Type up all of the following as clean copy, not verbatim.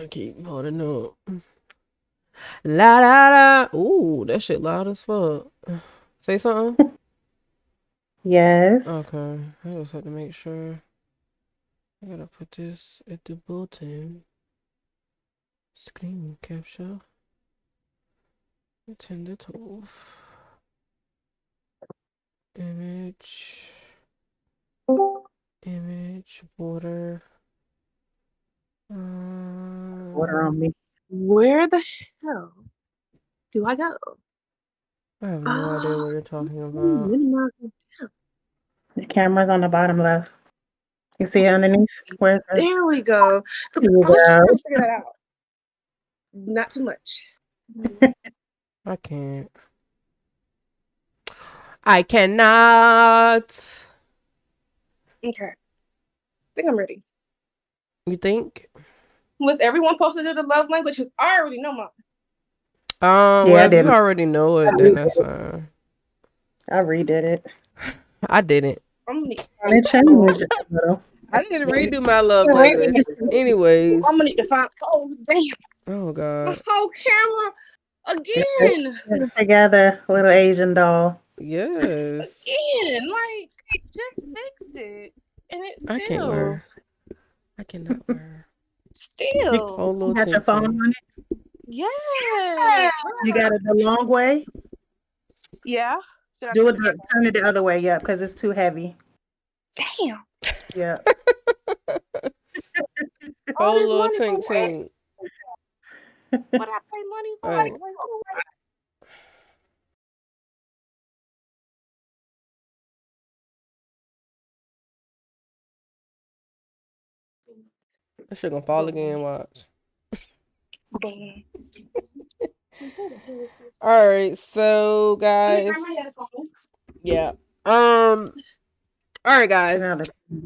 keep holding up. La da da. Ooh, that shit loud as fuck. Say something. Yes. Okay, I just have to make sure. I gotta put this at the bottom. Screen capture. Turn it off. Image. Image. Border. Water on me. Where the hell do I go? I have no idea what you're talking let me about. minimize this down. The camera's on the bottom left. You see it underneath? Where's the? There we go. 'Cause There you I was trying go. to figure that out. Not too much. I can't. I cannot. Okay. I think I'm ready. You think? Was everyone supposed to do the love language? 'Cause I already know mine. Yeah, Well, I if you did. already know it, then that's fine. I redid it. I didn't. I'm gonna need And it changed a little. I didn't redo my love I'm language. Anyways. gonna need to find. Oh damn! Oh My God. whole camera Get it together, little Asian doll. Yes. again. Like just fixed it, and it's I can't still, wear. I cannot wear. You Whole little got your tink phone tink. on it. yes. You got it the long way. Yeah. Should I Do turn it. it this Turn it the other way. Yeah, because it's too heavy. way? Damn. Yeah. All Whole this little money for tink what? tink. What I pay money for? Right. Like, That shit gonna fall again. Watch. boom. All right. So guys. Yeah. All right, guys.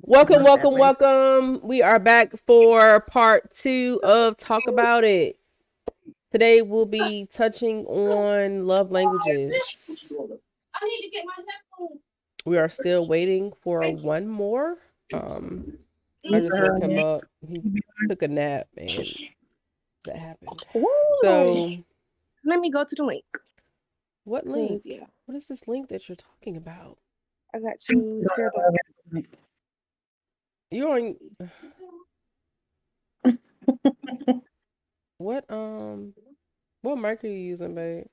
Welcome. We are back for part 2 of Talk About It. Today we'll be touching on love languages. I need to get my headphones. We are still waiting for one more. I just woke him up. He took a nap and that happened. Ooh. So Let me go to the link. what link? Yeah. What is this link that you're talking about? I got to share the. You on what mic are you using, babe?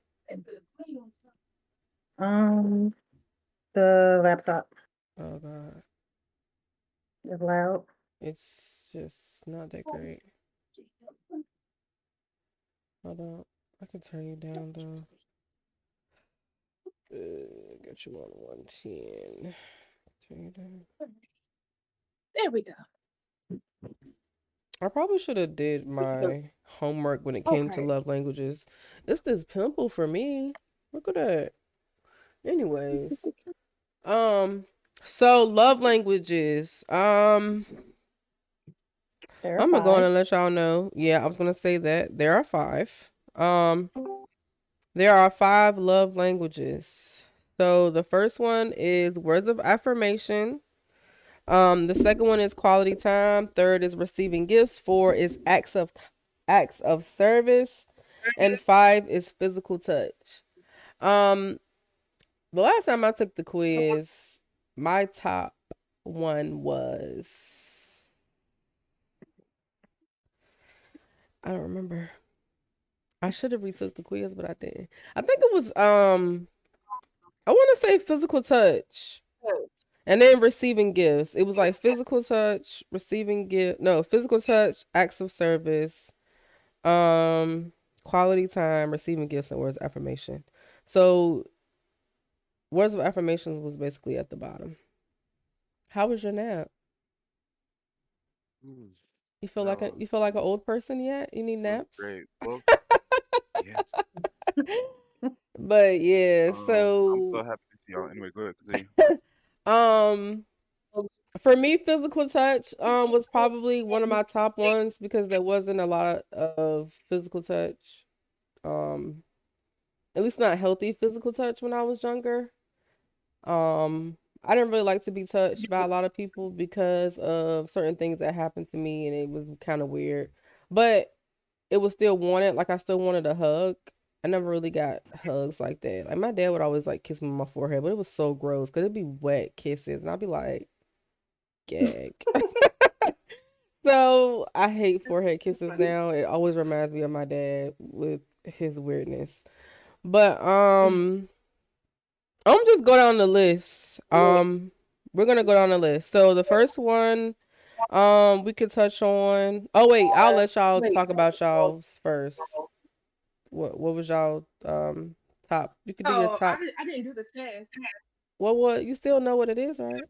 The laptop Oh God. is loud. It's just not that great. Hold on. I can turn you down though. Got you on 110. Turn you down. There we go. I probably should have did my homework when it came to love languages. It's this pimple for me. Look at that. Anyways. So love languages. I'm gonna go on and let y'all know. Yeah, I was gonna say that. There are 5. There are 5 love languages. So the first one is words of affirmation. The second one is quality time. Third is receiving gifts. 4 is acts of service, and 5 is physical touch. The last time I took the quiz, my top one was I don't remember. I should have retook the quiz, but I didn't. I think it was I want to say physical touch. And then receiving gifts. It was like physical touch, receiving gift. No, physical touch, acts of service, quality time, receiving gifts, and words of affirmation. So words of affirmations was basically at the bottom. How was your nap? You feel like an old person yet? You need naps? Great. Well, yes. But yeah, I'm so so happy to see y'all. Anyway, go ahead, continue. um for me, physical touch was probably one of my top ones because there wasn't a lot of physical touch. Um at least not healthy physical touch when I was younger. I didn't really like to be touched by a lot of people because of certain things that happened to me and it was kind of weird. But it was still wanted. Like I still wanted a hug. I never really got hugs like that. Like my dad would always like kiss me on my forehead, but it was so gross because it'd be wet kisses, and I'd be like, gag. So I hate forehead kisses now. It always reminds me of my dad with his weirdness. But I'm just go down the list. We're gonna go down the list. So the first one, we could touch on. Oh wait, I'll let y'all talk about y'all's first. What was y'all top? You could do your Oh, top. I didn't do the test. What you still know what it is, right?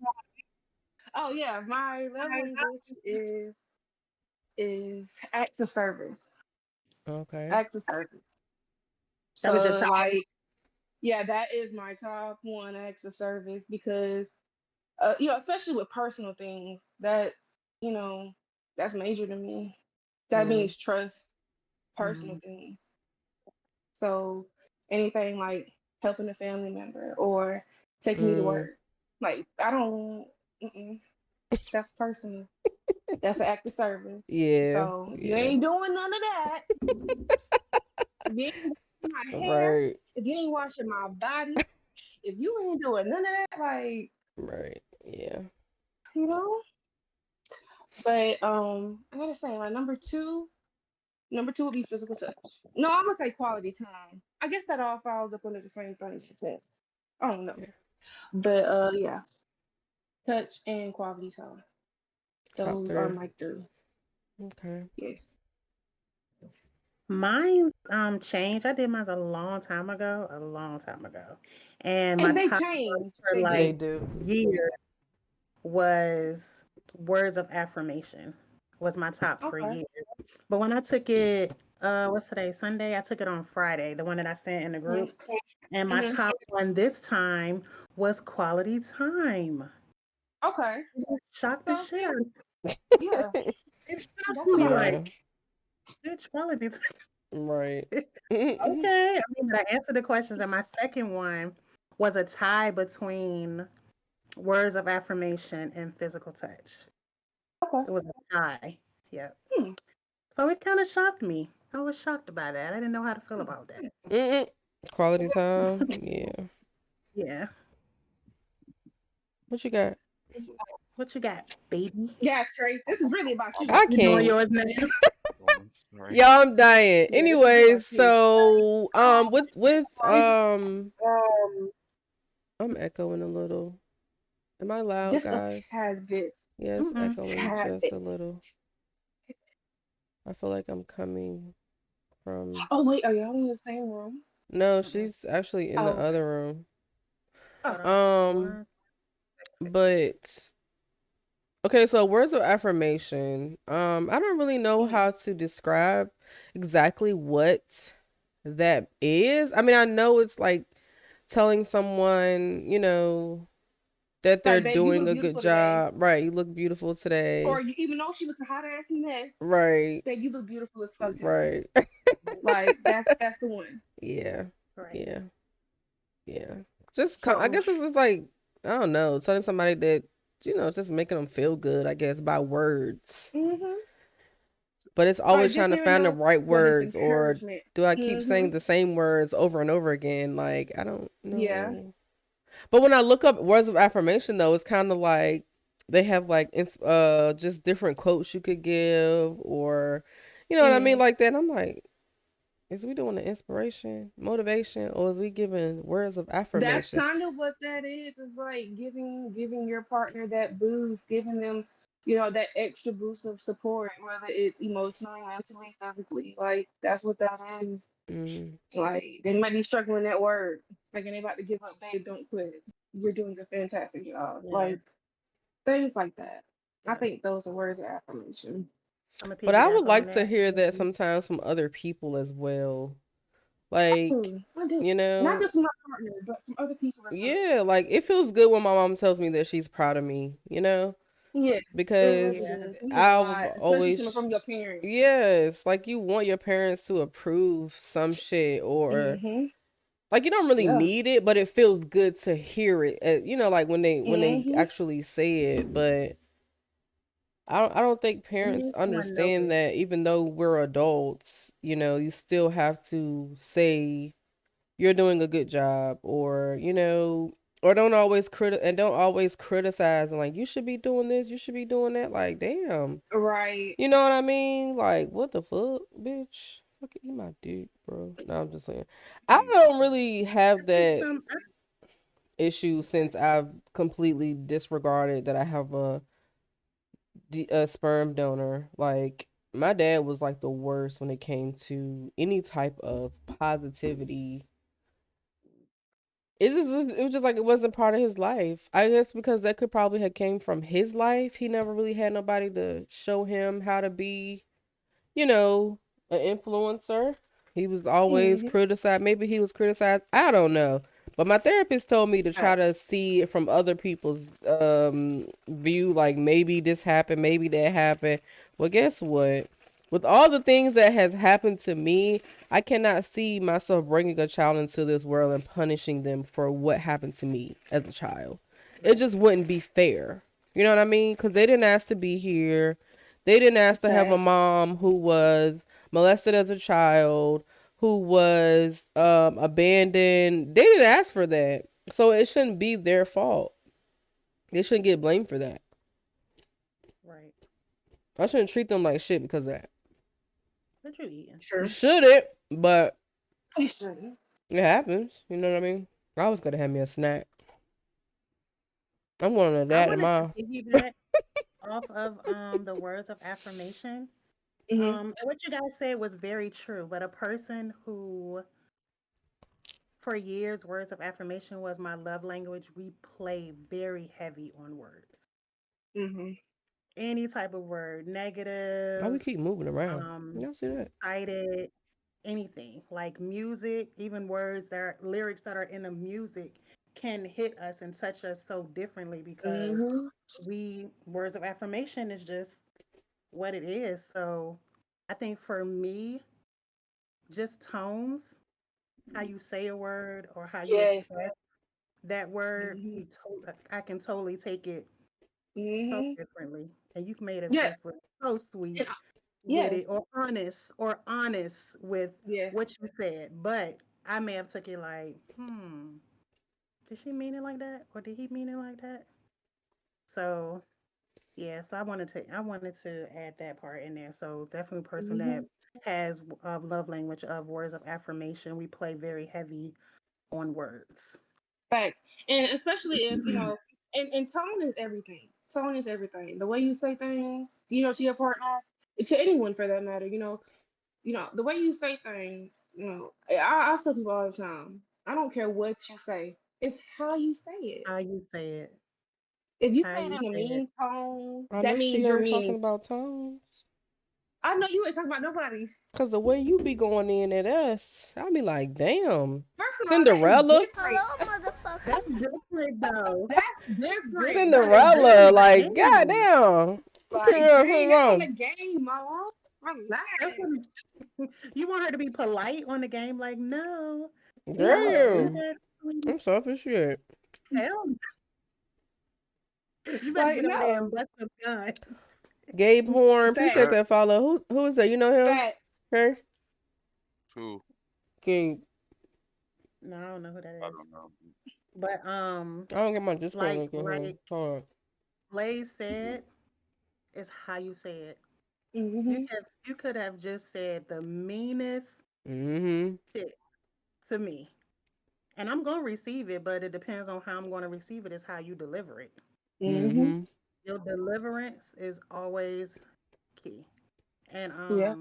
Oh yeah, my love language is acts of service. Okay. Acts of service. That was your So top. like, yeah, that is my top one, acts of service, because especially with personal things, that's major to me. That Mm, means trust, personal Mhm. things. So anything like helping a family member or taking me to mm, work, like I don't, that's personal. That's an act of service. yeah, So if you yeah. ain't doing none of that, if you ain't washing my hair, Right, if you ain't washing my body, if you ain't doing none of that, like, right, yeah. you know. But I gotta say, my number two would be physical touch. No, I'm gonna say quality time. I guess that all falls up under the same thing. I don't know. Yeah. But yeah, touch and quality time. Top Those are three. my three. Okay. Yes. Mine's changed. I did mine a long time ago, and my And they top change. for They They do. like do. years was words of affirmation. Was my top for Okay. years. But when I took it, what's today? Sunday. I took it on Friday, the one that I sent in the group. And my Mm-hmm. top one this time was quality time. Okay. It shocked the So shit out of me. yeah, It shocked that's me about like, Yeah, right. bitch, quality time. right. Okay. I mean, I answered the questions, and my second one was a tie between words of affirmation and physical touch. Okay. It was a tie. Yeah. Hmm. So it kind of shocked me. I was shocked by that. I didn't know how to feel about that. Mm-mm. Quality time. Yeah. Yeah. What you got? What you got, baby? Yeah, Trace. This is really about you. I You doing can't. yours now? Sorry. Y'all, I'm dying. Yeah, this is Anyways, about you. so with I'm echoing a little. Am I loud, Just a guys? tad bit. Yeah, it's Mm-mm. echoing Tad just bit. a little. I feel like I'm coming from. Oh wait, are y'all in the same room? No, Mm-mm. she's actually in the Oh, okay. other room. Oh, Hold on. Um, One. but okay, so words of affirmation. I don't really know mhm. how to describe exactly what that is. I mean, I know it's like telling someone, that they're Like, babe, you doing look a good beautiful today. job. Right, you look beautiful Or today. even though she looks a hot ass mess, Right, babe, you look beautiful as fuck today. right. Like that's the one. Yeah, Right. yeah, yeah. Just, I So, guess it's just like, I don't know, telling somebody that, just making them feel good, I guess, by words. mm-hmm. But it's Like always just trying to hearing find the them right whether it's words, or encouragement. do I keep Mm-hmm. saying the same words over and over again? Like, I don't Yeah. know. But when I look up words of affirmation, though, it's kind of like they have like just different quotes you could give, or you know what I mean, Mm. like that. And I'm like, is we doing the inspiration, motivation, or is we giving words of That's affirmation? kind of what that is. Is like giving your partner that boost, giving them, that extra boost of support, whether it's emotionally, mentally, physically. Like that's what that is. Mm, Like they might be struggling at work, like and they about to give up. Babe, don't quit. You're doing a fantastic job. Yeah. Like things like that. I Yeah. think those are words of affirmation. I'm gonna but I would piggyback on like to that. hear that sometimes from other people as well. Like, I do. you Not know, just from my partner, but from other people as well. yeah, like it feels good when my mom tells me that she's proud of me, Yes, it really because Yeah. does. It means a I've lot, especially coming always, from your parents. yes, like you want your parents to approve some shit, or Mm-hmm. like you don't really Yeah. need it, but it feels good to hear it. Like when they Mm-hmm. actually say it. But I don't think You parents need someone to know understand it. that even though we're adults, you still have to say you're doing a good job, or don't always criticize and like you should be doing this, you should be doing that. Like, damn. Right. You know what I mean? Like, what the fuck, bitch? Fuck eat my dick, bro. No, I'm just saying. I don't really I have think that some. issue since I've completely disregarded that I have a sperm donor. Like, my dad was like the worst when it came to any type of positivity. It was just like it wasn't part of his life. I guess because that could probably have came from his life. He never really had nobody to show him how to be, you know, an influencer. He was always Mm-hmm. criticized. Maybe he was criticized. I don't know. But my therapist told me to try Right. to see it from other people's view. Like, maybe this happened, maybe that happened. Well, guess what? With all the things that has happened to me, I cannot see myself bringing a child into this world and punishing them for what happened to me as a child. It just wouldn't be fair. You know what I mean? Because they didn't ask to be here. They didn't ask to have a Exactly. mom who was molested as a child, who was abandoned. They didn't ask for that. So it shouldn't be their fault. They shouldn't get blamed for that. Right. I shouldn't treat them like shit because of that. What you eating? You Sure. shouldn't, but You shouldn't. it happens. You know what I mean? I was gonna have me a snack. I'm going to I that wanted to tomorrow. piggyback off of the words of affirmation. Mm-hmm. And what you guys said was very true. But a person who, for years, words of affirmation was my love language. We play very heavy on words. Mm-hmm. Any type of word, Why we negative, keep moving around? um, Y'all see that? excited, anything like music, even words that are lyrics that are in the music can hit us and touch us so differently because Mm-hmm. words of affirmation is just what it is. So I think for me, just tones, how you say a word or how you Yes. express that word, Mm-hmm. I can totally take it so Mm-hmm. differently. And you've made a Yeah. face with so sweet And with yes. it or honest with Yes. what you said. But I may have took it like, did she mean it like that? Or did he mean it like that? So yeah, so I wanted to add that part in there. So definitely a person Mm-hmm. that has a love language of words of affirmation. We play very heavy on words. Facts. And especially if, and tone is everything. Tone is everything. The way you say things, to your partner, to anyone for that matter, the way you say things, I tell people all the time, I don't care what you say. It's how you say it. How you say it. If you How say it you in a say it. mean tone, I that know she means you're ain't talking meaning. about tones. I know you ain't talking about nobody. Cause the way you be going in at us, I be like, damn. First of all, that is Cinderella? different. That's different though. That's That's different. but it's Cinderella, different like, again. goddamn. Like, Yeah, dang, what's that's on wrong? the game, mama. That's Relax. what you want her to be polite on the game, like, no, we don't do No. Damn. that, sweetie. I'm soft as shit. Hell no. You better Like, get over there and no. bust some guns. Gabe Horn, appreciate Facts. What? that follow. Who is that? You know him? Facts. Her? Who? Gabe. No, I don't know who that I is. don't know. But I don't get my Discord like link in here. like Hold on. Blaze said, it's how you say it. Mm-hmm. You could have just said the meanest Mm-hmm. shit to me. And I'm gonna receive it, but it depends on how I'm gonna receive it, is how you deliver it. Mm-hmm. Mm-hmm. Your deliverance is always key. And Yeah.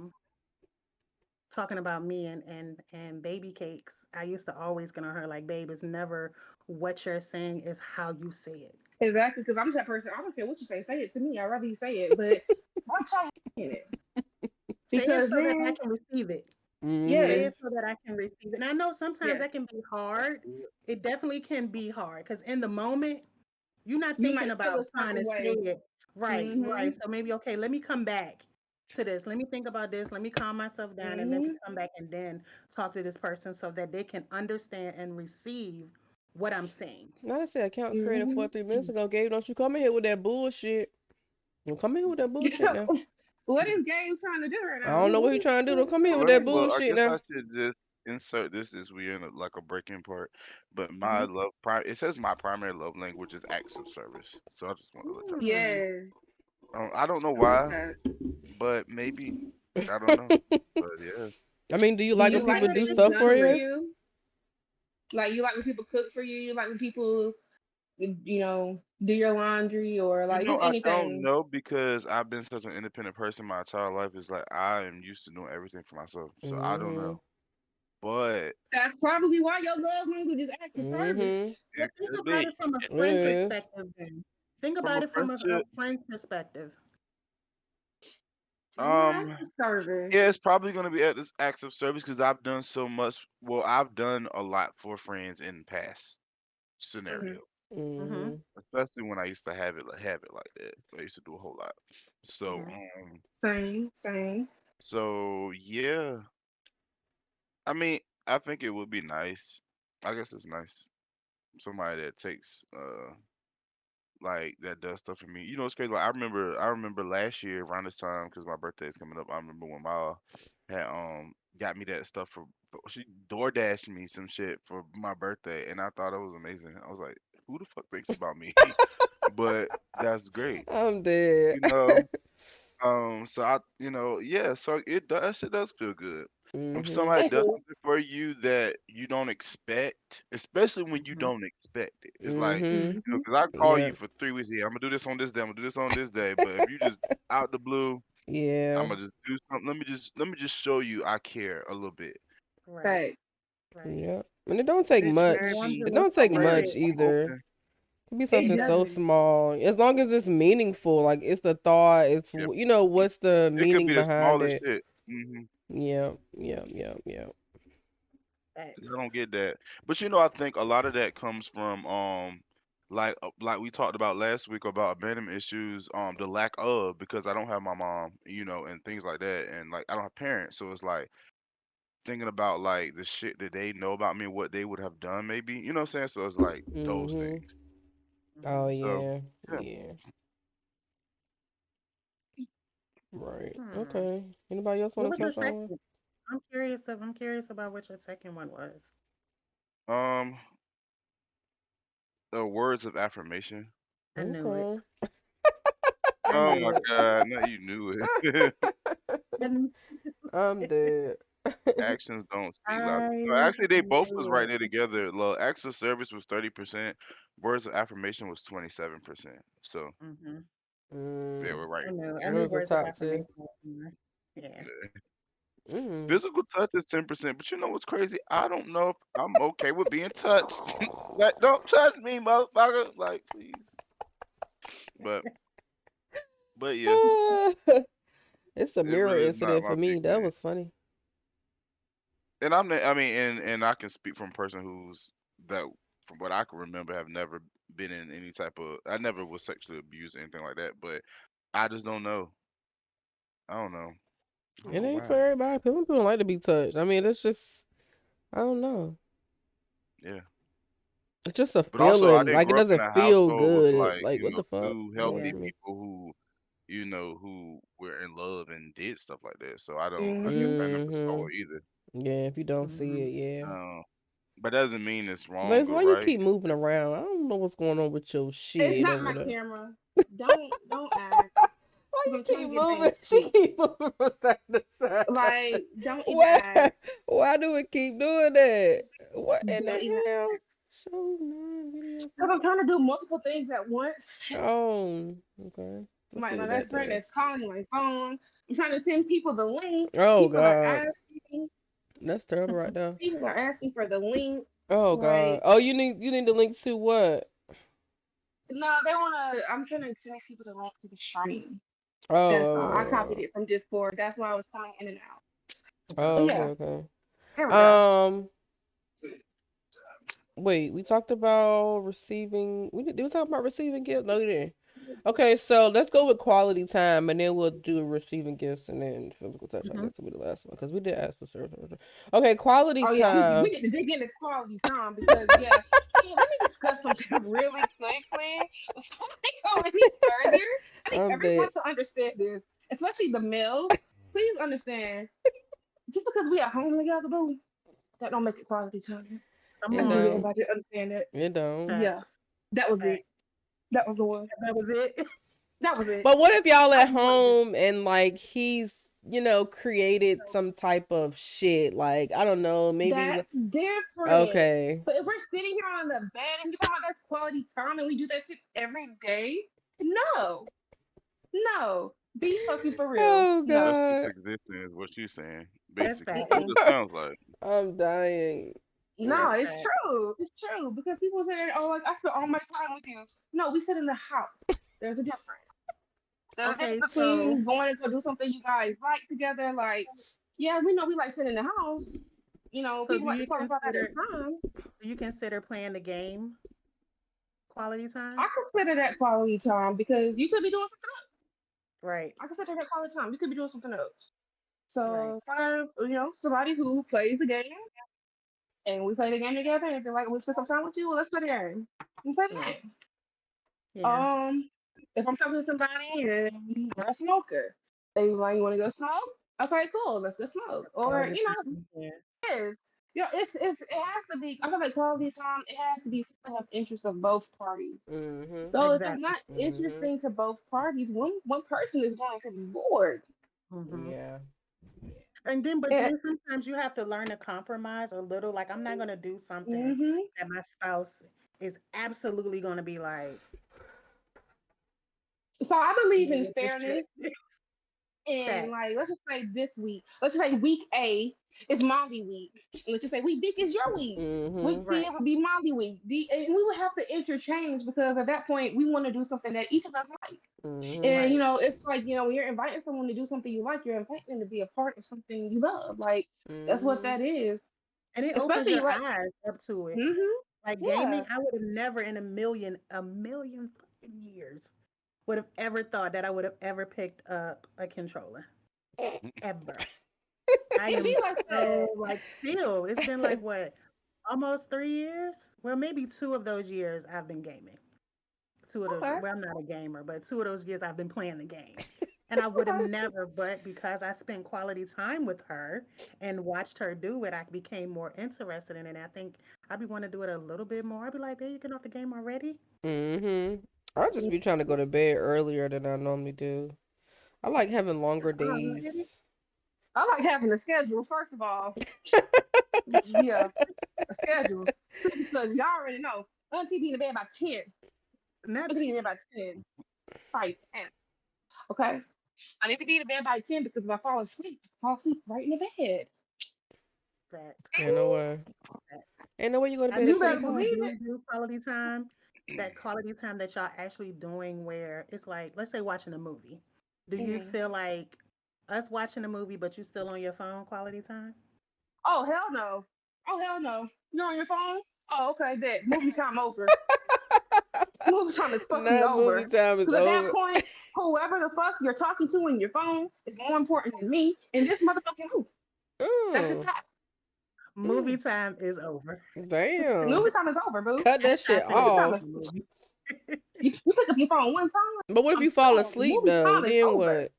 talking about me and baby cakes, I used to always get on her like, babe, it's never what you're saying, is how you say it. Exactly. Because I'm that person. I don't care what you say. Say it to me. I'd rather you say it. But watch how you saying it. Say it Because so that I then, can receive it. Say Mm-hmm. yes. it so that I can receive it. And I know sometimes Yes. that can be hard. It definitely can be hard because in the moment, you're not You thinking might feel about a trying to certain say way. it. Right, Mm-hmm. right. So maybe, okay, let me come back to this. Let me think about this. Let me calm myself down and let me Mm-hmm. come back and then talk to this person so that they can understand and receive what I'm saying. Now I said account created Mm-hmm. 4 3 minutes ago. Gabe, don't you come in here with that bullshit. Don't come in with that bullshit now. What is Gabe trying to do right I now? don't know what he trying to do. Don't come in with that Well, I bullshit guess now. I should just insert this as we in like a breaking part. But my Mhm. it says my primary love language is acts of service. So I just want to let y'all know. Yeah, I don't know I like why, that. but maybe I don't know. But yeah, I mean, do you Do like you when like people What do things is stuff done for for service? you? you? Like you like when people cook for you? You like when people, do your laundry or you like know, just I don't anything? know because I've been such an independent person my entire life. It's like I am used to doing everything for myself. So I don't Mm-hmm. know. But That's probably why your love language is acts of Mm-hmm. service. But it think could about be it from a It friend is. perspective then. Think from a about it from a friendship. friend perspective. Yeah, Um, acts of service. Yeah, it's probably gonna be at this acts of service because I've done so much. Well, I've done a lot for friends in past hmm scenarios, Mm-hmm. Mm-hmm. especially when I used to have it like that. I used to do a whole lot. So, Mm-hmm. Same. so yeah. I mean, I think it would be nice. I guess it's nice. Somebody that takes like that does stuff for me. You know, it's crazy. Like I remember last year around this time because my birthday is coming up. I remember when Ma had got me that stuff she door dashed me some shit for my birthday, and I thought it was amazing. I was like, who the fuck thinks about me? But that's great, I'm dead. you know. So yeah. So that shit does feel good. When Mm-hmm. somebody It does do. something for you that you don't expect, especially when you Mm-hmm. don't expect it, it's like, Mm-hmm. hmm because I call Yeah. you for 3 weeks. Yeah, I'm gonna do this on this day. I'm gonna do this on this day. But if you just out the blue, I'm Yeah. gonna just do something. Let me just show you I care a little bit. Right. Fact. Right. Yeah. And it don't take Bitch, The much. ones baby, that It look don't take for I'm ready. much it. I'm either. It open. could be It something so doesn't. small. As long as it's meaningful, like it's the thought, it's Yep. what's the It could be meaning the behind smallest it. shit. Hmm. Yeah. Yeah. Yeah. Yeah. Facts. I don't get that. But I think a lot of that comes from like we talked about last week about abandonment issues, the lack of because I don't have my mom, and things like that, and like I don't have parents, so it's like thinking about like the shit that they know about me, what they would have done, maybe, you know what I'm saying? So it's like those Mm-hmm. things. Mm-hmm. Oh So yeah. yeah. Yeah. Right. Hmm. Okay. Anybody else What want was to your touch on one? second? I'm curious about what your second one was. Um, words of affirmation. I knew it. Okay. I Oh knew my it. God, now you knew it. I knew I'm dead. Actions don't speak loud. I No, actually, they both was knew right it. there together. Acts of service was 30%. Words of affirmation was 27%. So Mm-hmm. they Mm, were right. I knew. I knew those are words of top two. affirmation was in there. Yeah. Mm. Physical touch is 10%. But you know what's crazy? I don't know if I'm okay with being touched. Like, don't touch me, motherfucker. Like, please. But yeah, It's a it mirror really is not incident my for big me. That thing. was funny. And I mean, and I can speak from a person that, from what I can remember, have never been in any type of. I never was sexually abused or anything like that. But I just don't know. I don't know. I don't It know ain't for why. everybody. People don't like to be touched. I mean, it's just, I don't know. Yeah. It's just a But also, I feeling. didn't Like it grow up in doesn't a feel household with good. It like like what the fuck? two Get away Yeah. healthy from me. people who were in love and did stuff like that. So I guess hmm I never saw Mm-hmm. it either. Yeah, if you don't see Mm-hmm. it, yeah. Um, but that doesn't mean it's wrong Lex, or why you right. keep moving around? I don't know what's going on with your It's shit not over my there. camera. Don't ask. Why Cause you I'm trying keep to get moving? things She fixed. keep moving from side to side. Like, don't even Why? ask. Why do it keep doing that? What in Don't even the hell? ask. Show non-video. Cause I'm trying to do multiple things at once. Oh, okay. Let's see My what best that friend does. is calling my phone. I'm trying to send people the link. Oh People are God, asking. that's terrible right there. People are asking for the link. Oh God. Like, Oh, you need the link to what? no, they wanna. I'm trying to send these people the link to the stream. Oh, That's all. I copied oh, it from Discord. That's why I was coming in and out. oh, Okay. But oh, okay, yeah, okay. there we go. Wait, we talked about receiving. Did we talk about receiving gifts? No, we didn't. Okay, so let's go with quality time, and then we'll do receiving gifts, and then physical touch. I Mhm. guess will be the last one because we did ask for service. Okay, quality Oh yeah, we time. need to dig into quality time because yeah. Hey, let me discuss something really quickly before I go any further. I think I'm everyone dead. should understand this, especially the males. Please understand, just because we at home together, boo, that don't make it quality time. Come I It just need on. don't. everybody to understand that. It don't. Yeah, Facts. that was it. Facts. That was the one. That was it. That was it. But what if y'all I at just wanted to. home and like he's created some type of shit? Like I don't know, maybe. That's different. Okay. But if we're sitting here on the bed and you're talking about that's quality time and we do that shit every day, no, no, be fucking for real. Oh No. That's just God. existing, is what she's saying, That's basically. That's facts. Mm-mm. what it sounds like. I'm dying. No, That's it's facts. true. It's true. Because people say, oh, like, I spent all my time with you. No, we sit in the house. There's a difference. There's a Okay, difference so between going to go do something you guys like together. Like, yeah, we know we like sitting in the house. so People like to qualify that as time. do you consider playing the game quality time? I consider that quality time because you could be doing something else. Right. I consider that quality time. You could be doing something else. Right. So if I, somebody who plays the game and we play the game together and they're like, we'll spend some time with you, well, let's play the game. We play the Yeah. game. Yeah. If I'm talking to somebody and they're a smoker, they like, you want to go smoke? Okay, cool, let's go smoke. Or, Quality time. Yeah. it is. It has to be. I feel like quality time. It has to be something of interest of both parties. Mhm. So if it's Exactly. not Mhm. interesting to both parties, one person is going to be bored. Hmm. Yeah. But Yeah. then sometimes you have to learn to compromise a little. Like I'm not gonna do something Mhm. that my spouse is absolutely gonna be like, So I believe in "Yeah, this shit." fairness. And Fact. like, let's just say this week, let's just say week A is Molly week. And let's just say week B is your week. Week Mhm. C Right. it would be Molly week. And we would have to interchange because at that point we want to do something that each of us like. Mhm. And Right. it's like, when you're inviting someone to do something you like, you're inviting them to be a part of something you love. Like that's what Mhm. that is. And it opens Especially your like, eyes up to it. hmm Like gaming, yeah. I would have never in a million fucking years would have ever thought that I would have ever picked up a controller. Ever. I It am be like so that. like still. It's been like what, almost 3 years? Well, maybe 2 of those years I've been gaming. Two of those, Okay. well, I'm not a gamer, but 2 of those years I've been playing the game. And I would have Okay. never, but because I spent quality time with her and watched her do it, I became more interested in it. And I think I'd be want to do it a little bit more. I'd be like, babe, you get off the game already? Mhm. I just be trying to go to bed earlier than I normally do. I like having longer Already? days. I like having a schedule, first of all. Yeah, a schedule. Because y'all already know. Auntie be in the bed by 10. Not Auntie be in bed by 10. By 10. Okay? I need to be in bed by 10 because if I fall asleep right in the bed. that. Ain't no way. Ain't no way you go to I bed at You think ten better when you o'clock. believe it. do quality time, that quality time that y'all actually doing where it's like, let's say watching a movie. Do you Mhm. feel like us watching a movie, but you still on your phone quality time? Oh, hell no. Oh, hell no. You're on your phone? Oh, okay, bet. Movie time over. Movie time is fucking Not movie over. time is Because at that over. point, whoever the fuck you're talking to in your phone is more important than me in this motherfucking movie. That's just Mm, that. Movie time is over. damn. Movie time is over, boo. Cut that I shit Movie finished time watching is off. the movie. you pick up your phone one time, But what if I'm you fall sorry. asleep Movie though? time is Then over. what?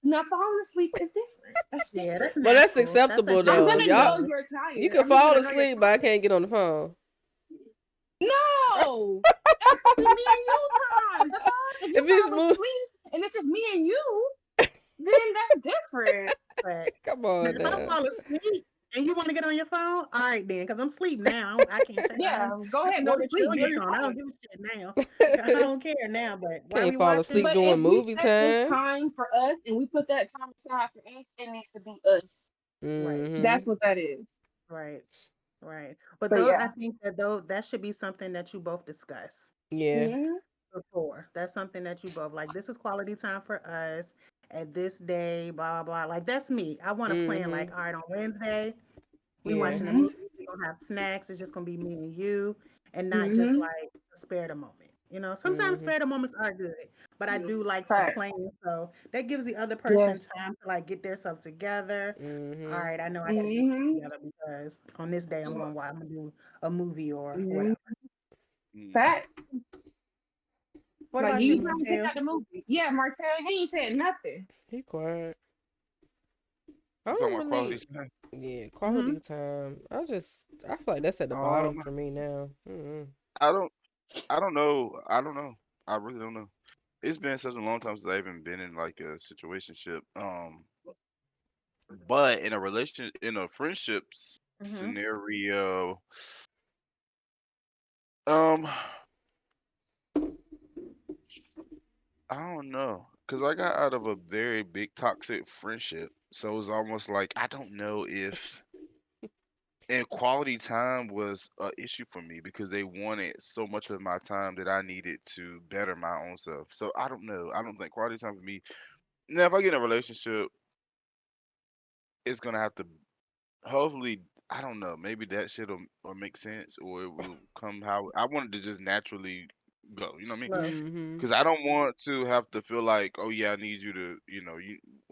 Now falling asleep is different. That's Yeah, that's different. Well, that's natural. That's a acceptable I'm though. natural gonna Y'all, know feeling. you're you tired. can I'm just fall gonna know you're asleep, but I tired. can't get on the phone. No, that's gonna be me and you time. The fuck? If If you it's fall move, asleep and it's just me and you, then that's different. But come now on if I now. fall asleep and you want to get on your phone, all right then, because I'm asleep now. I can't take. Yeah, go I can ahead, know go to that you're sleep. on Be your on your phone. I don't phone. give a shit now. I don't care now. But while we Can't fall watching, asleep But during if we movie set this time. time for us and we put that time aside for us, it needs to be us. right, That's Mhm. what that is. right, right. But But those, I yeah. think that should be something that you both discuss Yeah. Hmm before. That's something that you both like. This is quality time for us at this day. Blah blah blah. Like that's me. I want to plan like, Mhm. all right, on Wednesday we Yeah. watching a hmm movie. We gonna have snacks. It's just gonna be me and you, and not just hmm like a spare the moment. Sometimes Mhm. spare the moments are good, but I do like to Fact. plan, so that gives the other person Yes. time to like get themselves together. All Mhm. right, I know I got to get this Mhm. together because on this day I'm gonna do a movie or Mhm. whatever. Mm. Fact. What Like about you, you trying to pick Martell? out the movie. Yeah, Martell, he ain't said nothing. He quiet. I You talking don't about quality really. time? Yeah, Hmm. quality time. I feel like that's at the bottom Um, for me now. Mm-mm. I don't, I don't know. I don't know. I really don't know. It's been such a long time since I even been in like a situationship. But in a Hmm. scenario, um, I don't know, cause I got out of a very big toxic friendship, so it's almost like I don't know if and quality time was a issue for me because they wanted so much of my time that I needed to better my own self. So I don't know. I don't think quality time for me. Now, if I get in a relationship, it's gonna have to hopefully. I don't know. Maybe that shit will make sense, or it will come how I wanted to just naturally go. You know what I mean? Love. Mhm. Because I don't want to have to feel like, oh yeah, I need you to,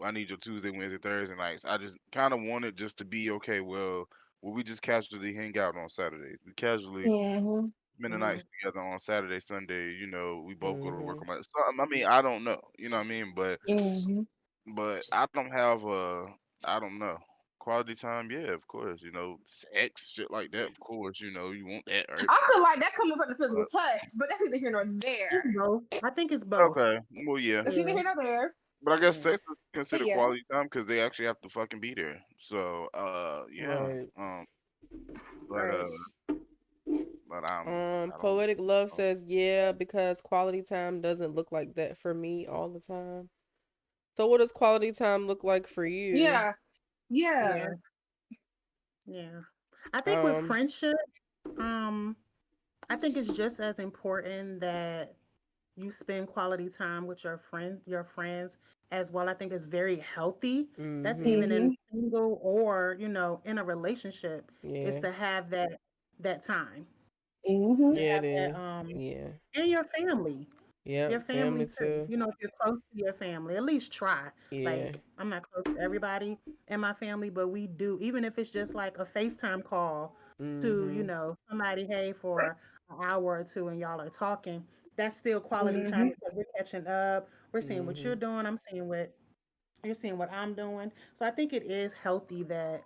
I need your Tuesday, Wednesday, Thursday nights. I just kind of want it just to be okay. Well, we just casually hang out on Saturdays. We casually Mhm. spend the Hmm. nights together on Saturday, Sunday. We both go to work Mhm. on that. Something. I mean, I don't know. You know what I mean? Mhm. But I don't have I don't know. Quality time, yeah, of course. Sex, shit like that, of course. You want that, right? I feel like that coming from the physical But touch, but that's neither here nor It's there. both. I think it's both. okay, well, yeah. That's neither Yeah. here nor there. But I guess Yeah. sex is But considered yeah. quality time because they actually have to fucking be there. So, yeah. Right. But Right. I don't Poetic Love know. says yeah because quality time doesn't look like that for me all the time. So what does quality time look like for you? Yeah. Yeah. Yeah. Yeah. I think with Um. friendship, um, I think it's just as important that you spend quality time with your friends as well. I think it's very healthy. That's Mhm. even in Mhm. single or, in a relationship, is Yeah. to have that time. To Mhm. Yeah. It have that is. Yeah. and your family. Your Yep. family Family too. too. If you're close to your family, at least try. Yeah. Like, I'm not close to everybody in my family, but we do, even if it's just like a FaceTime call to, Mhm. somebody, hey, for an hour or two and y'all are talking, that's still quality time Mhm. because we're catching up. We're seeing what you're Mhm. doing. I'm seeing what you're seeing what I'm doing. So I think it is healthy that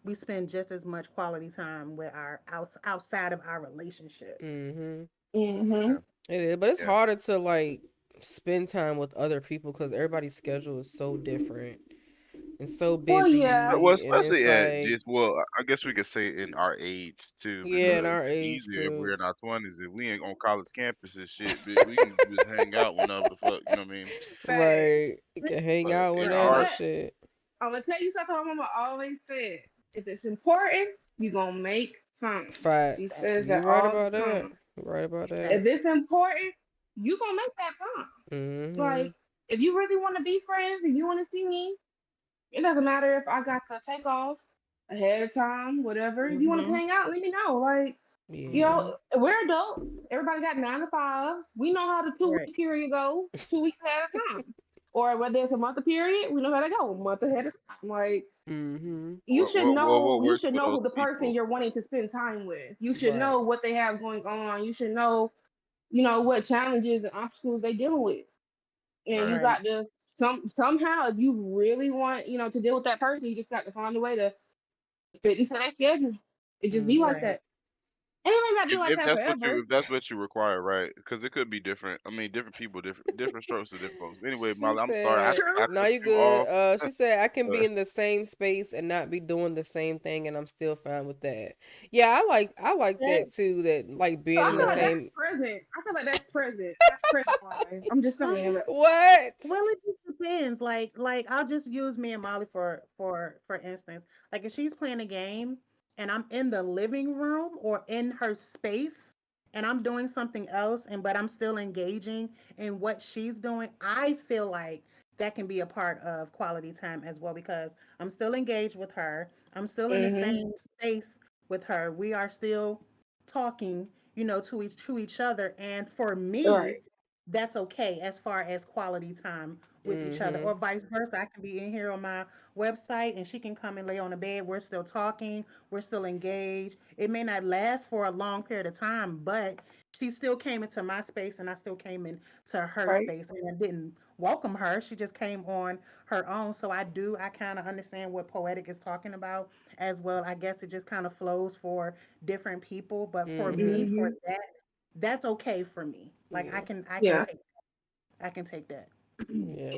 we spend just as much quality time with our outside of our relationship. Mhm. Mhm. Yeah, It is, but it's yeah. harder to like spend time with other people because everybody's schedule is so different and so Well, yeah. Well, busy, and it's especially at like, just I guess we could say in our age too, yeah, in because our it's age easier if we're group, in our 20s. If we ain't on college campus and shit, but we can just hang out whenever the fuck, you know what I mean? Right. right? You can hang But out in whenever, Right. our shit. I'm gonna tell you something my mama always said. If it's important, you gonna make time. She Facts. says You that right all the about that. time. You right about that. If it's important, you gonna make that time. Mhm. Like, if you really want to be friends and you want to see me, it doesn't matter if I got to take off ahead of time, whatever. If you want to Hmm. hang out, let me know. Like, Yeah. we're adults. Everybody got 9 to 5s. We know how the two Right. week period go 2 weeks ahead of time. Or whether it's a month of period, we know how to go a month ahead of time. Like, Mhm. what you works should for know those who the person people? you're wanting to spend time with. You should Right. know what they have going on. You should know, what challenges and obstacles they dealing with. And you Right. Right. got to somehow, if you really want, to deal with that person, you just got to find a way to fit into their schedule. It just be like Mhm. Right. that. And it might not be If like if that that's what forever. you require, right? Because it could be different. I mean, different people, different strokes to different folks. Anyway, She Molly, I'm sorry, said, True. I "No, cut you you good." off. She said, "I can be Uh, in the same space and not be doing the same thing, and I'm still fine with that." Yeah, I like That, that too. That like So being I in the feel like yeah. that's same. present. I feel like that's present. That's present wise. I'm just saying. Um, Like, What? well, it just depends. Like I'll just use me and Molly for instance. Like if she's playing a game and I'm in the living room or in her space and I'm doing something else but I'm still engaging in what she's doing, I feel like that can be a part of quality time as well because I'm still engaged with her. I'm still in the mm-hmm. same space with her. We are still talking to each other. And for me, Right. that's okay as far as quality time with each other, Mm-hmm. or vice versa. I can be in here on my website and she can come and lay on the bed. We're still talking, we're still engaged. It may not last for a long period of time, but she still came into my space and I still came into her Right. space, and I didn't welcome her. She just came on her own. So I kind of understand what Poetic is talking about as well. I guess it just kind of flows for different people, but for Mm-hmm. me, for Mm-hmm. that, that's okay for me. Like Yeah. I can Yeah. take I can take that. Yeah. Yeah,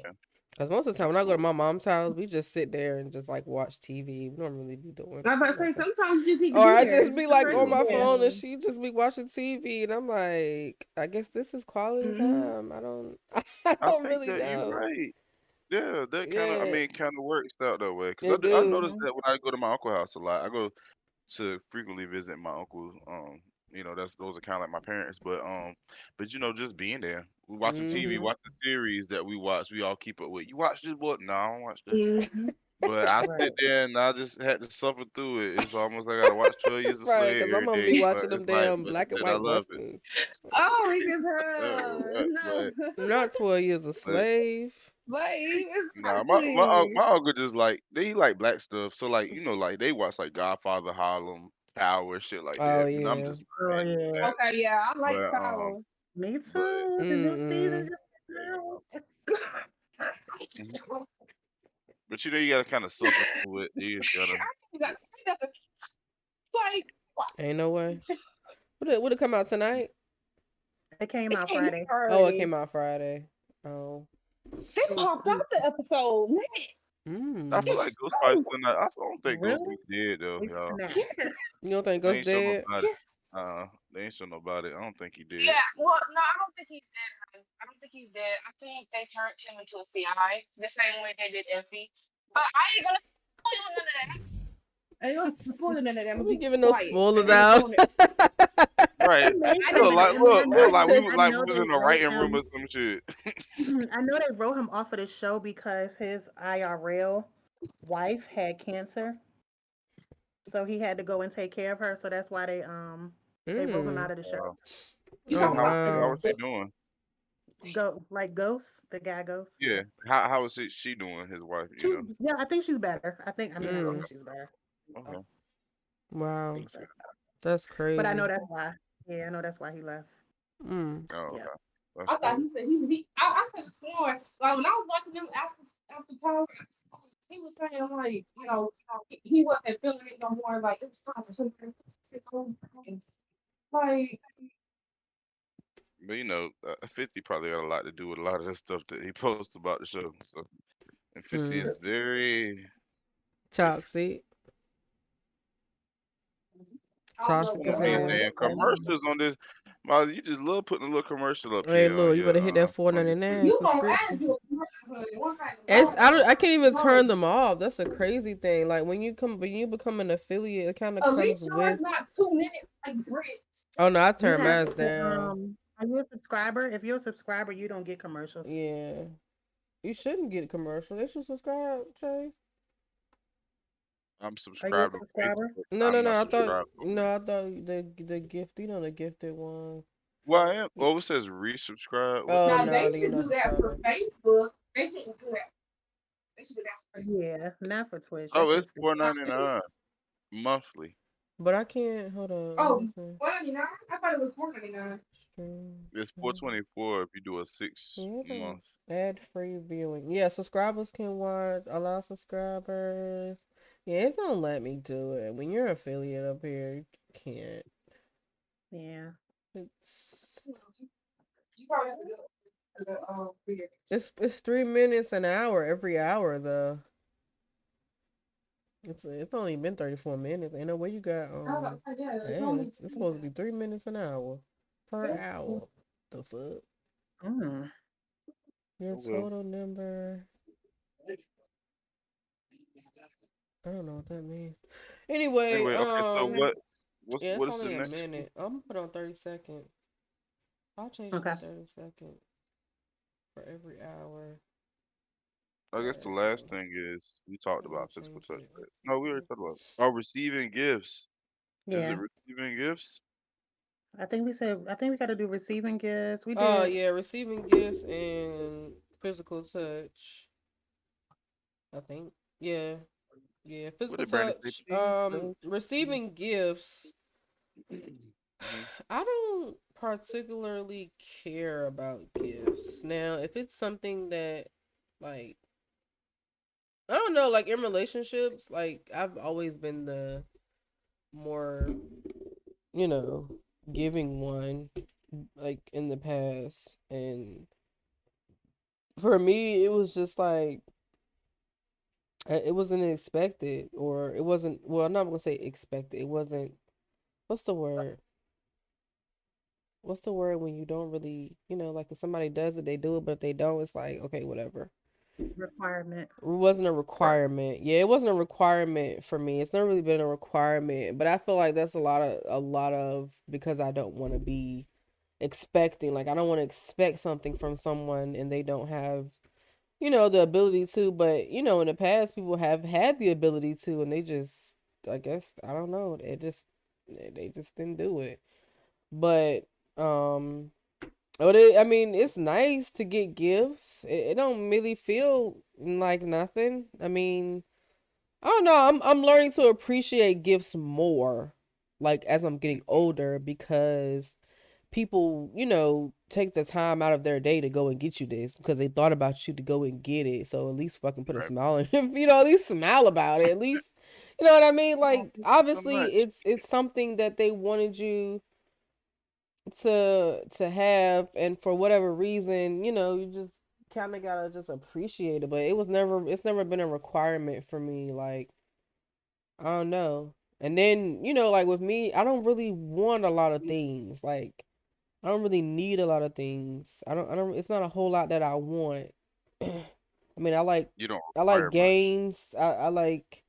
Because most of the time that's when I go to cool. my mom's house, we just sit there and just like watch TV. We don't really be doing I was about to say nothing. sometimes you just need to Or be I there. just Just be the like on presence. my Yeah. phone and she just be watching TV and I'm like, I guess this is quality Mm-hmm. time. I don't I I don't think really that you're know. right. Yeah, that kind of, I Yeah, mean, kind of works out that way. Cause it I do. noticed Mhm. that when I go to my uncle's house a lot. I go to frequently visit my uncle. That's those are kind of like my parents. But just being there, we watching TV, Mm-hmm. watching series that we watch. We all keep up with. You watch this? What? No, I don't watch that. Mm-hmm. But I sit Right. there and I just had to suffer through it. It's almost like I gotta watch 12 Years a Right, Slave because my every mom day. be But watching them it's like, damn black and but I white love it. westerns. Oh, he just But no. Not 12 Years a but Slave. Slave, nah, my especially. uncle just like they like black stuff. So like like they watch like Godfather, Harlem, Power, shit like Oh that. I'm yeah. just not Oh into yeah. that. Okay, yeah, I like But Power. Me but too. The new season Mm-mm. just came out. mhm. But you gotta kind of suffer through it. You just gotta. I ain't got to say nothing. Like, what? Ain't no way. Would it come out tonight? It came It out came Friday. Oh, it already. came out Friday. Oh. They It was popped out the episode. Man, I feel Mm. like Ghostface still not. I don't think Ghost really be dead though, they y'all. snapped. yes, You don't think They Ghost ain't show dead? nobody. yes. They ain't show nobody. I don't think he did. Yeah, well, no, I don't think he's dead. Honey. I don't think he's dead. I think they turned him into a CI the same way they did Effie. But I ain't gonna spoil none of that. I ain't gonna spoil none of that. I'm Don't gonna be be giving no quiet. I spoilers ain't out. doing it. Right. They may I come Look didn't. back. like I mean, look like I we know was they in the wrote writing room him. or some shit. I know they wrote him off of the show because his IRL wife had cancer, so he had to go and take care of her. So that's why they wrote him out Mm. of the show. You Oh And talking how about how wow. was she doing? Go like Ghost, the guy Ghost. Yeah. Yeah. How was she doing? His wife, She's yeah, I think she's better. I think Mm. she's better. So, Okay. I Wow. think so. That's But I know crazy. that's why. Yeah, I know that's why he left. Mm. Oh, Yeah. okay. That's I thought good. he said I could have sworn like when I was watching them after Power, he was saying like he wasn't feeling it no more. Like it was time for something else to take over. Like But 50 probably got a lot to do with a lot of the stuff that he posts about the show. So, and 50 Mm. is very different. Toxic. I don't know Toxic One as of what these hell. damn Mhm. commercials on this. Molly, you just love putting a little commercial up Hey, here look, you better hit that on your screen. 4.99 you gonna add subscription. you a commercial honey. One thing It's about it. I can't even No, turn them off. That's a crazy thing. Like when you become an affiliate, it kind of comes Alicia is with. not 2 minutes like grits. Oh no, I You turn have mine to down. are you a subscriber? If you're a subscriber, you don't get commercials. Yeah, you shouldn't get a commercial. They should subscribe, Chase. I'm Are you a subscribed to subscriber? Facebook. No, no, I'm not no. I thought subscribed on no, there. I thought the gift. You know the gifted one. Well, I am. Oh, it says resubscribe. What Oh the Now heck? no, they then you're should not do that for subscribing. Facebook. They shouldn't do that. They should do that for Facebook. Yeah, not for Twitch. That Oh, it's shit's stupid. $4.99 monthly. But I can't. Hold on. Let Oh, me see. 199? I thought it was 499. Stream. It's 424 if you do a six Yeah, month. ad free viewing. Yeah, subscribers can watch. Allow subscribers. Yeah, it don't let me do it. When you're affiliate up here, you can't. Yeah. It's You probably have to do it for the beer. it's 3 minutes an hour every hour though. It's only been 34 minutes. Ain't no way you got I was about to say, yeah, it's only it's supposed to be 3 minutes an hour per yeah. hour. The fuck? Mm. Your Oh, well. total number. I don't know what that means. Anyway, Anyway, okay. So yeah, it's what is the only a next one? minute. I'm gonna put on 30 seconds. I'll change it Okay. to 30 seconds for every hour. I guess the last thing is we talked I'm gonna about physical change touch. it. Right? No, we already talked about. Oh, receiving gifts. Is it Yeah. receiving gifts? I think we got to do receiving gifts. We Oh did. yeah, receiving gifts and physical touch. I think. Yeah. Yeah, What physical did Brandon say? touch. Peace, love. Receiving gifts. Mhm. I don't particularly care about gifts. Now, if it's something that, like, I don't know, like in relationships, like I've always been the more, you know, giving one, like in the past. And for me, it was just like, it wasn't expected, or it wasn't, well, I'm not gonna say expected. It wasn't, what's the word? What's the word when you don't really, like if somebody does it, they do it, but if they don't, it's like, okay, whatever. Requirement. It wasn't a Right. requirement. Yeah, it wasn't a requirement for me. It's never really been a requirement, but I feel like that's a lot of because I don't want to be expecting. Like I don't want to expect something from someone and they don't have, the ability to. But in the past, people have had the ability to, and they just, I guess, I don't know. They just didn't do it. But um. But I mean, it's nice to get gifts. It don't really feel like nothing. I mean, I don't know. I'm learning to appreciate gifts more, like as I'm getting older, because people, take the time out of their day to go and get you this because they thought about you to go and get it. So at least fucking put a Right. smile on at least smile about it. At least, you know what I mean? Oh, Like thank you so obviously, much. it's something that they wanted you to have, and for whatever reason, you just kind of gotta just appreciate it. But it's never been a requirement for me. Like I don't know. And then like with me, I don't really want a lot of things. Like I don't really need a lot of things. I don't. It's not a whole lot that I want. I mean, You don't I like require much. games. I like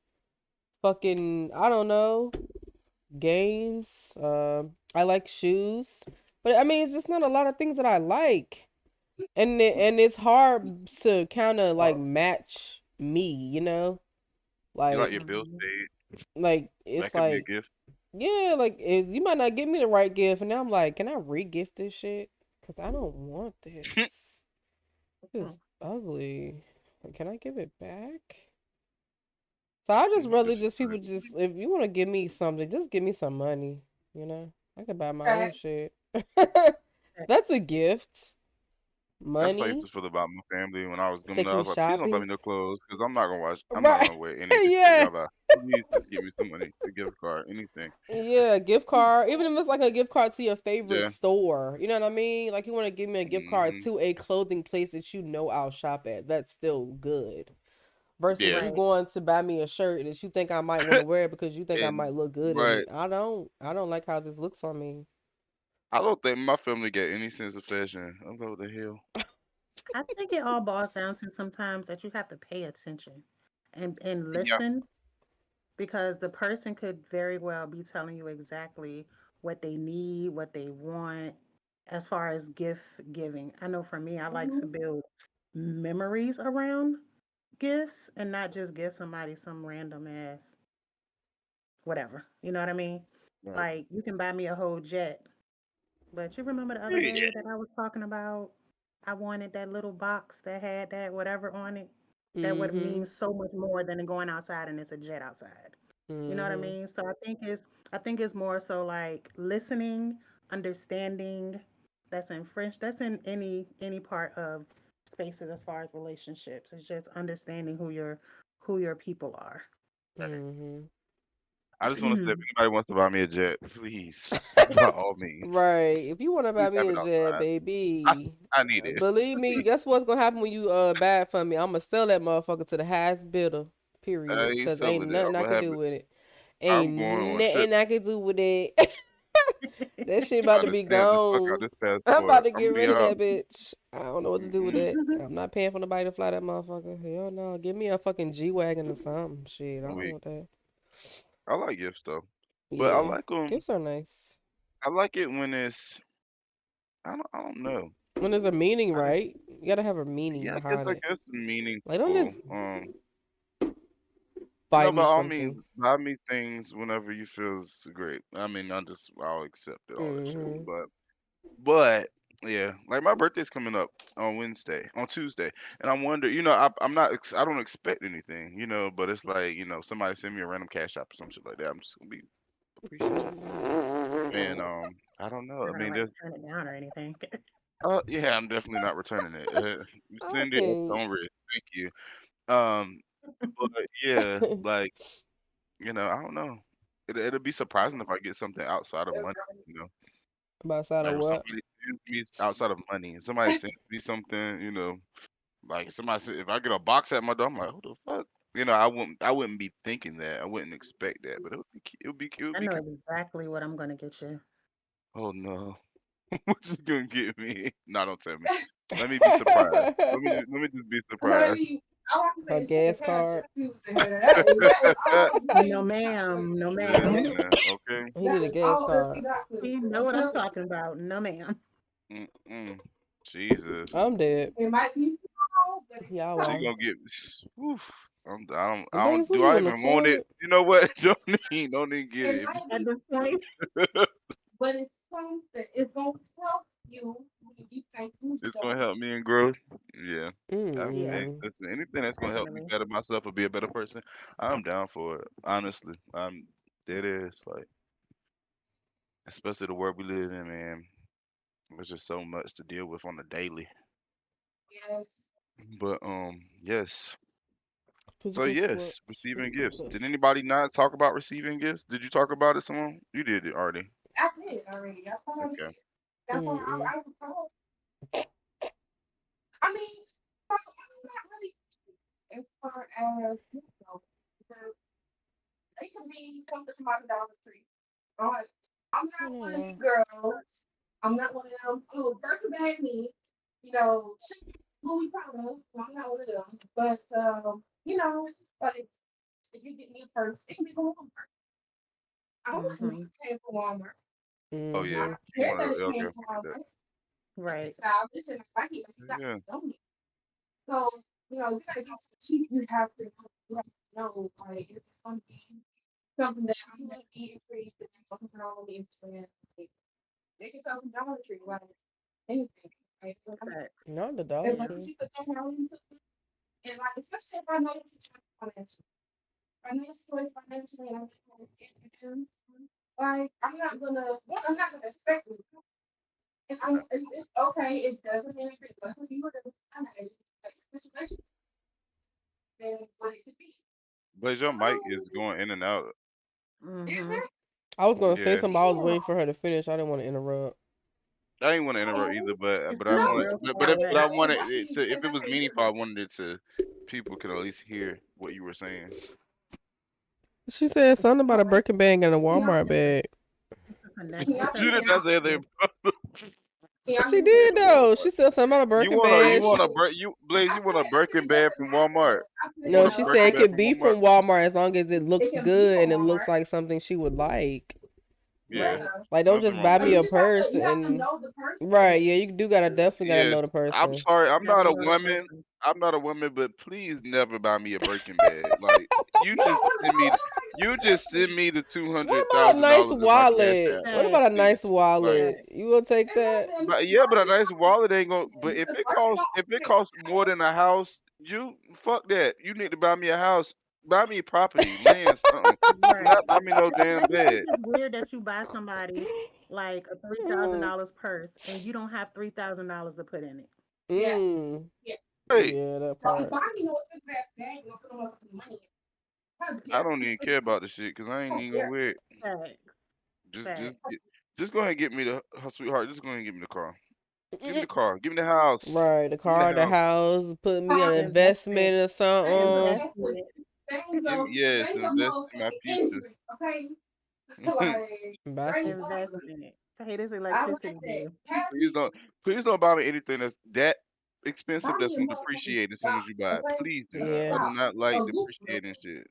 fucking, I don't know, games. I like shoes, but I mean, it's just not a lot of things that I like, and it's hard to kind of like match me, You like like your bills Mhm. paid. it's That could be a like, gift. yeah, like you might not give me the right gift, and now I'm like, can I re-gift this shit? Cause I don't want this. This is ugly. Can I give it back? So I just You could really just just people return just, if you want to give me something, just give me some money. I could buy my own Right. shit. Okay. That's a gift. That's what I used Money. to feel about my family when I was growing Take up. I me was like, please don't buy shopping. me no clothes because I'm not gonna watch. I'm not Right. gonna wear any of this shit Yeah. y'all buy. Please just give me some money, a gift card, anything. Yeah, gift card. Even if it's like a gift card to your favorite Yeah. store. You know what I mean? Like you want to give me a gift card Hmm. to a clothing place that I'll shop at. That's still good. Versus Yeah. you Right. going to buy me a shirt that you think I might want to wear because you think I And might look good in right, it. I don't like how this looks on me. I don't think my family get any sense of fashion. I'm like, what the hell? I think it all boils down to sometimes that you have to pay attention and Yeah. listen because the person could very well be telling you exactly what they need, what they want as far as gift giving. I know for me, I like to Mhm. build memories around gifts and not just give somebody some random ass whatever. You know what I mean? Right. Like you can buy me a whole jet, but you remember the other Yeah. day that I was talking about I wanted that little box that had that whatever on it that would Mm-hmm. mean so much more than going outside and it's a jet outside. You know what I Mm-hmm. mean? So I think it's more so like listening, understanding. That's in French. That's in any part of spaces as far as relationships. It's just understanding who your people are. Mm-hmm. I just want to say, if anybody wants to buy me a jet, please, by all means, Right. If you want to please buy me have a it jet, outside. I baby, I need it, believe me, please. guess what's gonna happen when you buy it from me? I'm gonna sell that motherfucker to the highest bidder. I Period. ain't Cause ain't selling it. nothing I'm I gonna can have do it. with it. I'm Ain't going on a trip. nothing I can do with it. That shit about Trying to to be stamp the fuck out gone. this I'm about passport. to I'm get gonna be rid of out. that bitch. I don't know what to do with Mm-mm. that. I'm not paying for nobody to fly that motherfucker. Hell no. Give me a fucking G Wagon or something. Shit. I don't Weak. want that. I like gifts though, but I Yeah. like them. Gifts are nice. I like it when it's. I don't know. When there's a meaning, I, right? You gotta have a meaning yeah, behind I it. guess Like don't just meaningful. buy No, by me all means, something. buy me things whenever you feels great. I mean, I'll accept it, all that shit. Hmm But yeah, like my birthday's coming up on Tuesday, and I'm wondering, I'm not, I don't expect anything, but it's like, somebody send me a random cash app or some shit like that. I'm just gonna be appreciative, and I don't know. I Not gonna mean, like turn it down or anything. yeah, I'm definitely not returning it. You I send it, can. don't risk. Thank you. Um, but yeah, like, I don't know. It'll be surprising if I get something outside of money, you know. About side Like of if what? somebody sends me outside of money, if somebody sends me something, like somebody said, if I get a box at my door, I'm like, who the fuck? I wouldn't be thinking that. I wouldn't expect that, but it would I be. know exactly what I'm gonna get you. Oh no, what you gonna get me? No, don't tell me. Let me be surprised. Let me just be surprised. Honey, all I can say A is check your gas cash card. app Tuesday, honey. That is all I can say. No, ma'am. No, ma'am. Listen, okay. He That need a is gas all that we card. got to. You know what I'm talking about. No, ma'am. Mm-mm. Jesus, I'm dead. It might be small, but it's Y'all she are. something. gonna get. Oof. I Blaze, don't. what Do you I on the even want it? toilet? You know what? Don't need get It it. might At be this point, but it's something. It's gonna help you when you think you It's gonna don't. help me in growth. Yeah. yeah, Mm. Listen, anything that's gonna help me definitely. better myself or be a better person, I'm down for it. Honestly, I'm dead ass. Like, especially the world we live in, man. There's just so much to deal with on the daily. Yes. But yes. So Physical touch. yes, receiving Physical gifts. touch. Did anybody not talk about receiving gifts? Did you talk about it, Simone? You did it already. I did already. I thought Okay. that's why Mm-mm. I was told. I mean, so I'm not really as far as because it could be something from my Dollar Tree. Alright. I'm I not don't know one of these why. girls. I'm not one of them little Birkin bag me, Louis Prada. I'm not one of them. But but if you get me a purse, it can be from Walmart. I don't mind Hmm. paying for Walmart. Oh I yeah. Mm-hmm. don't You care want that to? it Okay, came I from get that. Walmart. If it's Right. stylish and I like it, like you got Yeah. to me. So, you gotta get some cheap, you have to know like if it's gonna be something that I'm gonna be intrigued with and something I'm gonna be interested in. Like, they can tell from Dollar Tree, like anything. Like, Facts. Not the Dollar as long Yeah. as Tree. you put that money into it, and like especially if I know it's financial. If I know it's choice financially and I'm trying to get it done, like I'm not gonna expect it. And it's okay, it doesn't mean it doesn't be whatever kind of situation than what it could be. But your mic is Um, going in and out. is Hmm. there? I was gonna say Yeah. something. I was Damn. waiting for her to finish. I didn't want to interrupt. I didn't want to interrupt Oh, either, but It's I no, coming wanted, real but far because I away. it wanted might it be to. If because it I was can't hear meaningful, I her. wanted it to. People can at least hear what you were saying. She said something about a Okay. Birkin bag and a Can y'all Walmart hear me? bag. It's a Can connect. y'all It's hear a You me did not now? say connection. that. Can y'all She hear me did now? though. She said something about a You Birkin want a bag. Blaze? I You said want a I said Birkin it bag doesn't from have to. Walmart? I said You want No, a she said Birkin it bag could from be Walmart? from Walmart as long as it it looks can be good from and it looks Walmart. like something she would like. Yeah, Right. Yeah. Like, don't nothing just wrong buy So with me it. you a just have purse to and know the person. right. Yeah, you do gotta definitely gotta Yes, know the I'm person. sorry. Gotta know the person. I'm not a woman, but please never buy me a Birkin bag. Like you No, just no, send me, no, you no, just send me the two What hundred about a thousand nice dollars in my cash wallet? app, What Facts. about a nice please. Like, wallet? Facts. You will take It that? doesn't but yeah, but a hurt nice wallet ain't gonna. But because first of all, if it okay, costs more than a house, you fuck that. You need to buy me a house, buy me property, land, something. Do Right. not buy me no damn Like, you bed. think it's weird that you buy somebody like a Mm. $3,000 purse and you don't have $3,000 to put in it. yeah, Mm. yeah. Hey, Yeah, that Don't part. buy me no expensive ass bag and put them up with money. How I dare don't even care about the shit because I ain't how even gonna dare wear it. Facts. Facts. Just go ahead and get me her sweetheart. Just go ahead and get me the car. Give me Mm-mm. the car. Give me the house. Right, the Give me the car, the house. house, put me on how Investment. investment or things of something. effort, Investment. Yes, things of invest in my motherfucking future. interest, okay? Like Buy straight some. up. Investment. Pay this I like electricity that. bill. Have please me don't please don't buy me anything that's that buy expensive that's me a gonna motherfucking depreciate as soon stock, as you buy it. okay? Please do A not. I Yeah. do stock, not a like lucrative, depreciating shit.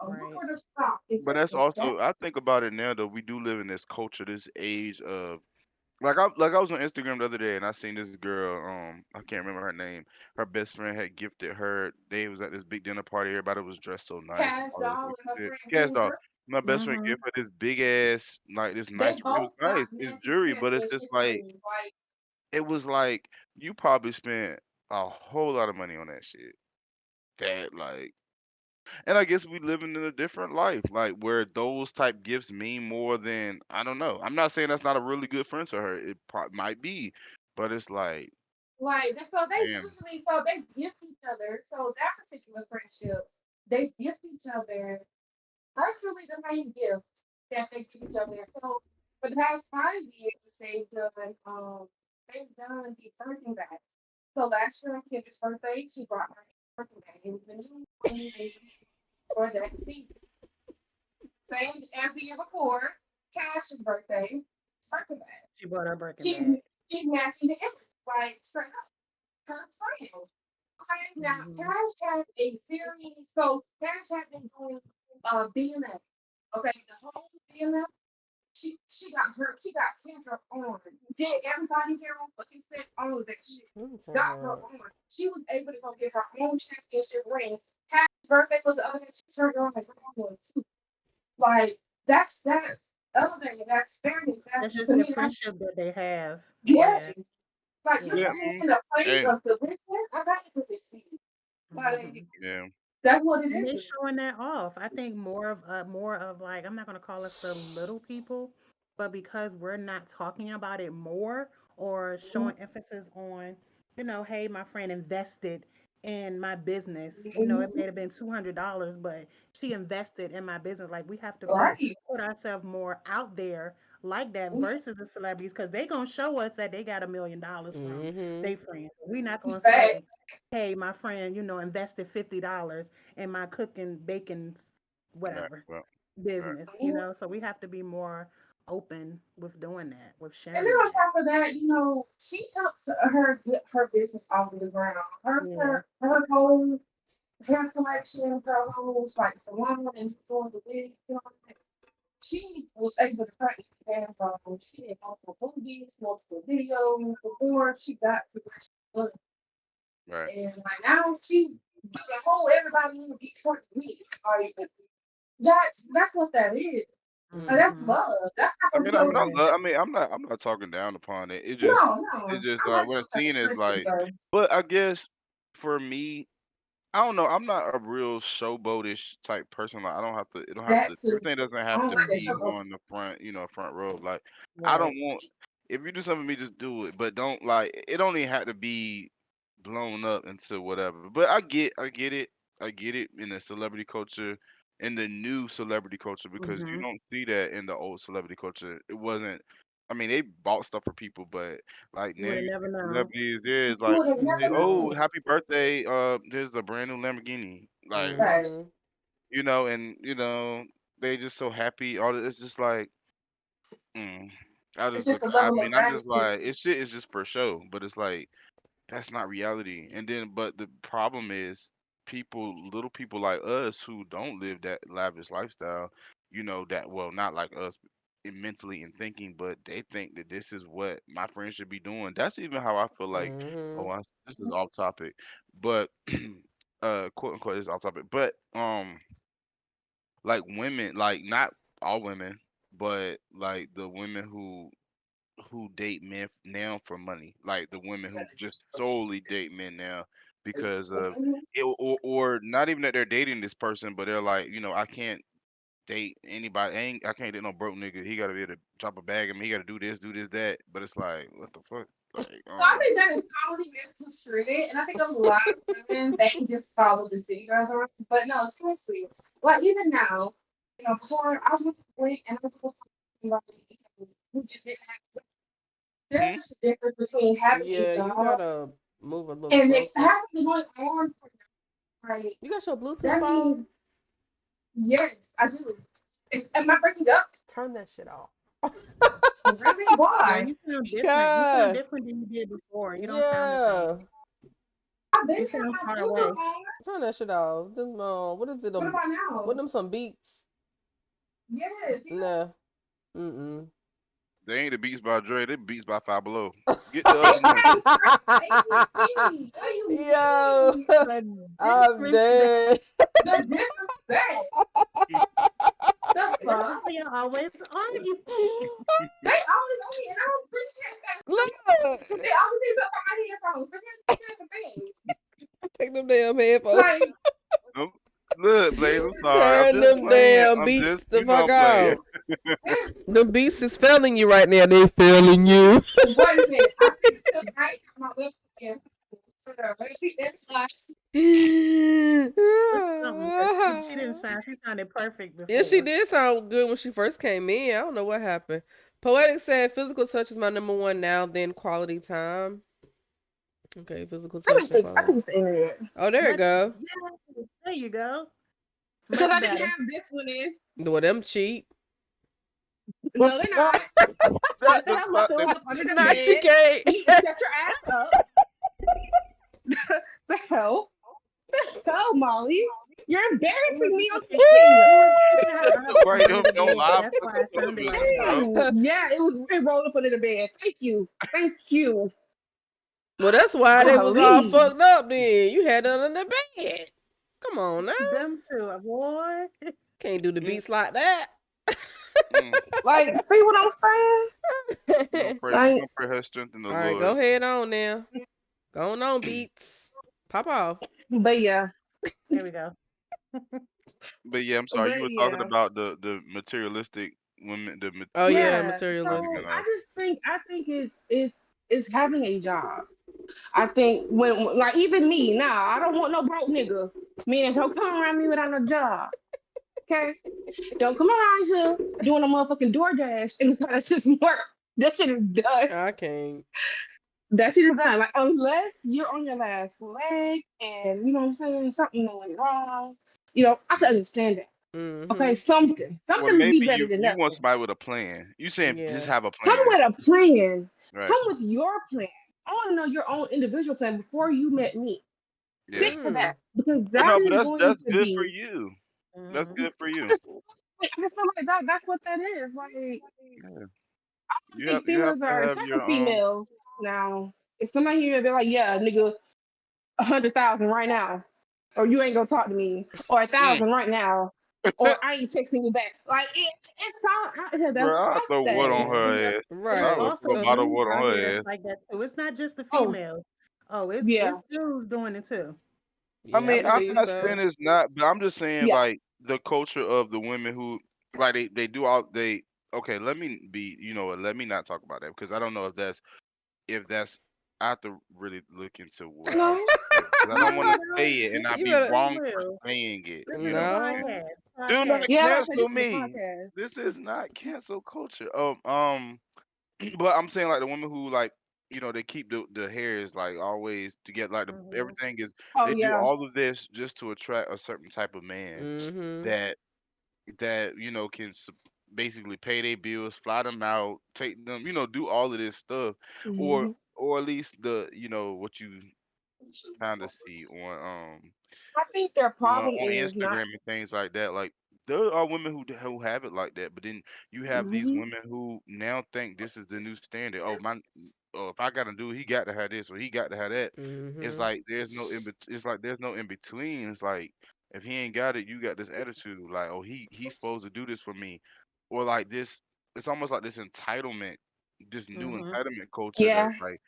a Right. lucrative stock. But that's That also I think about it now though, we do live in this culture, this age of like I was on Instagram the other day and I seen this girl, I can't remember her name. Her best friend had gifted her. They was at this big dinner party. Everybody was dressed so nice and Cash all this Doll other and her shit. friend Cash doll. Hoover, My best friend Mm-hmm. gave her this big ass, like this they nice. It was both nice. got It's Nancy jewelry, Smith but it's as just his like friends. Like, it was like you probably spent a whole lot of money on that shit. That like And I guess we living in a different life, like where those type gifts mean more than I don't know. I'm not saying that's not a really good friend to her. It might be, but it's like, so they damn, usually so they gift each other. So that particular friendship, they gift each other virtually the main gift that they give each other. So for the past 5 years, they've done the Birkin bag. So last year on Kendra's birthday, she brought her a Birkin bag. It was the new one for that season. Same as the year before, Cash's birthday, Birkin bag. She bought her Birkin She bag. she's matching the image, like straight up her friend. Okay, now Mm-hmm. Cash has a series. So Cash has been doing BMF. Okay, the whole BMF. She got Kendra on. Did everybody hear him? But he said all of that shit. Let me turn Got her her up. on. She was able to go get her own championship ring. Cash's birthday was the other day. She turned on her one too. Like that's elevated. That's fairness. That's That's just to the me. That's friendship that they have. yes. Yeah. Like you're Yeah. yeah, coming in a place hey, of delicious. I got to put this speed. Like Mm-hmm. yeah, that's what it And they is. showing that off. I think more of like, I'm not gonna call us the little people, but because we're not talking about it more or showing emphasis on, hey, my friend invested in my business. It may Mhm. have been $200, but she invested in my business. Like we have to Right. put ourselves more out there like that versus the celebrities because they gonna show us that they got $1 million from Mm-hmm. their friends. We're not gonna Fact. say, hey, my friend, invested $50 in my cooking, baking, right, whatever well, right, business, Mhm. so we have to be more open with doing that, with And then sharing on that. top of that, she helped her get her business off of the ground. Her Yeah. her, her whole hair collection, her whole like salon and doing the wig, she was able to practice the dance from. She did multiple movies, multiple videos before she got to where she was. right. And like now she do the whole everybody in Detroit wig. Like that's what that is. And that's Mm-hmm. love. That's not I gonna mean, be I no mean, Yeah. I'm not talking down upon it. no, no. It's just I like like what I'm those type of seeing is friendships like, though. but I guess for me, I don't know. I'm not a real showboatish type person. Like I don't have to. It don't have to. That too. Everything doesn't I have don't to like that be show. on the front, front row. Like I don't Right. want. If you do something for me, just do it. But don't like. It don't even have to be blown up into whatever. But I get it in the celebrity culture, in the new celebrity culture, because you Mm-hmm. don't see that in the old celebrity culture. It wasn't. I mean, they bought stuff for people, but like You now would have you never see known. celebrities. There's You like would have say, never Mm-hmm. "Oh, known. happy birthday! There's a brand new Lamborghini." Like, Right. Mm-hmm. and they just so happy. All it's just like, mm, I It's just just look. a I level of mean, I'm just gratitude. like, it's shit is just for show, but it's like that's not reality. And then, but the problem is little people like us who don't live that lavish lifestyle, that well, not like us mentally and thinking, but they think that this is what my friends should be doing. That's even how I feel like, Mm-hmm. oh, this is off topic, but quote unquote is off topic, but like women, like not all women, but like the women who date men now for money, like the women who just solely date men now because of Mhm. it, or not even that they're dating this person, but they're like, I can't date anybody. I can't date no broke nigga. He got to be able to drop a bag. I mean, he got to do this, that. But it's like, what the fuck? Like, I So I don't know. think that is commonly misconstrued, and I think a lot of women they just follow the city girls around. But no, seriously, like even now, before I was with a boy and I was with somebody who just didn't have. Hmm? There's a difference between having a Yeah, you job gotta move a little and it closer. has to be going on for right. You got your Bluetooth That on? means yes, I do. Am I breaking up? Turn that shit off. Really? No, Why? you sound different. You sound Yeah. different than you did before. You don't sound the same. Yeah. I've been You had sound my far Bluetooth away. on. Turn that shit off. What is it? What about What now? them some beats? Yes, yeah. Nah. Mm-mm. They ain't the Beats by Dre. They Beats by Five Below. Get the other one. Right, ABC. What do you Yo, mean? The I'm disrespect. dead. The disrespect. The That's fuck? why y'all always argue. They always on me, and I don't appreciate that. Look, They always need to put my headphones. But here's the thing. take them damn headphones. Like, Nope. Look, Blaze, I'm sorry. I'm Turn just them playing. damn I'm beats just, the you know, fuck I'm playing. out. The beats is failing you right now. They failing you. what is it? I think it's still right. My lips again. It's like, What's something? 'Cause she didn't sound. She sounded perfect Yeah, she before. did sound good when she first came in. I don't know what happened. Poetic said physical touch is my number one now, then quality time. Okay, physical I touch just and think quality. it's the internet. Oh, there you Much. go. Yeah, there you go. Because Much I didn't better. have this one in. Well, them cheap. No, they're not. Shut Shut the the hell up. fuck. It was up under the Not she bed. can't. You need to shut your ass up. The hell? The hell, Molly? You're It embarrassing me on was. TV. It was because I had Why up you under the don't bed. lie? That's Put why the it sounded television, like that. bro. Yeah, it rolled up under the bed. Thank you. Thank you. Well, that's why they was all Golly. fucked up then. You had it under the bed. Come on now. Them two, boy. Can't do the Mm, beats like that. mm. Like, see what I'm saying? We're Like, gonna pray her strength in the All right, Lord. go ahead on now. Go on, beats. Pop off. but yeah. There we go. But yeah, I'm sorry. You But were talking yeah. about the materialistic women, Oh yeah, Yeah. materialistic. women. So I think it's having a job. I think when like even me now, I don't want no broke nigga. Meaning don't come around me without no job. Okay? Don't come around here doing a motherfucking DoorDash and try to just work. That shit is done. I can't. That shit is done. Like unless you're on your last leg and you know what I'm saying, something went wrong. I can understand that. Okay, Mm-hmm. something. Well, Something would maybe be better than you want nothing. somebody with a plan. You saying just Yeah. have a Come plan, with a plan. right? Come with your plan. I want to know your own individual plan before you met me. Yeah. Stick to Mm. that because But that no, but is going that's to good for be. you. That's Hmm. good for I you. just, I just feel like that's what that is. Like Yeah. I think You have females to are have your certain females now. If somebody here be like, yeah, nigga, 100,000 right now, or you ain't gonna talk to me, or a mm. thousand right now, or I ain't texting you back. Like it's all out here. That's Bro, I'll stuff throw wood on that. And her ass. there's I Right. would also throw a The bottle of dudes water out on here her ass. like that too. It's not just the Oh females. Oh, it's yeah, dudes doing it too. I yeah, I mean, I'm believe not so. saying it's not, but I'm just saying yeah. like the culture of the women who like they do all they okay, let me be what, let me not talk about that because I don't know if that's I have to really look into what I was No, saying because I don't want to say No, it and I You be better we wrong for will. saying it. This You is a know what I'm no. saying? podcast. Do not Podcast. yeah. I said cancel this is a me. podcast. This is not cancel culture. But I'm saying like the women who like they keep the hairs like always together like Hmm. everything is Oh they do yeah. all of this just to attract a certain type of man Mm-hmm. that can basically pay their bills, fly them out, take them, do all of this stuff, or Hmm. or at least the what you kind of see I think their problem on is not. Instagram and things like that. Like there are women who have it like that, but then you have these Hmm. women who now think this is the new standard. Oh, if I gotta do, it, he got to have this or he got to have that. It's Mm-hmm. like it's like there's no in between. It's like if he ain't got it, you got this attitude. Like oh he's supposed to do this for me, or like this. It's almost like this entitlement, this new Hmm. entitlement culture Yeah. that's like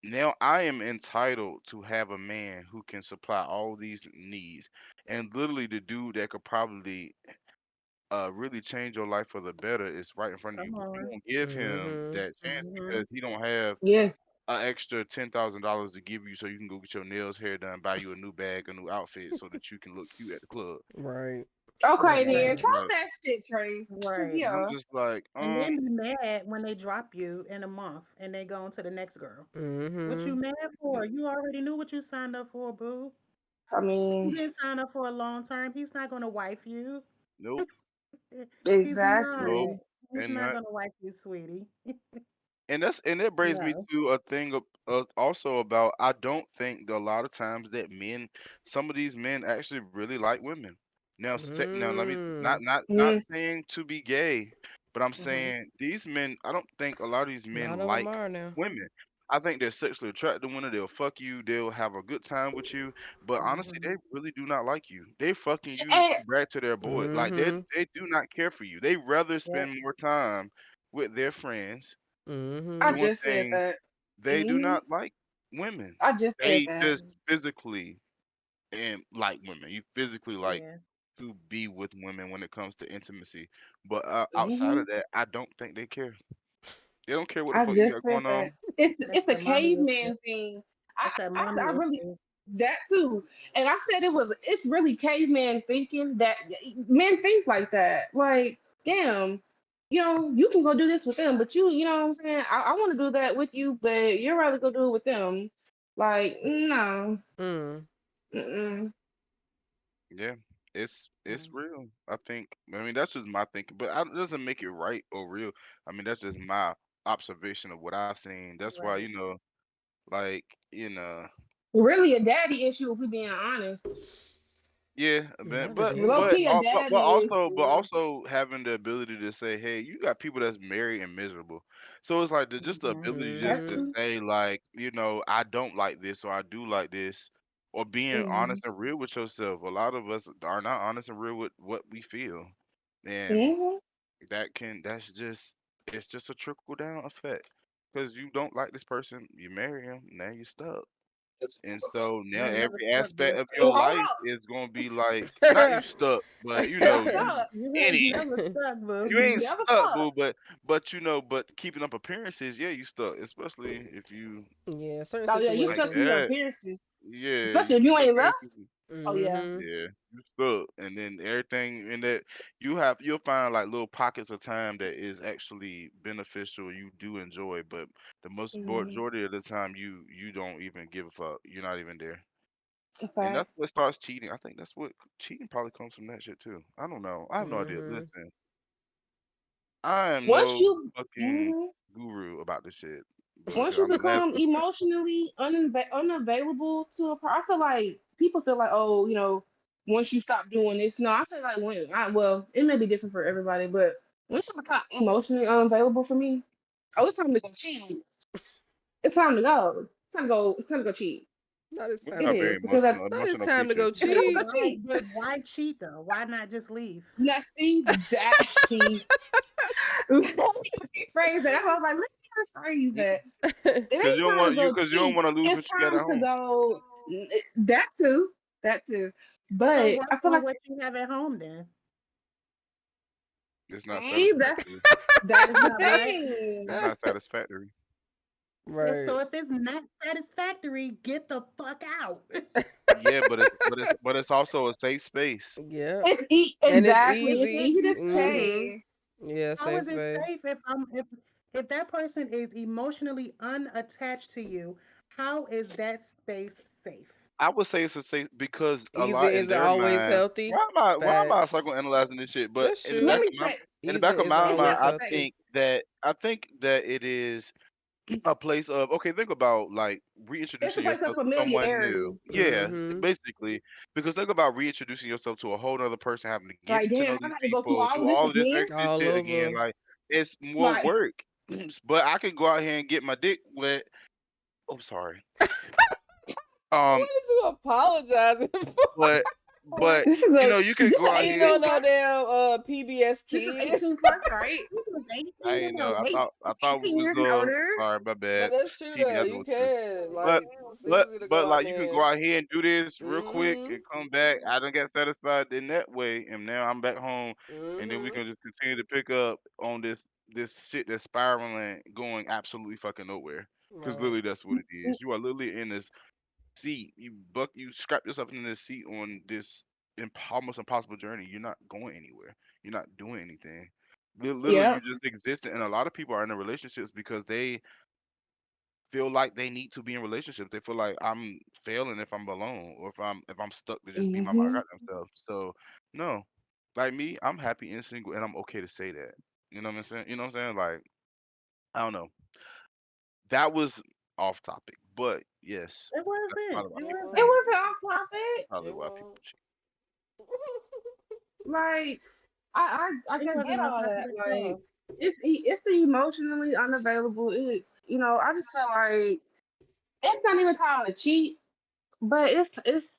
now I am entitled to have a man who can supply all these needs. And literally the dude that could probably really change your life for the better is right in front of you. Come But you on. won't give him Mm-hmm. that chance Hmm. because he don't have Yes. an extra $10,000 to give you so you can go get your nails, hair done, buy you a new bag, a new outfit so that you can look cute at the club. Right. Okay, And I'm then Right. just talk like that shit, Trace. 'Cause, Right. and I'm yeah. just like, And then be mad when they drop you in a month and they go on to the next girl. What Mm-hmm. you mad for? You already knew what you signed up for, boo. I You mean, didn't sign up for a long term. He's not gonna wife you. nope, He's not. nope. exactly. He's And not gonna wife you, sweetie. and that brings me No. to a thing also about I don't think that a lot of times that some of these men actually really like women. Now, now let me Mm. not Mm, saying to be gay, But I'm Mhm. saying these men, I don't think a lot of these men Not of them like are now. women. I think they're sexually attracted to women. They'll fuck you. They'll have a good time with you. But honestly, they Mhm. really do not like you. They fucking you And to brag to their boy. Like Mm-hmm. they do not care for you. They rather Yep. spend more time with their friends I Mm-hmm. doing just said things. that. They do Hmm not like women. I just said They that. just physically and like women. You physically like Yeah. to be with women when it comes to intimacy. But outside hmm of that, I don't think they care. They don't care what the I fuck you just got said going that. on. That's It's a that mommy issue. caveman thing. That's that I mommy really issue. that too. And I said it's really caveman thinking that men think like that. Like, damn, you can go do this with them, but you know what I'm saying? I want to do that with you, but you'd rather go do it with them. Like, no. Mm. Mm-mm. Yeah, it's Mm. real. I think. I mean, that's just my thinking, but it doesn't make it right or real. I mean, that's just my observation of what I've seen. That's why, Right. like, you know, Really a daddy issue if we're being honest. yeah, man. Not a But daddy Low but key a issue. but daddy issue. also having the ability to say, hey, you got people that's married and miserable. So it's like just the Mhm. ability That's just to Mm-hmm. true. say like, I don't like this or I do like this, or being hmm honest and real with yourself. A lot of us are not honest and real with what we feel, and hmm it's just a trickle down effect. Because you don't like this person, you marry him, now you're stuck. And so now You ain't never every stuck, aspect boo. of your Well, hold life up. is gonna be like not you stuck, but Never you stop. You ain't any never stuck, boo. you ain't Never stuck, stop. boo, but keeping up appearances, yeah, you stuck. Especially if you Yeah, certain Oh yeah, you like stuck situations. in your that. appearances, Yeah, especially you if you keep up ain't left. appearances. Oh yeah. Mm-hmm. Yeah, you stuck, and then everything in that you'll find like little pockets of time that is actually beneficial. You do enjoy, but the most Mm-hmm. majority of the time you don't even give a fuck. You're not even there, In and that's fact, what starts cheating. I think that's what cheating probably comes from that shit too. I don't know. I have no idea. Mm-hmm. Listen, I am once no you fucking mhm. guru about this shit, but once 'cause you I'm glad become for emotionally unavailable to a person, I feel like people feel like, oh, once you stop doing this. No, I feel like well, it may be different for everybody, but once you become emotionally unavailable for me, oh, it's time to go cheat. It's time to go. It's time to go. It's time to go cheat. Not it's women It time are to very is go. because Not it's emotional time to creatures. go it's time to But go cheat. why? cheat. But why cheat though? Why not just leave? Now, see that see let me rephrase that. That's why I was like, let me rephrase that. It Because ain't time to go you don't cheat. want to lose It's what you got time at to home. go. That too. That too. So But work I feel on like what you have at home then. It's not see, satisfactory. that is It's the not what? It's thing. not satisfactory. Right. So if it's not satisfactory, get the fuck out. Yeah, but it's also a safe space. Yeah. And it's Exactly. It's easy. easy to Mm-hmm. say. Yeah, How safe is it space. safe if that person is emotionally unattached to you? How is that space safe? I would say it's a safe because a Easy lot in isn't their always mind. healthy. Why am I Facts. psychoanalyzing this shit? But That's in the Let back true. me of my say. Easing isn't It's mind, always not I safe. healthy. think that it is a place of okay. Think about like It's a reintroducing place of yourself to someone new. familiarity. Yeah, Mm-hmm. basically, because think about reintroducing yourself to a whole other person, having to get Like, to damn, know I these got to go through people, all do of this all of this again. extra All shit again. over. Like it's more Like, work. But I could go out here and get my dick wet. Oh, sorry. Um, What is you apologizing for? but but this is a you is could this go an out Ain't here. 18 no plus? damn PBS This is kids. 18 plus, right? He was I 18 ain't and know. older. I thought we 18 was years and older. sorry, my But bad. that's true TV, though. I know You what you. can. But Like it's easy to go out like you can go there. out here and do this real quick Mm-hmm. and come back. I don't get satisfied in that way, and now I'm back home, and then we Mm-hmm. can just continue to pick up on this shit that's spiraling, going absolutely fucking nowhere. Cause Right. literally that's what it is. You are literally in this seat. You strap yourself in this seat on this almost impossible journey. You're not going anywhere. You're not doing anything. Literally, you Yep. just existing. And a lot of people are in relationships because they feel like they need to be in relationships. They feel like I'm failing if I'm alone or if I'm stuck to just be my hmm goddamn self. So no, like me, I'm happy and single, and I'm okay to say that. You know what I'm saying? You know what I'm saying? Like I don't know. That was off topic, but yes, It that's wasn't. probably why It It people It cheat. wasn't. wasn't off topic. Probably It why people won't. cheat. Like, I It can wasn't get on all top of that. the Like, show. it's the emotionally unavailable. It's I just feel like it's not even time to cheat, but it's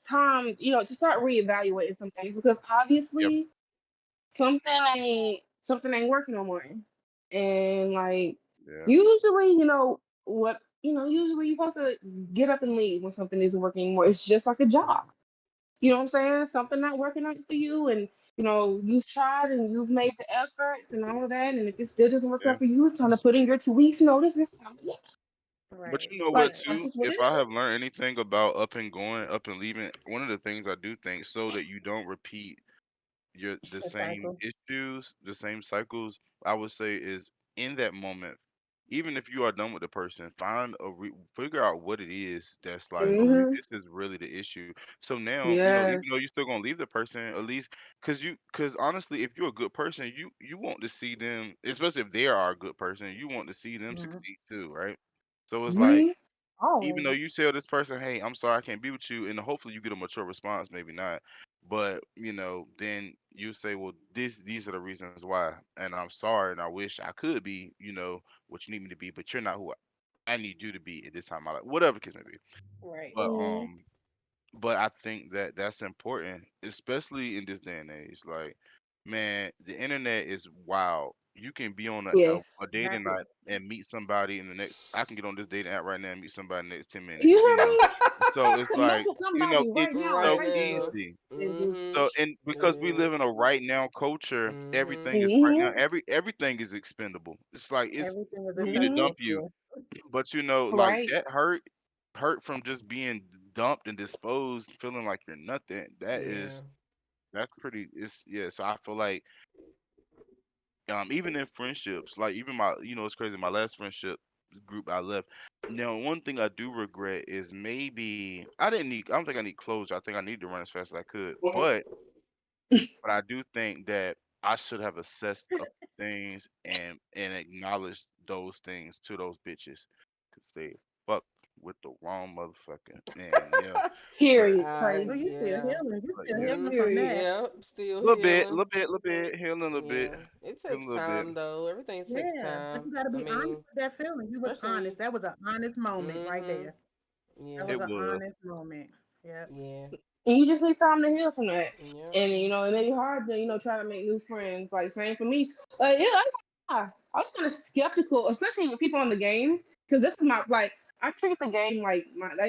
time to start reevaluating some things because Yep. obviously something ain't working no more. And like Yeah. usually, usually you're supposed to get up and leave when something isn't working anymore. It's just like a job. You know what I'm saying? Something not working out for you, and you've tried and you've made the efforts and all of that, and if it still doesn't work Yeah. out for you, it's time to put in your 2 weeks notice. It's time to leave. But Right. you know what Like that's too? just what If it I is. have learned anything about up and going, up and leaving, one of the things I do think so that you don't repeat the The same cycle. issues, the same cycles, I would say is in that moment, even if you are done with the person, figure out what it is that's like, okay, Hmm. this is really the issue. So now, even Yes. though you're still gonna leave the person, at least because honestly, if you're a good person, you want to see them, especially if they are a good person, you want to see them Hmm. succeed too, right? So it's like Hmm. even though Always. you tell this person, "Hey, I'm sorry, I can't be with you," and hopefully you get a mature response, maybe not, but then you say, "Well, these are the reasons why, and I'm sorry, and I wish I could be, what you need me to be, but you're not who I need you to be at this time of my life, whatever the case may be." Right. But Hmm. I think that that's important, especially in this day and age. Like, man, the internet is wild. You can be on a Yes. dating night and meet somebody in the next. I can get on this dating app right now and meet somebody in the next 10 minutes. You hear me? So it's And like, message somebody right it's now on Right so now. Facebook easy. and just Mm-hmm. So and It because we live in is. a right now culture, Mm-hmm. everything is right now. hmm Everything is expendable. It's like it's Everything is for me to hmm dump you, accessible. but like right. that hurt from just being dumped and disposed, feeling like you're nothing. Yeah. That's pretty. It's yeah. So I feel like even in friendships, like even it's crazy. My last friendship group I left. Now, one thing I do regret is maybe I don't think I need closure. I think I need to run as fast as I could, but I do think that I should have assessed a few things and acknowledged those things to those bitches because they fucked with the wrong motherfucker. And yeah, but Period. Oh, you Crazy. still Yeah. healing. You but still yeah, healing from Mm-hmm. that. Period. Yep. Still little bit, healing. healing a little bit, Yeah. It healing takes a little bit. time though. Everything takes Yeah. But time. you gotta I be honest mean, with that feeling. You was especially honest. That was an honest moment right mm-hmm. there. That Yeah. was It an was. honest moment. Yep. Yeah. And you just need time to heal from that. Yep. And it may be hard to try to make new friends. Like same for me. Yeah, I was kind of skeptical, especially with people on the game, because this is my like I treat the game like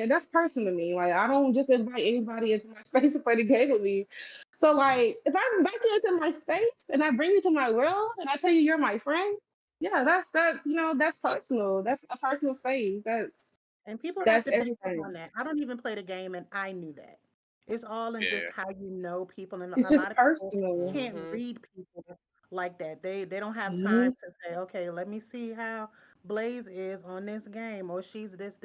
that's personal to me. Like I don't just invite anybody into my space to play the game with me. So like if I invite you into my space and I bring you to my world and I tell you you're my friend, yeah, that's personal. That's a personal space. And people have That's to pick up everything. on that. I don't even play the game, and I knew that. It's all in just Yeah, how you know people, and It's a just lot of people personal. can't Mm-hmm. read people like that. They don't have time Hmm. to say, okay, let me see how Blaze is on this game, or she's this.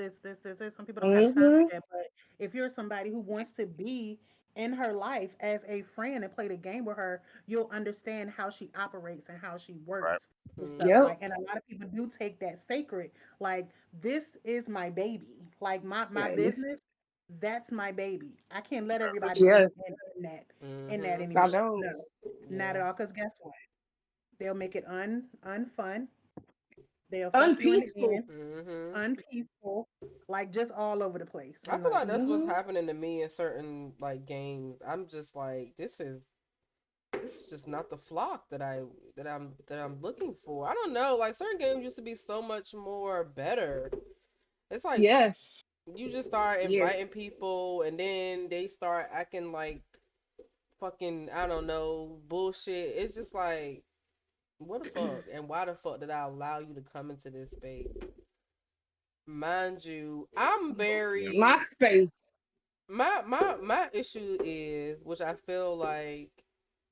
Some people don't have time for Hmm. that. But if you're somebody who wants to be in her life as a friend and play the game with her, you'll understand how she operates and how she right. works and stuff Mm-hmm. Yep. like. And a lot of people do take that sacred, like this is my baby. Like my Yes. business, that's my baby. I can't let Right, for everybody sure. Yes. in that Mm-hmm. I anymore. know. No, not at Yeah. all. Because guess what? They'll make it unfun. They'll fuck you in the Unpeaceful. end. Mm-hmm. Unpeaceful. Like just all over the place. I I'm feel like, like that's what's Hmm. happening to me in certain like games. I'm just like, this is just not the flock that I'm looking for. I don't know. Like certain games used to be so much more better. It's like Yes. you just start Yes. inviting people and then they start acting like fucking I don't know bullshit. It's just like what the fuck and why the fuck did I allow you to come into this space? Mind you, I'm Yeah, My very space. my issue is which I feel like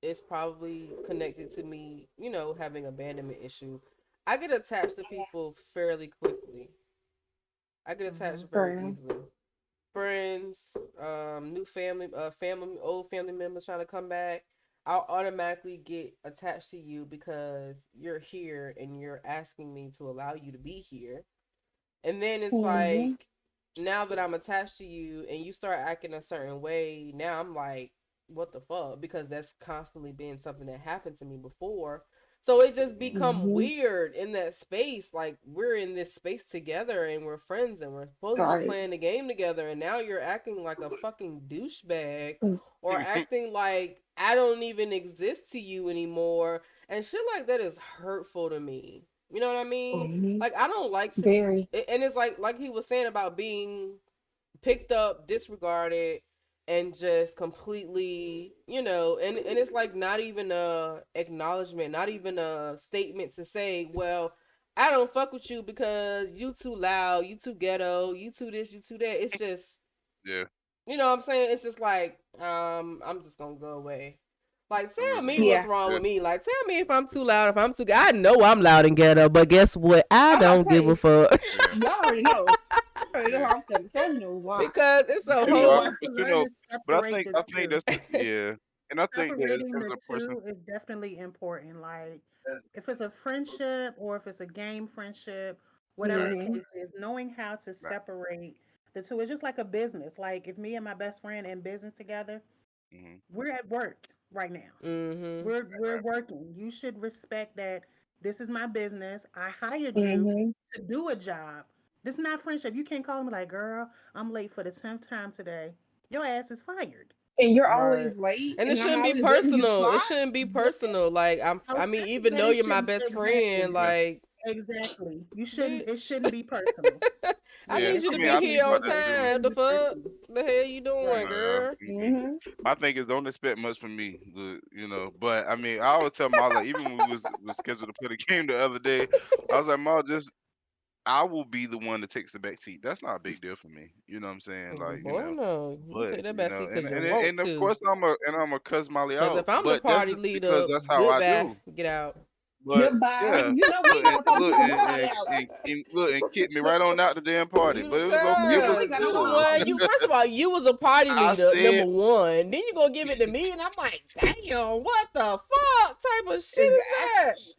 it's probably connected to me, having abandonment issues. I get attached to people fairly quickly. I get mm-hmm. attached very Same. easily. Friends, new old family members trying to come back, I'll automatically get attached to you because you're here and you're asking me to allow you to be here. And then it's Hmm. like, now that I'm attached to you and you start acting a certain way, now I'm like, what the fuck? Because that's constantly been something that happened to me before. So it just become Mhm. weird in that space. Like we're in this space together and we're friends and we're supposed to be Right. playing the game together, and now you're acting like a fucking douchebag Mm. or acting like I don't even exist to you anymore, and shit like that is hurtful to me. You know what I mean? Mhm. Like I don't like to Very. be, and it's like he was saying about being picked up, disregarded, and just completely, and it's like not even a acknowledgement, not even a statement to say, well, I don't fuck with you because you too loud, you too ghetto, you too this, you too that. It's just, Yeah. you know what I'm saying? It's just like, I'm just gonna go away. Like, I'm tell just me gonna what's Yeah. wrong yeah. with me. Like, tell me if I'm too loud, if I'm too. I know I'm loud and ghetto, but guess what? I I'm about to don't give a say, fuck Yeah. y'all already know. You already know Yeah. how I'm feeling, so you know why. because it's a Yeah, You you know, whole. have to but learn to but I separate think the I think two. that's yeah, and I think that Separating as the a person, two is definitely important. Like, if it's a friendship or if it's a game friendship, whatever the Mhm. case is, knowing how to right? separate the two is just like a business. Like, if me and my best friend in business together, Mm-hmm. we're at work right now. Mm-hmm. We're working. You should respect that this is my business. I hired you Mhm. to do a job. This is not friendship. You can't call me like, girl, I'm late for the 10th time today. Your ass is fired. And you're Right. always late, And it and I'm shouldn't be always letting you personal. It slide. shouldn't be Yeah, personal. Like I I was mean, saying even that though it you're my shouldn't best friend, exactly. Yeah. like, Exactly. You shouldn't it bitch, shouldn't be personal. I Yeah. need you I to mean, be I here think on about It that too. time. shouldn't The be fuck? personal. The hell you doing, Right. girl? Mhm. My thing is don't expect much from me, But I mean, I always tell Ma like even when we was scheduled to play the game the other day, I was like, Ma, just I will be the one that takes the back seat. That's not a big deal for me. You know what I'm saying? Like, Boy, no. You but take that back seat and because you and want and of to. course I'm a cuss Molly Because out, if I'm the but that's party just because leader, that's how I goodbye. do. Get out. But Goodbye. yeah, You know we look ain't gonna throw look people nobody out. and look and kicked me right on out the damn party. You But the it was okay. It You know was we girl. ain't got no You the cool. one. problem. You first of all, you was a party I leader, said number one. Then you gonna give it to me, and I'm like, damn, what the fuck type of shit is that? Exactly.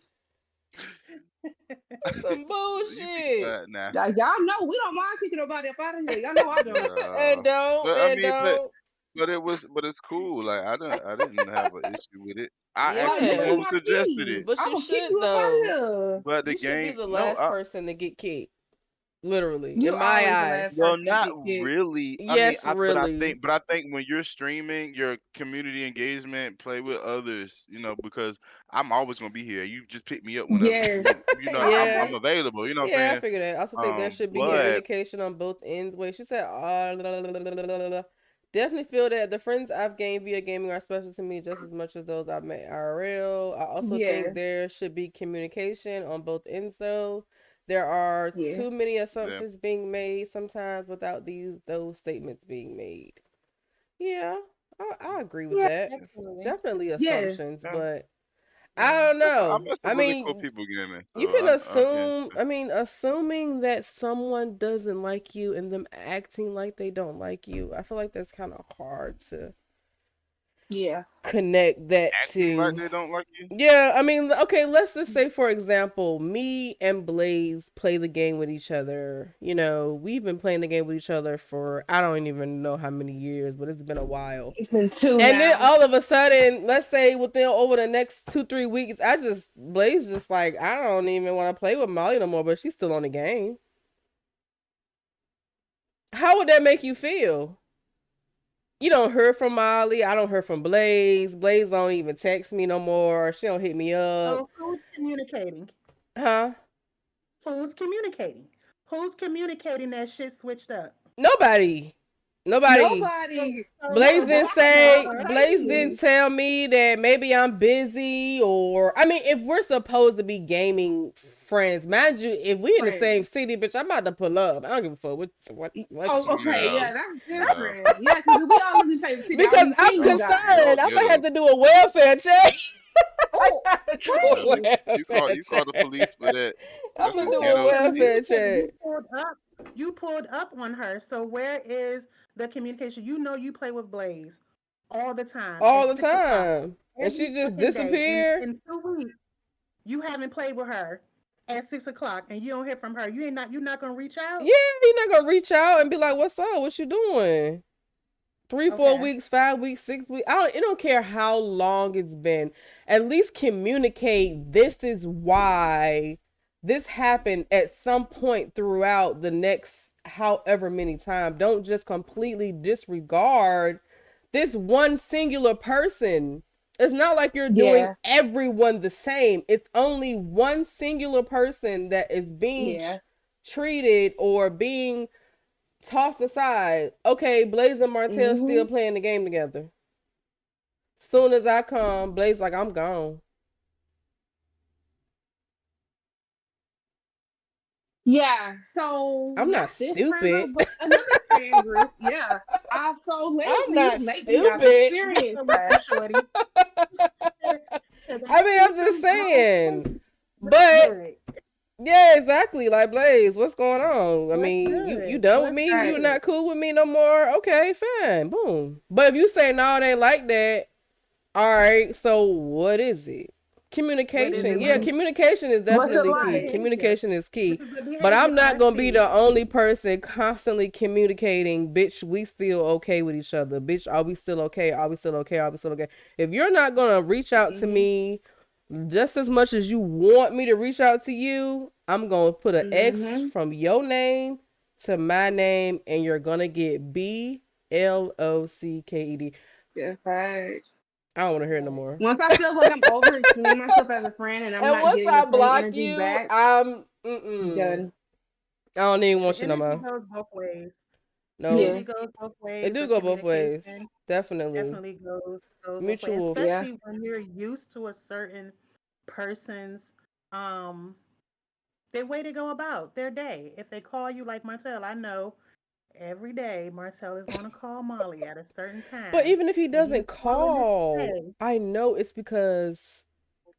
Some you be bullshit. quiet now. Y'all know we don't mind kicking nobody up out of here. Y'all know I don't. And don't, But I and mean, don't. but it's cool. Like I didn't have an issue with it. I Like actually you co ain't Yeah, my suggested it. peace. but I'm you gonna kick should you up out of though. here. But the You should be game, the no, last person to get kicked. Literally, in You my always the eyes. last well, person to not get kicked. really. I mean, Yes, but really. I think when you're streaming, your community engagement, play with others, because I'm always gonna be here. You just pick me up whenever Yes. Yeah. I'm available. You know what Yeah, I I'm saying? figured that. I also think there should be But communication on both ends. Wait, she said, definitely feel that the friends I've gained via gaming are special to me just as much as those I've met IRL. I also Yeah. think there should be communication on both ends, though. There are Yeah. too many yeah, assumptions being made sometimes without those statements being made. Yeah, I agree with Yeah. that. Absolutely. Definitely Yes. assumptions, yeah. but I Yeah. don't I know. met I some really cool mean, people gaming, you so can I can't. assume, I mean, assuming that someone doesn't like you and them acting like they don't like you, I feel like that's kind of hard to Yeah. connect that Acting like to. they don't like you. Yeah, I mean, okay, let's just say, for example, me and Blaze play the game with each other. We've been playing the game with each other for I don't even know how many years, but it's been a while. It's been two And then now. all of a sudden, let's say within over the next 2-3 weeks, Blaze just like, I don't even want to play with Molly no more, but she's still on the game. How would that make you feel? You don't hear from Molly. I don't hear from Blaze. Blaze don't even text me no more. She don't hit me up. So who's communicating? Huh? Who's communicating? Who's communicating that shit switched up? Nobody. Nobody. Blaze But didn't that's what say, I'm Blaze didn't saying. tell me that maybe I'm busy or, I mean, if we're supposed to be gaming friends, mind you, if we in the same Friends. city, bitch, I'm about to pull up. I don't give a fuck what Oh, you okay. say. Yeah, that's No, different. Yeah, because we all live in the same city. I Because already I'm seen you y'all guys. concerned. y'all I'm gonna have ghetto. to do a welfare check. I Oh, gotta do Yeah. a wait. welfare You call the police check. for that. I'm That's gonna just do Who is a ghetto shit. welfare communicating? check. You pulled up on her. So where is the communication? You know you play with Blaze all the time All at the 6 o'clock time. And she every just fucking day. disappeared. In 2 weeks, you haven't played with her at 6 o'clock and you don't hear from her. You're not gonna reach Yeah, out? you're not gonna reach out and be like, what's up? What you doing? 3, 4 Okay. weeks, 5 weeks, 6 weeks. It don't care how long it's been. At least communicate. This is why this happened at some point throughout the next however many times. Don't just completely disregard this one singular person. It's not like you're doing Yeah. everyone the same. It's only one singular person that is being Yeah. treated or being tossed aside. Okay, Blaze and Martell still Mhm. playing the game together. Soon as I come, Blaze like, I'm gone. Yeah. So I'm not not this friend stupid. group, but another friend group. Yeah. So I'm lately, not lately I've stupid. experienced So with you, that. shorty. I mean, I'm just saying. But Good. yeah, exactly. Like Blaze, what's going on? I What's mean, you good? done with What's me? You Right. not cool with me no more? Okay, fine. Boom. But if you say no, it ain't like that, all right, so what is it? What is Communication. it? Yeah, Mhm. communication is What's it definitely The key. like? behavior. Communication is This key. is the But behavior I'm not I going to be see. the only person constantly communicating, bitch, we still okay with each other. Bitch, are we still okay? Are we still okay? Are we still okay? If you're not going to reach out to Mhm. me just as much as you want me to reach out to you, I'm going to put an X Mhm. from your name to my name, and you're going to get BLOCKED. Yeah. Right. I don't want to hear it no Right. more. Once I feel like I'm overextending myself as a friend and I'm And not once getting the I same block energy you, back, I'm done. I don't even The want you no energy more. goes both ways. No, Yeah. Energy goes both it ways. do So go both ways. communication Definitely definitely goes both ways, mutual. Yeah. especially when you're used to a certain person's um their way to go about their day. If they call you like Martell, I know every day Martell is going to call Molly at a certain But time, even if he and he's doesn't calling to call, say, I know it's because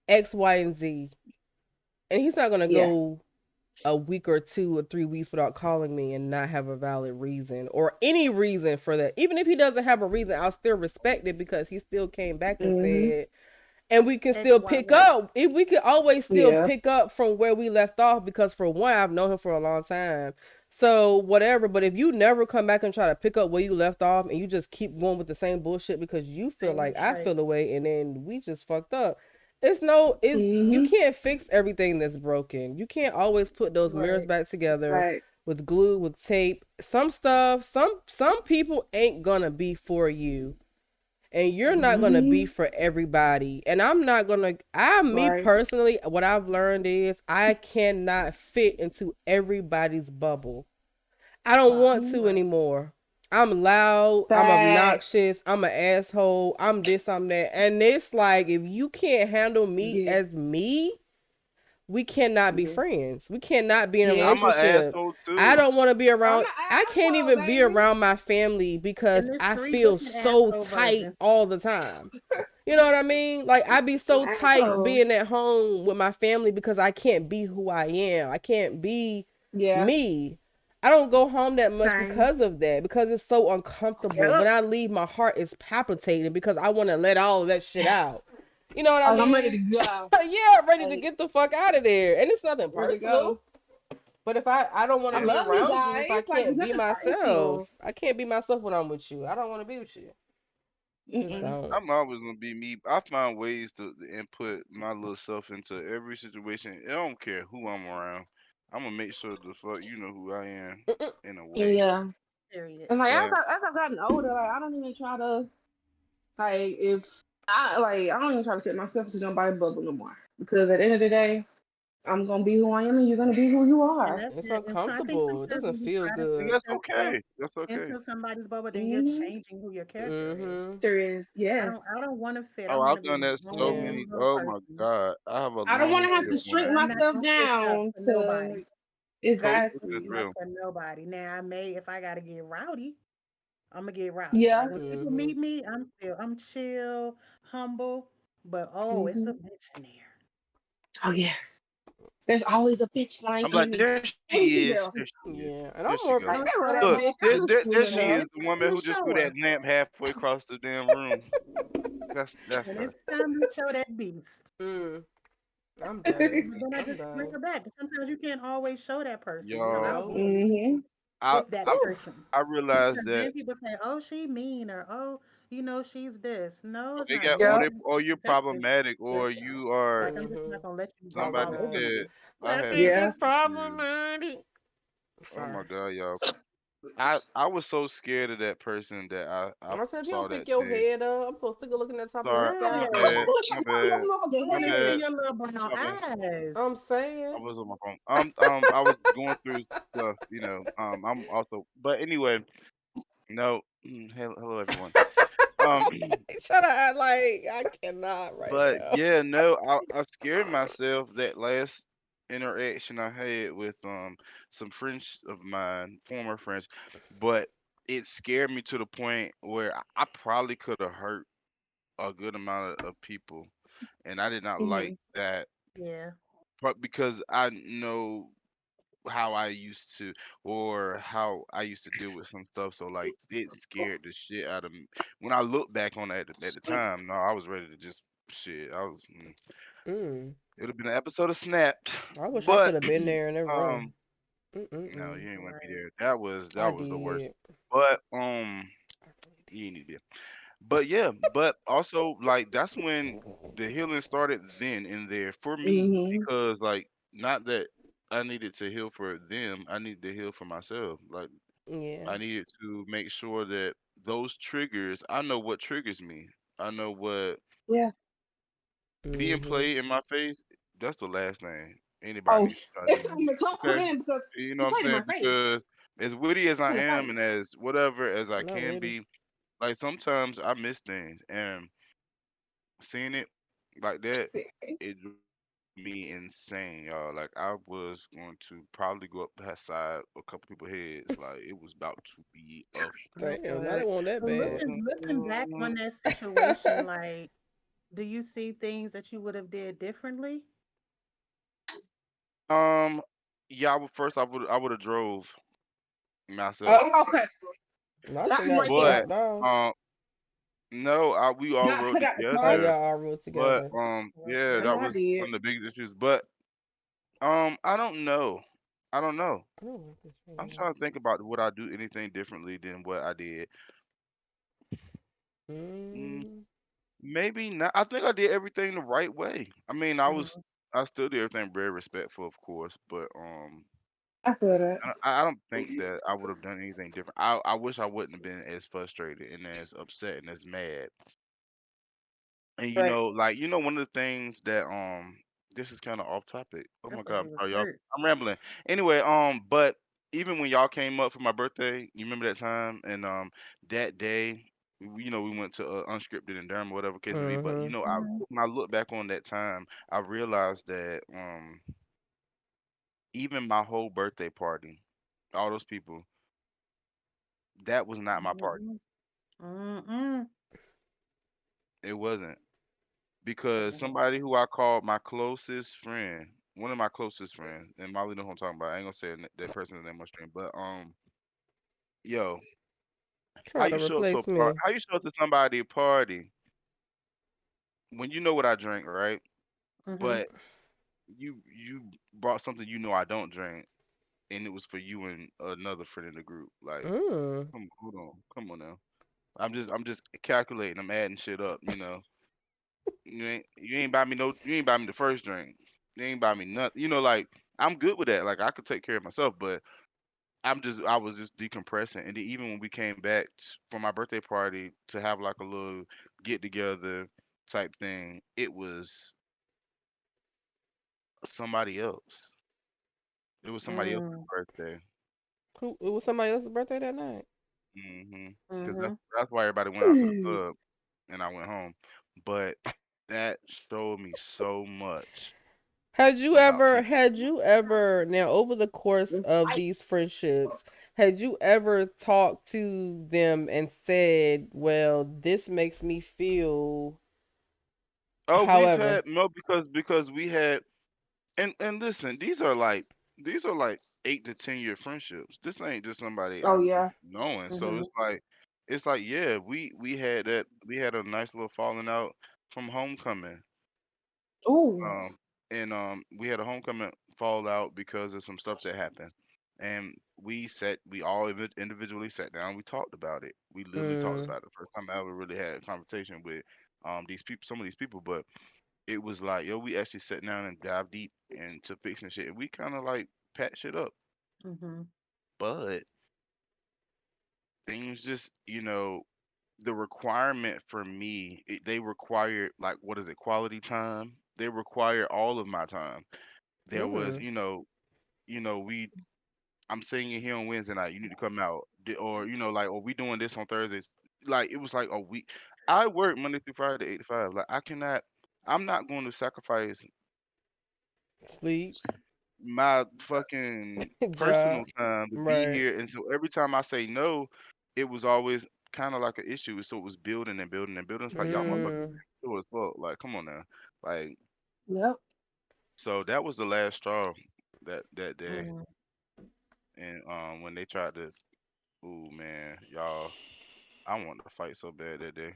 X, Y, and Z, and he's not gonna Yeah. go a week or 2 or 3 weeks without calling me and not have a valid reason or any reason for that. Even if he doesn't have a reason, I'll still respect it because he still came back and Mhm. said, and we can X, still Y, pick Z. up. We can always still Yeah. pick up from where we left off because for one, I've known him for a long time. So whatever. But if you never come back and try to pick up where you left off and you just keep going with the same bullshit because you feel Same like I trait. feel away and then we just fucked up. It's you Mhm. can't fix everything that's broken. You can't always put those mirrors Right. back together Right. with glue, with tape. Some stuff, some people ain't gonna be for you, and you're not going to be Mhm. for everybody. And I'm not going to me Right. personally, what I've learned is I cannot fit into everybody's bubble. I don't want Box. to Mhm. Right. anymore. I'm loud, I'm Facts. obnoxious, I'm an asshole, I'm this, I'm that. And it's like if you can't handle me Yeah. as me, we cannot be Yeah. friends. We cannot be in a Yeah. I'm an relationship. asshole I too. don't want to be I'm around. an I can't asshole, even be baby. around my family because And there's I three feel different so asshole tight versions. all the time. You know what I mean? Like I be I'm so an tight asshole. being at home with my family because I can't be who I am. I can't be Yeah. me. I don't go home that much Same. because of that, because it's so uncomfortable. When Yep. I leave, my heart is palpitating because I want to let all of that shit out. You know what I Like I'm ready to mean? go. Yeah, I'm ready to Like get the fuck out of there. And it's nothing ready to personal. go. But if I don't want I to Yeah. be love you around you guys. if I Like can't it's be nothing myself. personal. I can't be myself when I'm with you. I don't want to be with you. Just Mm-mm. don't. I'm always gonna be me. I find ways to input my little self into every situation. I don't care who I'm around. I'm gonna make sure the fuck you know who I am Mm-mm. in a way. Yeah. Period. And like And as I've gotten older, like I don't even try to like if I don't even try to set myself into nobody's bubble no more. Because at the end of the day, I'm gonna be who I am and you're gonna be who you And are. that's It's it. And so I think uncomfortable. It sometimes doesn't when you feel try to and fit good. that's yourself okay. That's okay. into somebody's bubble, then you're Mm-hmm. changing who your character is. Mm-hmm. There is, I yes. don't I don't want to fit. I Oh, want to I've be done my that so own Yeah. many. little Oh my person. god, I have a I don't want long to have to list, And shrink man. I'm not myself gonna fit up down for to nobody. So this is exactly. Not real. for nobody. Now I may if I gotta get rowdy, I'm gonna get rowdy. Like Yeah. when people Mm-hmm. meet me, I'm chill, humble, but oh, it's a Hmm. bitch in there. Oh yes. There's always a bitch lying I'm like, underneath there she anything is. else. There she is. Yeah. And There I'm she more go. Like Don't there go show that that Look, bitch. bitch. I there, just there, pulled there it she When up. is, it's the time woman to who just show threw her. that lamp halfway across the damn room. That's When her. it's time to show that beast. mm, I'm done. But then I I'm just bring done. her back. 'Cause sometimes you can't always show that person. You know, I don't Y'all, No. always Hmm. I with that I Ooh. person. I realized Because that then people say, "Oh, she mean," or "Oh, she's this." No, or it's they not got good. Yeah. or you're Protective problematic or yourself. you are Like I'm just not Mm-hmm. gonna let you Oh walk my all somebody over god. me. said I I had think Yeah. it's somebody say, problematic. oh my Sorry. god, y'all. I was so scared of that person that I I said, if you saw don't pick that your day. head up, I'm supposed to looking at the top of your Sorry, Girl, my scalp. I bad, feel my like I'm calling bad, your I motherfucking my want to see bad, head. your little brown my bad. eyes. I'm I saying. was on my phone. I was going through stuff, you know. I'm also, but anyway, no. Hello, everyone. Um, Shut up. Like, I cannot right but now. yeah, no, I scared myself that last interaction I had with some friends of mine, former friends, but it scared me to the point where I probably could have hurt a good amount of people, and I did not like Hmm. that, Yeah. but because I know how I used to or how I used to deal with some stuff. So like it scared the shit out of me. When I look back on that at the time, no, I was ready to just shit. Mm. It would have been an episode of Snapped. I wish I But could have been there in that um room. no, Mm-mm-mm. you ain't want to be Right. there. I That was the worst. did. But I really you ain't need to be there. But yeah, but also like that's when the healing started then and there for me Hmm. because like not that I needed to heal for them, I needed to heal for myself. Like did. Yeah. I needed to make sure that those triggers, I know what triggers me. I know what Yeah. being Mm-hmm. played in my face, that's the last thing anybody Oh, needs to try to it's do. time to talk Okay? then because You know you what I'm played in saying? my face. Because as witty as I I'm gonna am fight. and as whatever as I I'm not can with it. be, like sometimes I miss things and seeing it like that, it drove me insane, y'all. Like I was going to probably go up that side a couple people's heads. Like it was about to be a Damn, I didn't want that So bad. looking back on that situation, like, do you see things that you would have did differently? um yeah, I would have drove myself. Oh, Oh, okay. not Stop you you got right there. But dropped down. um no, we all Got rode put out the Oh, car. together. y'all all ruled But together. yeah, I Okay. that know I was did. one of the biggest issues. But I don't know. I don't know. I don't like this right I'm now. trying to think about would I do anything differently than what I did. Mm, Mm, maybe not. I think I did everything the right way. I mean, Mm, I still did everything very respectful, of course, but I feel that. I don't think that I would have done anything different. I wish I wouldn't have been as frustrated and as upset and as mad. And Right. like one of the things that this is kind of off topic. Oh my that's why God, I'm you was sorry, y'all. hurt. I'm rambling. Anyway, but even when y'all came up for my birthday, you remember that time and that day, we went to unscripted in Durham, whatever case may be. But mm-hmm. Hmm. when I look back on that time, I realized that even my whole birthday party, all those people, that was not my party. Mm-mm. Mm-mm. It wasn't. Because Mm-mm. somebody who I called my closest friend, one of my closest friends, and Molly know who I'm talking about. I ain't gonna say that person's name on stream, but yo, Try to replace me. how you show up to somebody party when you know what I drink, right? Mhm. But you brought something you know I don't drink, and it was for you and another friend in the group. Like, Mm. hold on, come on now. I'm just calculating. I'm adding shit up. You ain't buy me you ain't buy me the first drink. You ain't buy me nothing. Like I'm good with that. Like I could take care of myself, but I was just decompressing. And then even when we came back for my birthday party to have like a little get together type thing, it was somebody else. It was somebody else's Mm. birthday. Who? It was somebody else's birthday that night. Because that's Mhm. that's why everybody went out to the Hmm. club and I went home. But that showed me so much about people. Had you ever, now over the course of Fight. these friendships, had you ever talked to them and said, well, this makes me feel, Oh, we've however. had no because we had and listen, these are like 8 to 10 year friendships. This ain't just somebody Oh I'm just yeah. knowing. So Mhm. it's like yeah, we had a nice little falling out from homecoming. Ooh. Um and we had a homecoming fallout because of some stuff that happened. and we all individually sat down. We talked about it. We literally talked Mm. about it. The first time I ever really had a conversation with these people, some of these people, but it was like, yo, we actually sat down and dive deep into fixing shit, and we kind of like patch shit up. Mhm. But things just, the requirement for me, they required, like, what is it, quality time? They require all of my time. There was, Mm. we I'm singing here on Wednesday night. You need to come out, or like, or we doing this on Thursdays. Like it was like a week. I work Monday through Friday, 8 to 5. Like I cannot. I'm not going to sacrifice Sleep. my fucking personal Job. time to be Right. here. And so every time I say no, it was always kind of like an issue. So it was building and building and building. It's like y'all motherfuckers Mm. do as fuck. Like come on now. Like Yep. so that was the last straw that day. Mhm. And when they tried to, ooh man, y'all. I wanted to fight so bad that day.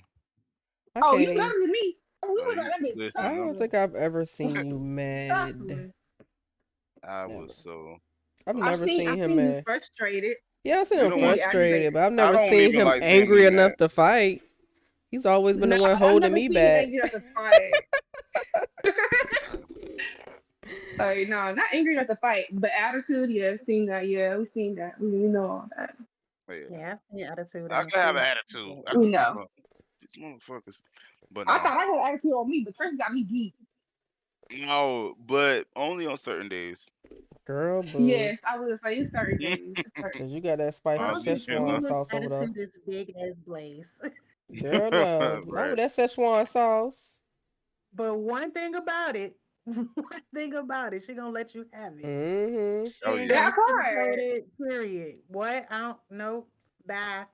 I Oh, can't you better even. than me. Oh, we was You on that bitch I listen, don't tussling. think I've ever seen you mad. Tussling. I was Never. so I've I've never upset. seen seen I've him seen you mad. frustrated. Yeah, I've seen You him I've don't seen want you to see me. frustrated, aggravated. but I've I never don't seen even him like seeing me angry mad. enough to fight. He's always been No, the one I've holding never me seen you back. angry enough to fight. Like, no, not angry enough to fight, but attitude, yeah, I've seen that. Yeah, we've seen that. We know all that. Yeah. Yeah, I've seen attitude I in it can have too. an attitude. I We can be know. like, these motherfuckers. But I no. thought I had attitude on me, but Tracy got me beat. No, but only on certain days. Girl, boo. Yes, I was gonna say it's certain days. It's certain. Cause you got that spicy I Bobby be, Szechuan Sewell's sauce over there. attitude is big as Blaze. Girl, no. Not right. with that Szechuan sauce. But one thing about it, one thing about it, she gonna let you have it. Mm-hmm. She Oh ain't yeah. gonna That sugarcoat part. it. Period. What? I don't know. Bye.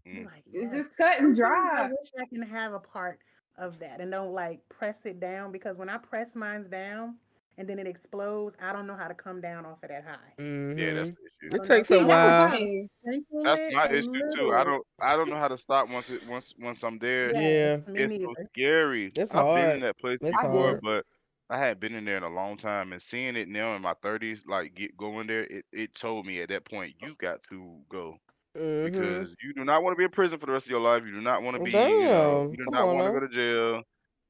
Be Mm. like, It's yes. just cut and Sometimes I dry. wish I can have a part of that and don't like press it down because when I press mine's down and then it explodes, I don't know how to come down off of that high. Yeah, that's Mm-hmm. the issue. I It don't know if takes a See, I that's the don't know while. how to thing. sprinkle That's it my a issue too. little. I don't know how to stop once I'm there. Yeah. Yes, me It's so neither. scary. It's I've been in hard. that place It's I before, do. hard. but I hadn't been in there in a long time, and seeing it now in my 30s, like going there, it told me at that point you got to go Mm-hmm. because you do not want to be in prison for the rest of your life. You do not want to be, Damn. you do Come not on want to go now. to jail.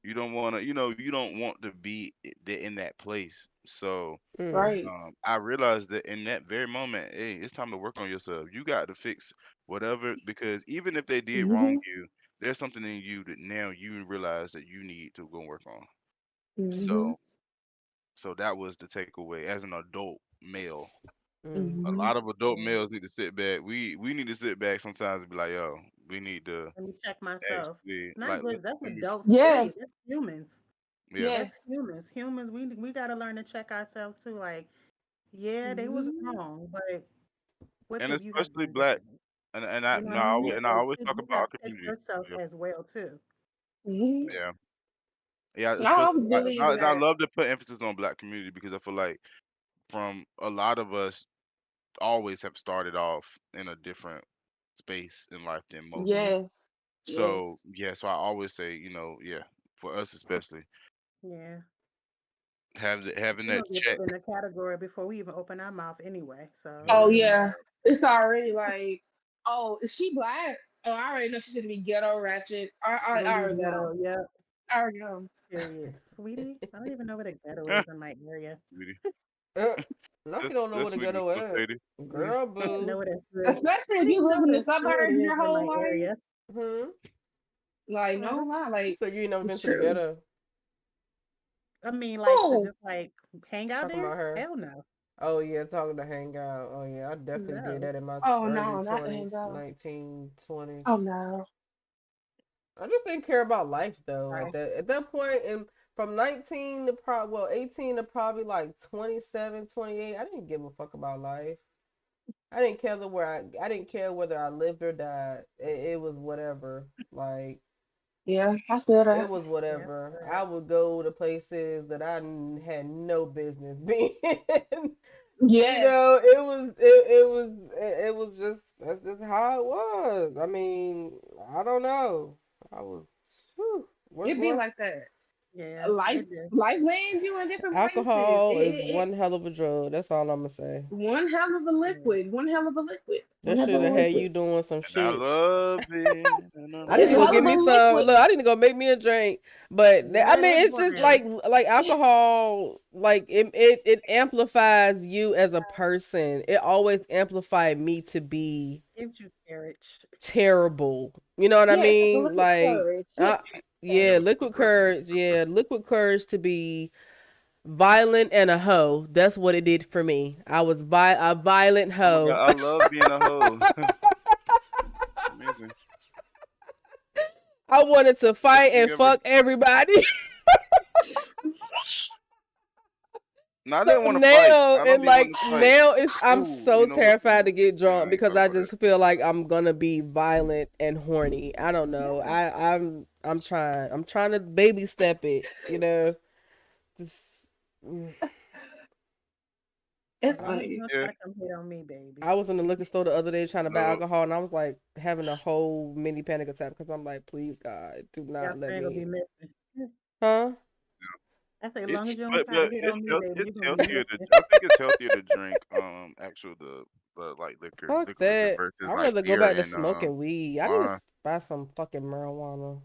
You don't want to, you don't want to be in that place. So Mm. Right. I realized that in that very moment, hey, it's time to work on yourself. You got to fix whatever because even if they did wrong Mm-hmm. you, there's something in you that now you realize that you need to go work on. Mm-hmm. So that was the takeaway as an adult male. Mm. A Mm-hmm. lot of adult Yeah. males need to sit back. We need to sit back sometimes and be like, yo, we need to Let me check myself. actually Not like just that's let me, adults, period. Yes. That's humans. yeah. That's Yes. humans. Humans, we gotta learn to check ourselves too. Like, yeah, they was Mm-hmm. wrong, but what And could you have especially done black differently? and I You know no what I I mean? always, and I always talk You about our gotta check community. yourself Yeah. as well too. Mm-hmm. Yeah. Yeah, And I especially always believe in I that. love to put emphasis on black community because I feel like from a lot of us always have started off in a different space in life than most. Hmm. Yes. Yes. So yeah, so I always say, yeah, for us especially, Yeah. having We're that gonna get check. put in a category before we even open our mouth anyway. So Oh Yeah. yeah. It's already like, oh, is she black? Oh, I already know she's gonna be ghetto ratchet. we're I gonna be already know. ghetto, yeah, I already know. period. Sweetie, I don't even know what a ghetto is in my area. Sweetie. Uh, no, you don't know That's what a sweet, Miss ghetto Little is. Sadie. Girl, I didn't know boo. what a hood. Especially I if didn't you even live know in what the a hood suburbs is your in my whole life. area. Hmm. Like, Uh, no lie, like So you ain't never it's been to the true. ghetto? I mean, like to Oh, just like hang out Talking there? about her. Hell no. Oh yeah, talking to hang out. Oh yeah, I definitely did No. that in my oh early no, not the 20s, hangout. 1920s. Oh no. I just didn't care about life though. Right. At that point, and from 19 to 18 to probably like 27, 28, I didn't give a fuck about life. I didn't care I didn't care whether I lived or died. It was whatever. Like Yeah, I feel it that. was Yeah. whatever. I Right. would go to places that I had no business being. Yes. It was just that's just how it was. I mean, I don't know. I was whew, It be like that. Yeah, life it do. life lands you in different places. Alcohol is one hell of a drug. That's all I'm gonna say. One hell of a Yeah. liquid. One hell of a liquid. That One hell should of a have had you liquid. doing some And I shit. love it. I need It's to go hell get of a me some. liquid. Look, I need to go make me a drink. But I Love mean, that it's just brown. like alcohol. Like it amplifies you as a person. It always amplified me to be Gives you courage. terrible. You know what I Yeah, it's like a mean? liquid Like, courage. uh, Yeah, yeah, liquid liquid courage. courage. Yeah, liquid courage to be violent and a hoe. That's what it did for me. I was a violent Oh my hoe. God, I love being a hoe. Amazing. I wanted to Best fight thing and ever. fuck everybody. No, I So didn't want to fight. now I don't and be wanting like to fight. now I'm Ooh, so you know what? terrified to get Yeah, I drunk ain't because fucking I with that. just feel like I'm gonna be violent and horny. I don't know. I'm trying to baby step it, you know. Just, It's As long as funny. you don't Yeah. try to come hit on me, baby. I was in the liquor store the other day trying to buy No. alcohol and I was like having a whole mini panic attack because I'm like, please God, do Your not let friend gonna be me. missing. Huh? I say, as long as It's you don't but try to but hit on me, baby, it's you're gonna be healthier to missing. I think it's healthier to drink actual the like Fuck liquor that. versus I'd like rather go beer back to and smoking weed. I need to wine. buy some fucking marijuana.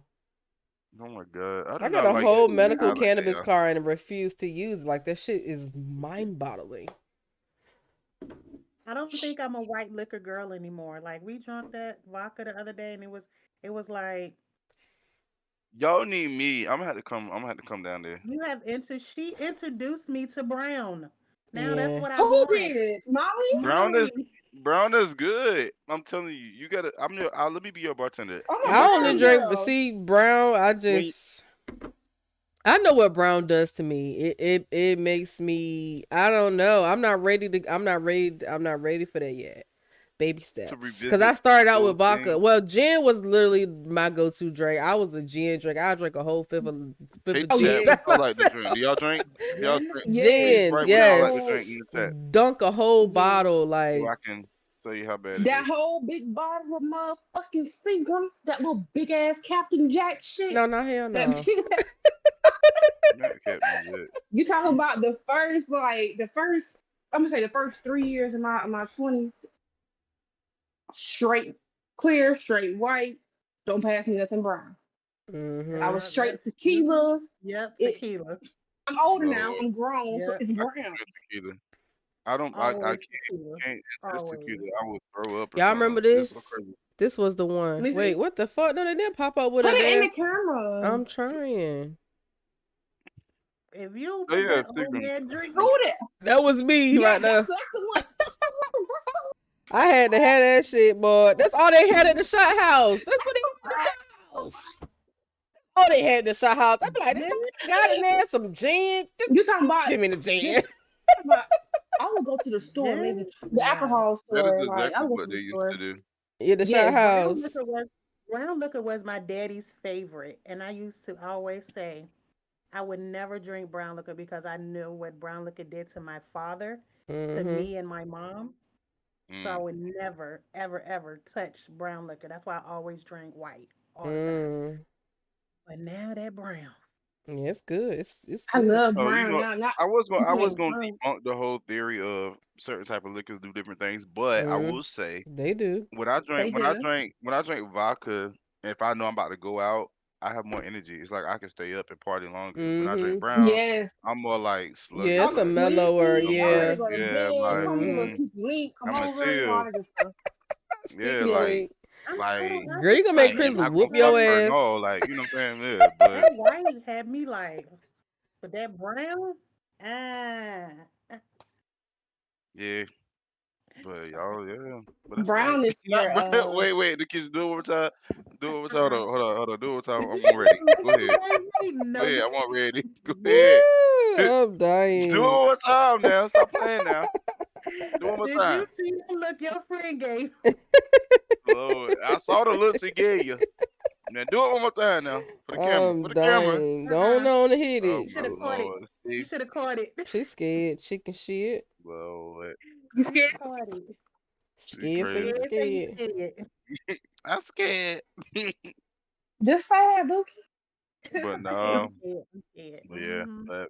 Oh my God, I do I got not a like whole getting medical high like that, cannabis y'all. card and refuse to use it. Like that shit is mind-boggling. I don't think I'm a white liquor girl anymore. Like we drank that vodka the other day, and it was like Y'all need me. I'm gonna have to come. I'm gonna have to come down there. you have she introduced me to brown. Now that's Yeah. what I Who want. did? Molly? Brown is Molly, brown is good. I'm telling you, you gotta. let me be your bartender. I'm a You I make only brown sure drink, but girl. see, brown, when I know what brown does to me. It makes me, I don't know. I'm not ready for that yet. Baby to steps. Cause I revisit started out those with vodka. things. Well, gin was literally my go-to drink. I was a gin drink. I drank a whole fifth Paper of Oh gin chat. by yes. What y'all like to myself. drink? Do y'all drink? Do y'all yes, drink? Please Yes. Gin, write what y'all like to So drink yes. in the chat Dunk a whole yes. bottle, so like I can tell you how bad it That is. whole big bottle of motherfucking Seagrams, that little big ass Captain Jack shit. no, not hell That no. big That kept me lit. you talking about I'm gonna say the first 3 years of my 20s, straight clear, straight white. Don't pass me nothing brown. I Mm-hmm. was yeah, that's straight tequila. yep, It, tequila. I'm older now. Lord, I'm grown, so Yep, it's I can't brown. do tequila. I don't. I always tequila. can't ingest tequila. Always. I will throw up or Y'all remember something. It's so this? crazy. This was the Let one. me Wait, see. what the fuck? No, they didn't pop up with Put a it in damn. the camera. I'm trying. If you don't Oh put yeah, that old Seagram. man drink Who that? That was me Yeah, right that's there. the one. That's the one. I had to have that shit, boy. That's all they had at the shot house. That's what they had at the shot house. Oh, they had the shot house. I be like, this got in there some gin. You talking about Give me the just gin. about I would go to the store, Yes. maybe the Wow. alcohol That is store. Like I exactly would go what to they the used store. to do. Yeah, the shot Yes. house. Brown liquor was my daddy's favorite, and I used to always say I would never drink brown liquor because I knew what brown liquor did to my father, to Mm-hmm. me and my mom. So I Mm. would never, ever, ever touch brown liquor. That's why I always drank white all the time. Mm. But now that brown, Yeah, it's good. It's I good. love Oh, brown now. Not you I was can't gonna brown. debunk the whole theory of certain type of liquors do different things, but I Mm. will say They do. They do. when I drink vodka, if I know I'm about to go out, I have more energy. It's like I can stay up and party longer. When I drink Mm-hmm. brown, Yes. I'm more like Yeah, sluggish. it's I'm a Like mellower. sleepy. I'm I'm like ready to Yeah. go to yeah, I'm bed. like Call me a little Mm-hmm. sneaky link. Come I'm a over. All chill. that good stuff. Yeah, Sneaky like link. I'm Girl, you gonna make surprised am Chris that I whoop gonna your fuck brown, her? No, ass. like you know what I'm saying? Yeah, but that white had me like, but that brown, ah, yeah, but sorry. y'all, yeah, but that's like Brown is your but wait, the kids do it one more time. Do it one more time. Uh-uh. Hold on, do it one time. Did you I'm see ready. the Go look on ahead. my face? Go No, ahead. did I'm all ready. Go ahead. Woo! I'm Do it dying. one more time now. Stop playing now. Do it one more did time. you see the look your friend gave? Lord, I saw the looks he gave you. Now do it one more time now. For the camera. For I'm the camera. dying. Go Uh-uh. on to hit Oh it. You my should have caught it. lord. You See? should have caught it. She's scared. Chicken shit. Lord. you You scared? caught it. She Scared, Yeah, scared, crazy. say you scared. scared. I'm scared. Just say that, Bookie. But I'm no, scared. I'm scared. but yeah, Mm-hmm. but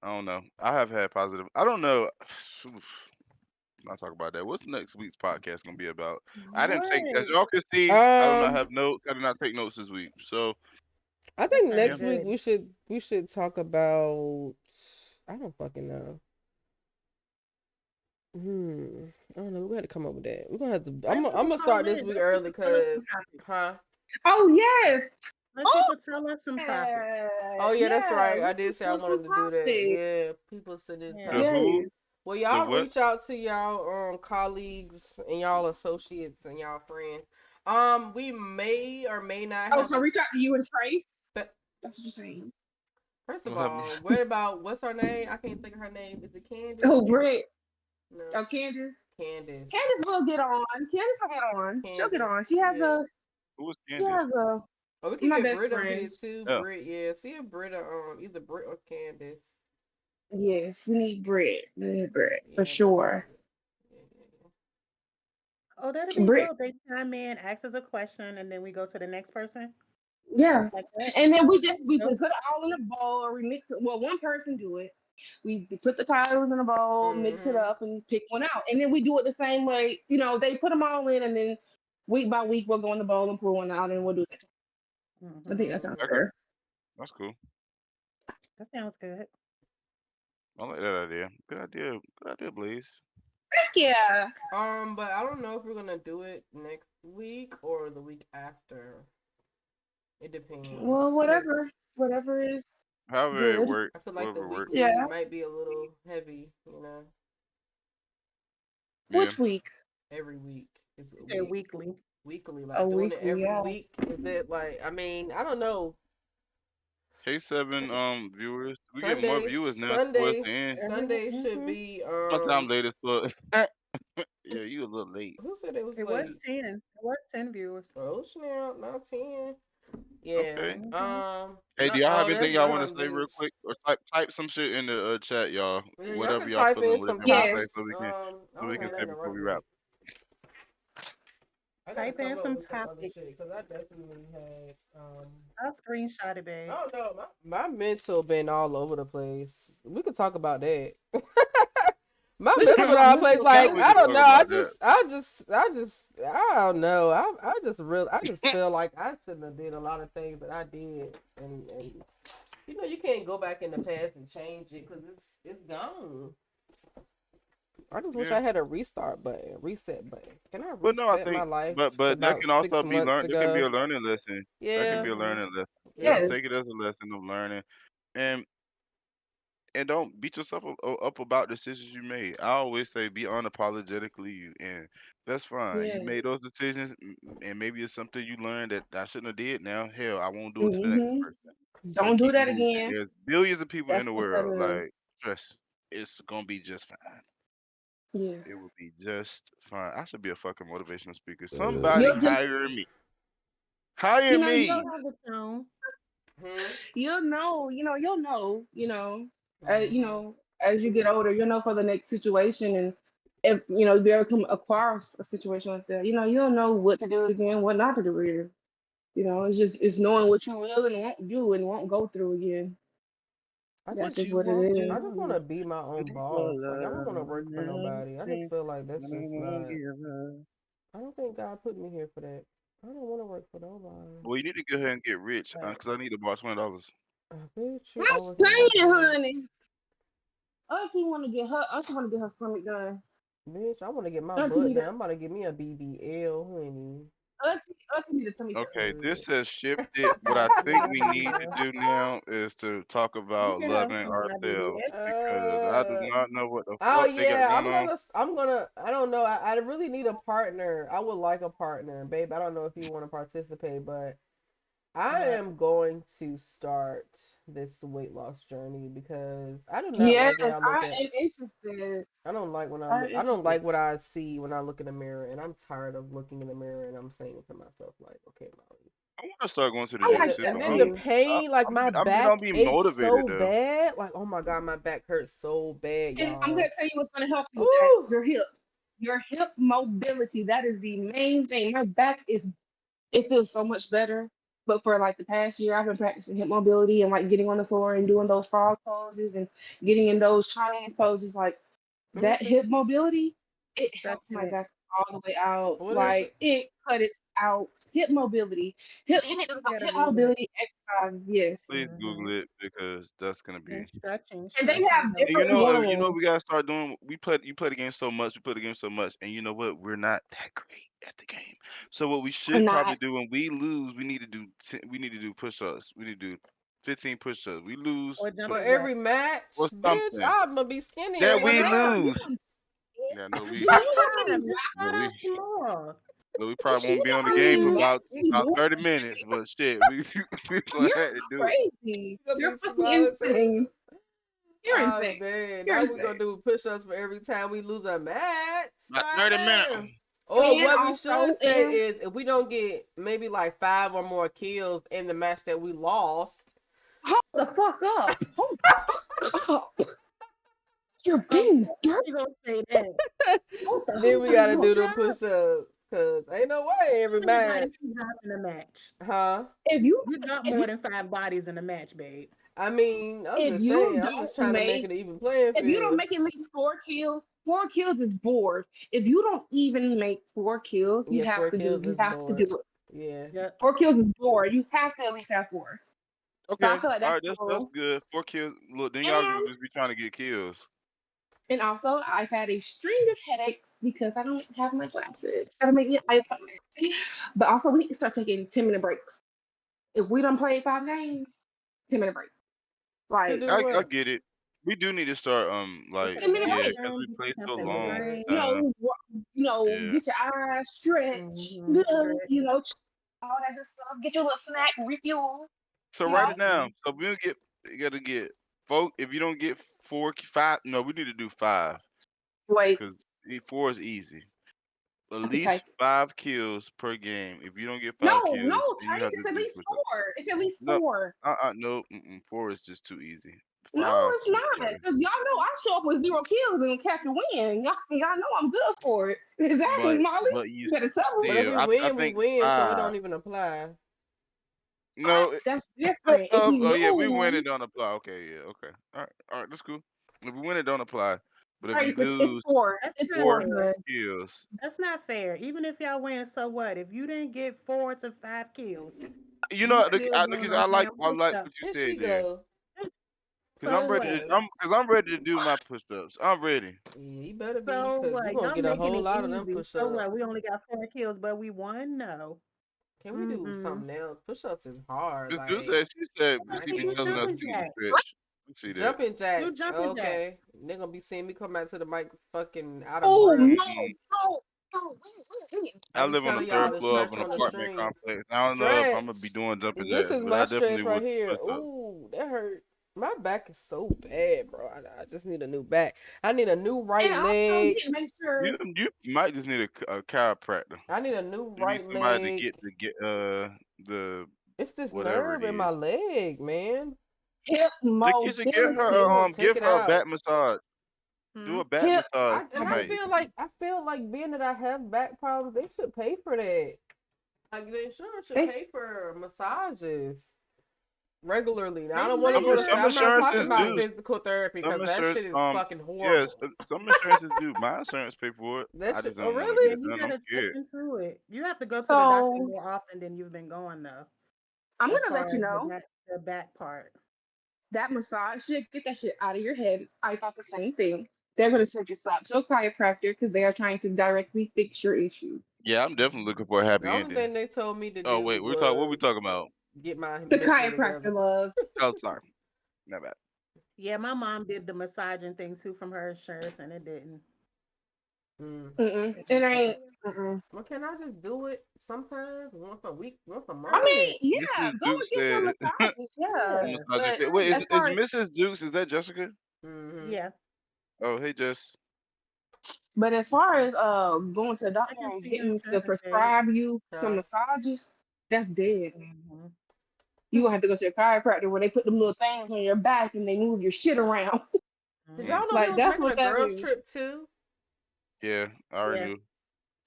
I don't know. I have had positive. I don't know. Oof, I'll talk about that. What's next week's podcast gonna be about? I didn't take, as What? y'all can see, I do not Um, have notes. I did not take notes this week. So I That think sounds yeah, next week good. we should talk about. I don't fucking know. I don't know. We got to come up with that. We're gonna have to. Let I'm people gonna call start this in. week Let early, people tell us cause, some topics. huh? Oh yes. Let Oh people tell us some topics. Oh yeah, that's yeah. right. I We did can say I do some wanted to do that. topics. Yeah, people sending the Yeah. who, Yes. Well, the y'all what? reach out to y'all colleagues and y'all associates and y'all friends. We may or may not Oh, have so a. reach out to you and Trace. Spe- That's what you're saying. First of What happened? all, what about what's her name? I can't think of her name. Is it Candace? Oh, Britt. No, Oh, Candace. Candace. Candace will get on. Candace will get on. She'll get Candace. on. Yeah. Who was She Candace? has a Oh, we can my get best Britt up friend. here too. Oh, Britt, yeah. See if Britt or either Britt or Candace. Yes, we need Britt. We need Britt for Yeah, that's sure. yeah. Oh, that'd be Britt. dope. They chime in, ask us a question, and then we go to the next person Yeah. like that. And then we Nope. put it all in a bowl or we mix it. Well, one person do it. We put the titles in a bowl, mix it Mm-hmm. up, and pick one out. And then we do it the same way. You know, they put them all in, and then week by week we'll go in the bowl and pull one out, and we'll do that. I think that Mm-hmm. sounds okay, fair. that's cool. That sounds good. I like that idea. Good idea. Good idea, Blaze. Heck yeah. But I don't know if we're gonna do it next week or the week after. It depends. Well, Cause whatever is However it good. works, I feel like the whoever works. weekly Yeah. might be a little heavy, you know. Yeah. Which week? Every week is You a said week. weekly. Weekly, A like doing it weekly, every yeah. week. Is it like I mean, I don't know. K7 viewers. We get more Sundays viewers now towards Sundays the end. Sundays should Mm-hmm. be Sometimes late as fuck. Yeah, you a little late. who said it was It was late? 10. It was 10 viewers. Oh snap, not 10. Yeah. Okay. Mm-hmm. Hey, do Not, y'all oh have anything that's y'all want to say real bitch. quick, or type some shit in the chat, y'all? Yeah, y'all Whatever can y'all type feeling, in whatever some you want to Yes. say, topics. I so we don't can have say nothing to before write we with. wrap. I gotta Type in come up some with some other topics. shit because I definitely had I'll screenshot it, babe. I don't know, my mental been all over the place. We could talk about that. My We can mental talk been about all over the place. mental Like health. We I can don't talk know. about that. I don't know. I just feel like I shouldn't have did a lot of things that I did, and you know you can't go back in the past and change it because it's gone. I just wish Yeah. I had a restart button, reset button. Can I But no, I reset my think, life to but that about can also six be months learned. That can be a ago? learning lesson. That can Yeah, be a Mm-hmm. learning lesson. yeah. Yes. Take it as a lesson of learning, and don't beat yourself up about decisions you made. I always say be unapologetically you, and that's fine. You Yes. made those decisions, and maybe it's something you learned that I shouldn't have did. Now, hell, I won't do it to the next Hmm. person. So Don't do keep it that moving. again. There's billions of people in That's the what that world. is. Like, trust, it's gonna be just fine. Yes. It will be just fine. I should be a fucking motivational speaker. Somebody You'll just, hire me. Hire you know, You me. you'll have the tone. Hmm. you Hmm. know, as you get older, you'll know for the next situation, and if you know you ever come across a situation like that, you know, you'll know what to do again, what not to do again. You know, it's knowing what you will and won't do and won't go through again. I That's just What just you what it won't is. I just want do. to be my own For boss. Like I don't want to love, work for nobody. I just nothing, feel like that's but I just won't not. give up. I don't think God put me here for that. I don't want to work for nobody. Well, you need to go ahead and get rich, Right. because I need to borrow $20. I bet you I'm always want to saying, do honey. Auntie want to get her. Auntie want to get her stomach done. that. Bitch, I want to get my Auntie butt need a. done. I'm about to give me a BBL, honey. Auntie need a tummy tuck. Okay, this Shit. has shifted. What I think we need to Yeah. do now is to talk You about can have loving some of my BBL. ourselves, because I do Uh, not know what the oh fuck they got yeah, going on. I don't know. I really need a partner. I would like a partner, babe. I don't know if you want to participate, but I Right. am going to start this weight loss journey because I do not Yes, like when I look I at am interested. I don't like when I'm I don't interested. like what I see when I look in the mirror, and I'm tired of looking in the mirror and I'm saying to myself like, okay, Molly. I want to start going to the I gym like too. that And for then the you. pain, like my I'm gonna back be aches motivated so though. bad. Like, oh my God, my back hurts so bad, And I'm gonna y'all. tell you what's gonna help you with that. Ooh. Your hip mobility. That is the main thing. My back is. It feels so much better. But for like the past year, I've been practicing hip mobility and like getting on the floor and doing those frog poses and getting in those Chinese poses. Like Let me that see. hip mobility, it helped Stretching my it. back all the way out. What is Like it? it cut it out. Hip mobility, hip, You gotta hip Google it. mobility exercise. Yes, Please Mm-hmm. Google it because that's gonna And be. stretching. and they Stretching have helps. And different you know ones. what we gotta start doing. You play the game so much. We play the game so much, and you know what? We're not that great at the game. So what we I'm should probably not. do when we lose, we need to do we need to do push-ups. We need to do 15 push-ups. We lose Or For jumping every jack. match, or bitch, something I'm gonna be skinny that every we Bitch, match. lose. you Yeah, no, do we That's you hear fine. me? Just no, start we off small. no, we Bitch, probably you won't be know on the how game many for Mm, about matches 30 minutes. But shit, we gonna you're have to do it. crazy. gonna You're be fucking small as insane. hell. You're Ah, insane. man. You're Now we gonna insane. do push-ups for every time we lose a match. About 30 minutes. Goddamn. Or And what we should also, say and is if we don't get maybe like 5 or more kills in the match that we lost, hold the fuck up. Hold the fuck up. You're Of being course dirty. you gonna say that. Hold the then we fuck gotta up. do the Drop. push-ups. Cause ain't no way every How many match. bodies you drop in a match? Huh? If you You drop if more you than 5 bodies in a match, babe. I mean, I'm if just you saying, I'm just don't trying to make make it an even playing if you don't field. make at least 4 kills, 4 kills is bored. If you don't even make 4 kills, Yeah, 4 kills you is have to do bored. it. Yeah. Yep. 4 kills is bored. You have to at least have 4. So I Okay, feel like all that's right, the that's rule. good. 4 kills. Look, then y'all And just be trying to get kills. and also I've had a string of headaches because I don't have my glasses. Gotta make it eye appointment. But also we need to start taking 10-minute breaks. If we don't play 5 games, 10-minute break. To Like do I what? get it. We do need to start Take like a 10-minute yeah, break. because we bathroom, play so 10 something to minute long. break. You know, Yeah. get your eyes stretched, Mm-hmm. Stretch. all that good stuff. Get your little snack, refuel. So You write know, it down. Mm-hmm. So we don't get you gotta get folk. If you don't get 5, no, we need to do 5 wait, because 4 is easy. At I can least type. 5 kills per game. If you don't get No, 5 kills, then you Trace, have to it's at do least push-ups. 4. It's at least No, 4. no, 4 is just too easy. No, 5 it's is not. better. Because y'all know I show up with 0 kills and catch a win. Y'all know I'm good for it. Exactly, Molly. But you You better tell them. But if still, we I win, we think win, so it 5. don't even apply. No, That's push different. If ups. we Oh yeah, we win it lose, don't apply. Okay, yeah, okay. All right, that's cool. If we win it don't apply. But if we Trace, it's lose 4. That's It's not 4, 4 fair. hun. kills, That's not fair. Even if y'all win, so what? If you didn't get 4 to 5 kills, you you know, still doing because them damn I like push-ups. what you Here said she there. go. Cause So I'm ready. what? I'm ready to do my push ups. I'm ready. Yeah, you better be, So because you're what? going to Y'all get a making whole it lot of them easy. So push-ups. what? We only got 4 kills, but we won? No. Can we do Mm-mm. something else? Push-ups is hard. This dude Like, said she said Why I she don't be you can't do telling do us it. jumping she can jacks? stretch. Let's see that. Jumping Do jacks. jumping jacks. Okay. They're going to be seeing me come out to the mic fucking out of Oh, breath. no. Mm-mm. No. I I be live on the telling y'all third to floor of stretch an on the apartment stream. complex. I don't know if I'm gonna be Stretch. doing jumping This jacks, is but I my definitely stretch right will here. push up. Ooh, that hurt. My back is so bad, bro. I just need a new back. I need a new right And also, you leg. need to make sure. You might just need a chiropractor. I need a new You need right somebody leg. to get the It's this whatever nerve it in is. my leg, man. Hip You should give They mobility. gonna her take give it her a back out. massage. Do Hmm? a back Hip massage And tonight. I feel like being that I have back problems, they should pay for that. Like the insurance should They pay for massages regularly. Now I They don't want to Some go labor to. some I'm not talking insurances about do. physical therapy Some because that insurance shit is fucking yes, horrible. some insurances do. My insurance pay for it. That I shit. just Oh don't want to get Yeah, really? it you done. I'm gotta check scared. into it. You have to go to the doctor so more often than you've been going though, I'm as gonna far let you as the know back part. that massage shit, get that shit out of your head. I thought the same thing. They're gonna send you slap to a chiropractor because they are trying to directly fix your issue. Yeah, I'm definitely looking for a The happy only ending. thing they told me to Oh do wait, what we was talking about? get my The mental chiropractor together. love. Oh sorry. Not bad. Yeah, my mom did the massaging thing too from her insurance, and it didn't. Mm. Mm-mm. It It didn't cover ain't. it. Mm-mm. Well, can I just do it sometimes, once a week, once a I month? mean, yeah, Mrs. go Duke and get your said massages, yeah. Yeah, massage But said, wait, as is far as, Mrs. Dukes, is that Jessica? Mm-hmm. yeah. Oh hey Jess. going to the I doctor can and see your getting to insurance, babe. prescribe you some Huh? massages, that's dead. Hmm. You gonna have to go to a chiropractor where they put them little things on your back and they move your shit around. Did Mm, y'all know they Like was that's making what a that girls is. trip too? yeah, I already Yeah. knew.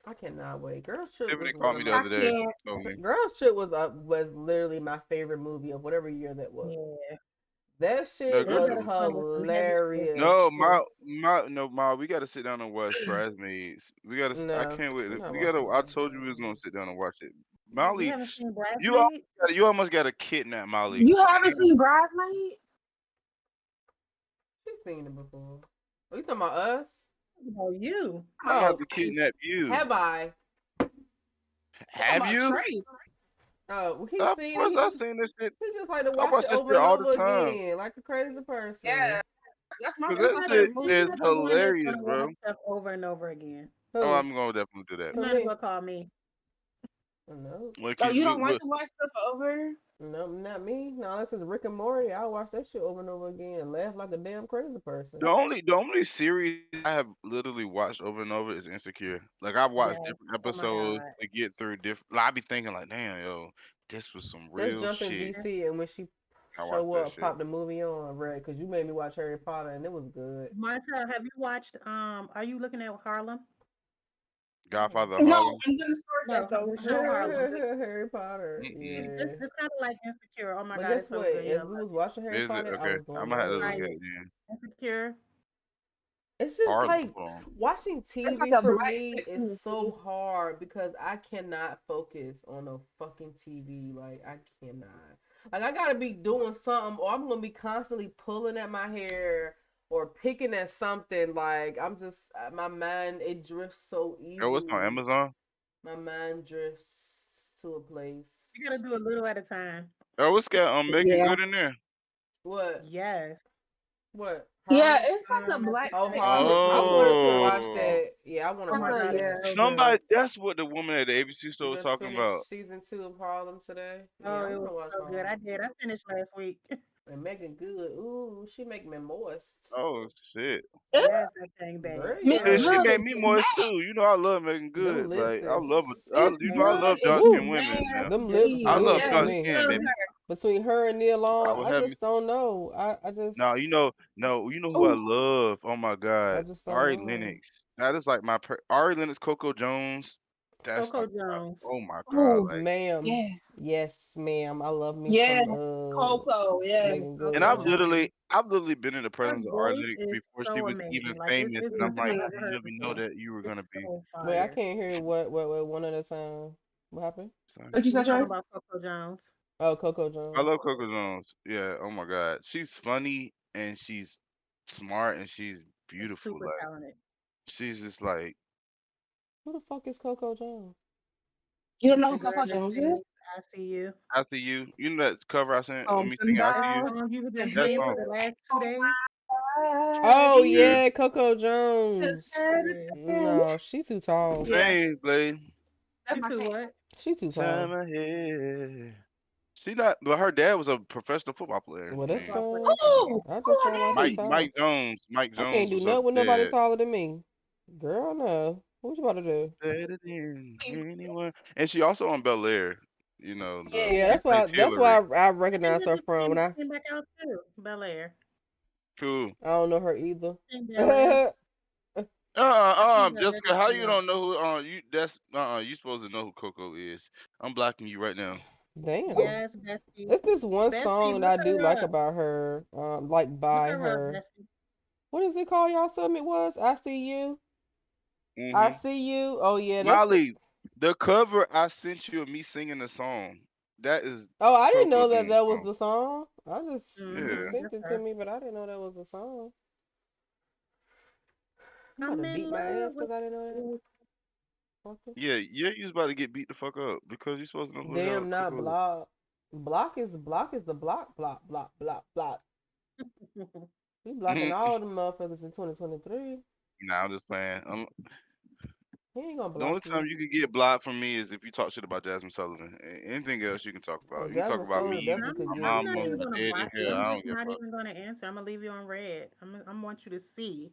I cannot wait. Girl Trip Tiffany was one called of me the I my other day. can't. Told me. Girl Trip was literally my favorite movie of whatever year that was. Yeah, That No, shit they girl, was better come with some heavy shit. hilarious. no, too. Ma, we gotta sit down and watch Bridesmaids. We gotta. I No, can't wait. I'm not We watching gotta. I told you we was gonna Bridesmaids. sit down and watch it. You Molly, haven't seen you almost Bridesmaid? you almost got to kidnap Molly. You haven't seen Bridesmaids? She's seen it before. Are you talking about us? No, you. I'm about Oh, to kidnap you. have I? Have About you? Trey. Oh, he's Of seen course, it. I've seen this shit. He just like to I watch watch it that over shit and all the over time. again, like a crazy person. Yeah. That's my Cause He's that favorite not, type shit of he's movie. is not the one that's hilarious, gonna bro. watch stuff over and over again. Oh, Who? I'm gonna definitely do that. You For might as me? well call me. No, Well, Oh, cause you we, don't like we, to watch stuff over? no, not me. No, unless it's Rick and Morty, I'll watch that shit over and over again and laugh like a damn crazy person. the only series I have literally watched over and over is Insecure. Like I've watched Yes. different Oh my episodes God. to get through different. Like, I be thinking like, damn, yo, this was some Let's real jump in shit. DC and when she I watched show that up, shit. pop the movie on, Red, because you made me watch Harry Potter and it was good. Marta, have you watched are you looking at Harlem? Godfather of No, Harlem. I'm gonna start No, that though. the show Harlem. Harry Potter, It's Mm-mm. it's, yeah. it's kind of like Insecure. Oh my But God, guess it's so what? good. As You'll we love was watching Harry Is it Potter, I okay? was I'm doing gonna have to my look Right. at hair. it then. Insecure. It's just Harlem. like Hold on. watching It's like TV a for black me Sex and is the so City. hard because I cannot focus on a fucking TV. Like I cannot. Like I gotta be doing something, or I'm gonna be constantly pulling at my hair or picking at something. Like I'm just my mind it drifts so Oh, what's on easily. Amazon? My mind drifts to a place. You gotta do a little at a time. Oh, what's got Megan Yeah. Good in there? What? Yes. What? Yeah, Harlem? it's like a That's black Oh, Sex and the Harlem. I wanted to watch Oh, that. Yeah, I want to Oh my watch God, Yeah. it's that. so somebody. good. That's what the woman at the ABC store You was just talking finished about. season 2 of Harlem today. Oh, Yeah, I it want was to watch so good. I Harlem. did. I finished last week. And Megan Good. Ooh, she make me moist. Oh shit. Yes, that thing bad. Girl, Miss Shit, she yes. made Good me is moist mad. too. You know I love Megan Them Good. lips Like I love is. it. I, Miss you know I love Good dark is Woo! skinned women mad. now. Them lips She I good love for Yes, dark me. skin, love baby. her. Between her and Nia I Long, would I have me. just don't know. I No, just you know who I Oh, love. Oh my I God, just don't Ari know. Lennox. That is like Ari Lennox, Coco Jones. That's Coco like, Jones. oh my God, oh, like. Ma'am. yes, Yes, ma'am. I love me yes, some Coco, yes. Megan And Coco Good. Jones. I've literally been in the Her presence of Ari voice Lennox is before she so was even amazing. Like famous, it's and I'm nothing like, I've I ever didn't heard even know before. that you were gonna It's be. so Wait, I fire. can't hear what one at a time. What happened? Sorry. What you We're said, talking Trace? about Coco Jones. Oh, Coco I Jones. love Coco Jones. Yeah. Oh my God, she's funny and she's smart and she's She's beautiful. super Like talented. she's just like Who the fuck is Coco Jones? You don't know The who girl Coco that Jones sings is? I See You. I See You. You know that cover I sent of me singing I That's See the You. Somebody song you've been to That playing hear for song. the last 2 days. Oh Yeah. yeah, Coco Cause Jones. No, she too tall. yeah, Same, Blade. that's You my two cat. what? She too Time tall. ahead. She not, but her dad was a professional football player. Well, I that's mean, Football fine. player. Oh, I who just her don't like her daddy? tall. Mike I Jones can't do was her nothing with nobody dad. taller than me. Girl, no. What you about to do? Better than anyone. And she also on Bel Air. You know, Yeah. Yeah, she plays that's why Hillary. I And recognize her from. And came back out too. Bel Air. Cool. I don't know her either. Sing Bel Air. Sing Bel Air Jessica, how coming you up. don't know who you supposed to know who Coco is. I'm blocking you right now. Damn. Yes, Bestie. It's this one Bestie, song that look I do her like up. about her. Like Look by her up, her. Bestie. What is it called? Y'all told me it was. I See You. I Hmm See You. Oh yeah, that's the. Molly, the cover I sent you of me singing the song. That is Oh, I didn't Coco know that Jones' was song. the song. You Mm-hmm. just Yeah. sent That's it to her. me, but I didn't know that was the song. I'm about I'm to in beat my ass love with because I didn't know that. you. Fucker. Yeah, you was about to get beat the fuck up because you supposed to know who the hell Damn, not Coco is. block. Block is the block. Block. He blocking all the motherfuckers in 2023. Nah, I'm just playing. He ain't gonna The only block time you. you can get blocked from me is if you talk shit about Jasmine Sullivan. Anything else you can talk Well, about. You can talk Jasmine about Sullivan me, definitely could my get I'm it not mama, even too. my gonna daddy. block you. Hell, I'm I just don't give a not fuck. even gonna answer. I'm gonna leave you on red. I want you to see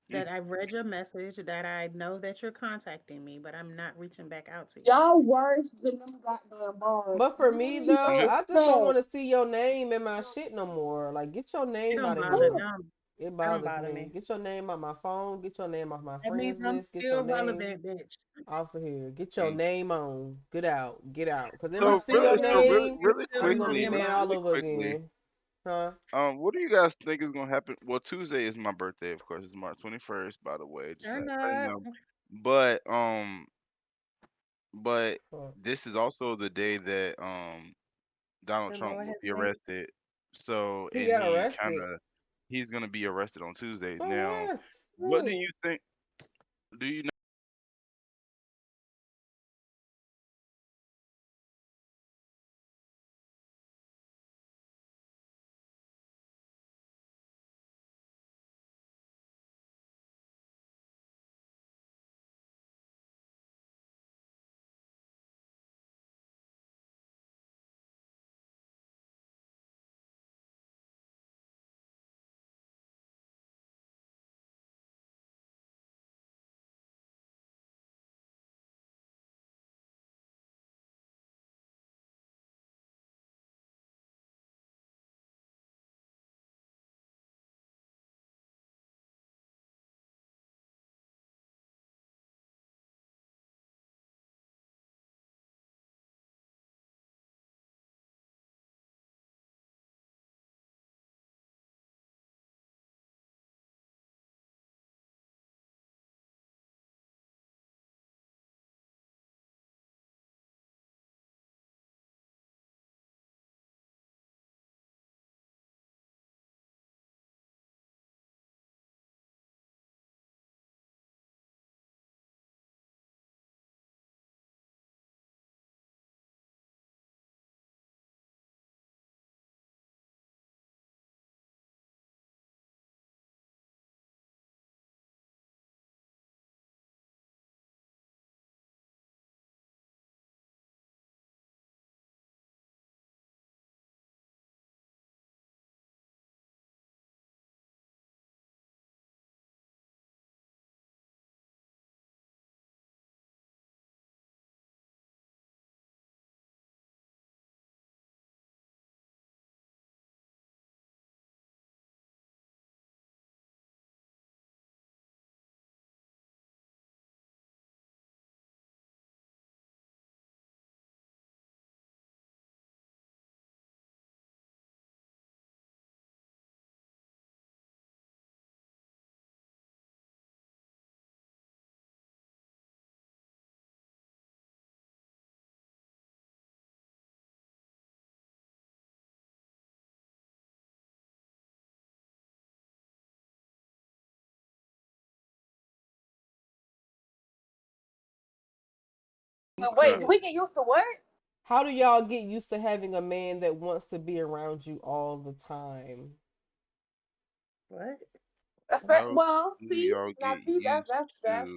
You, that I've read your message, that I know that you're contacting me, but I'm not reaching back out to you. Y'all worse than them goddamn bars. But for me She though, you, I just don't said, want to see your name in my shit no more. Like, get your It name don't out of bother here. "Ooh, them. It That don't bothers bother me. me. Get your name off my phone. Get your name off my That means friends I'm list. Get your still name relevant, bitch. off of here. Get your Mm. name on. Get out. Get out. Cause if I So see your really, so really, name, You're really still I'm in gonna my be quickly, mad inbox. all really over quickly. again. Huh? What do you guys think is gonna happen? Well, Tuesday is my birthday, of course. It's March 21st, by the way. Just Turn let everybody up. know. But but Fuck. this is also the day that Donald The Trump Lord will has be made. arrested. So He and got arrested. he's gonna be arrested on Tuesday. For Now, what? what do Ooh. you think? Do you know? But wait, Okay. do we get used to what? How do y'all get used to having a man that wants to be around you all the time? What? How Well, do see, y'all now get see used to?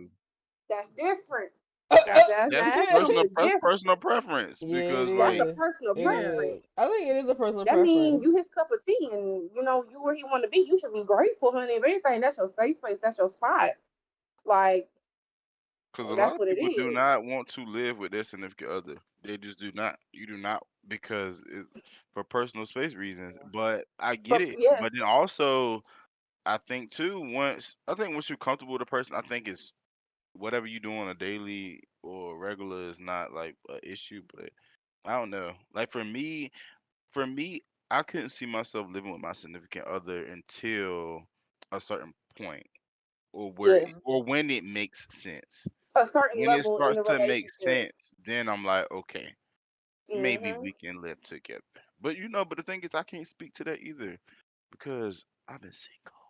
that's different. That's That's Okay. completely different. personal preference Yeah, it because That's a is. personal It preference. is. I think it is a personal That means preference. you his cup of tea, and you where he want to be. You should be grateful, honey. If anything, that's your safe space. That's your spot. Like, a and lot that's of what it people do is. not want to live with their significant other. They just do not. You do not because it's for personal space reasons. But I get But it. yes, But then also, I think once you're comfortable with a person, I think it's whatever you do on a daily or regular is not like an issue. But I don't know. Like for me, I couldn't see myself living with my significant other until a certain point, yes, or when it makes sense. a certain When it level in starts the to make relationship. sense, then I'm like, okay, maybe Hmm. we can live together. But the thing is, I can't speak to that either because I've been single.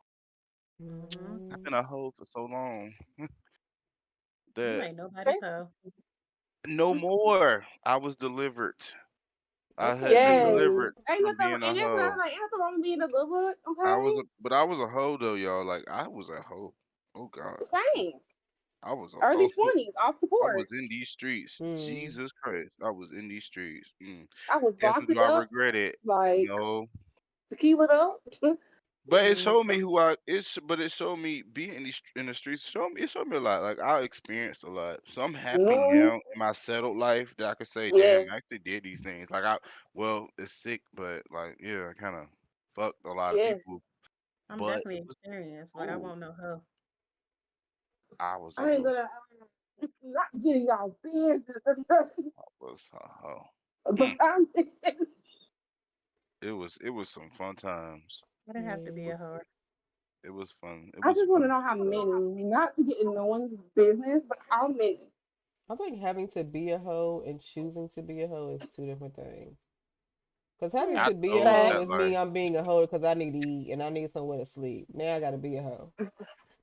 Mm-hmm. I've Hmm. been a hoe for so long You that ain't nobody's Okay. hoe. no more. I was delivered. I Okay, had been Yes. G. delivered Ain't from nothing, being a and that's not hoe. like ain't nothing wrong with being a good book. I was Okay. a hoe though, y'all. Like I was a hoe. Oh God, Same. I was a Early hoe. 20s, off the I was porch. in these streets. Hmm. Jesus Christ, I was in these streets. I was Do vodka'd I up, regret it? like No. tequila'd up. But it Hmm. showed me who I it's but it showed me being in the streets it showed me a lot. Like I experienced a lot. So I'm happy Mm, now in my settled life that I could say, damn, yes, I actually did these things. Like well, it's sick, but like yeah, I kinda fucked a lot of yes. people. I'm but it definitely was experienced, but I cool. won't know her. I was a I ain't hoe. gonna not getting y'all business, I was a hoe. but Mm, I'm. it was some fun times. I didn't have to be Yeah. a whore. It was fun. It I was just want to fun. know how many, not to get in no one's business, but how many. I think having to be a hoe and choosing to be a hoe is two different things. Because having I to be a chose hoe Fact. that is me, life. I'm being a hoe because I need to eat and I need somewhere to sleep. Now I got to be a hoe.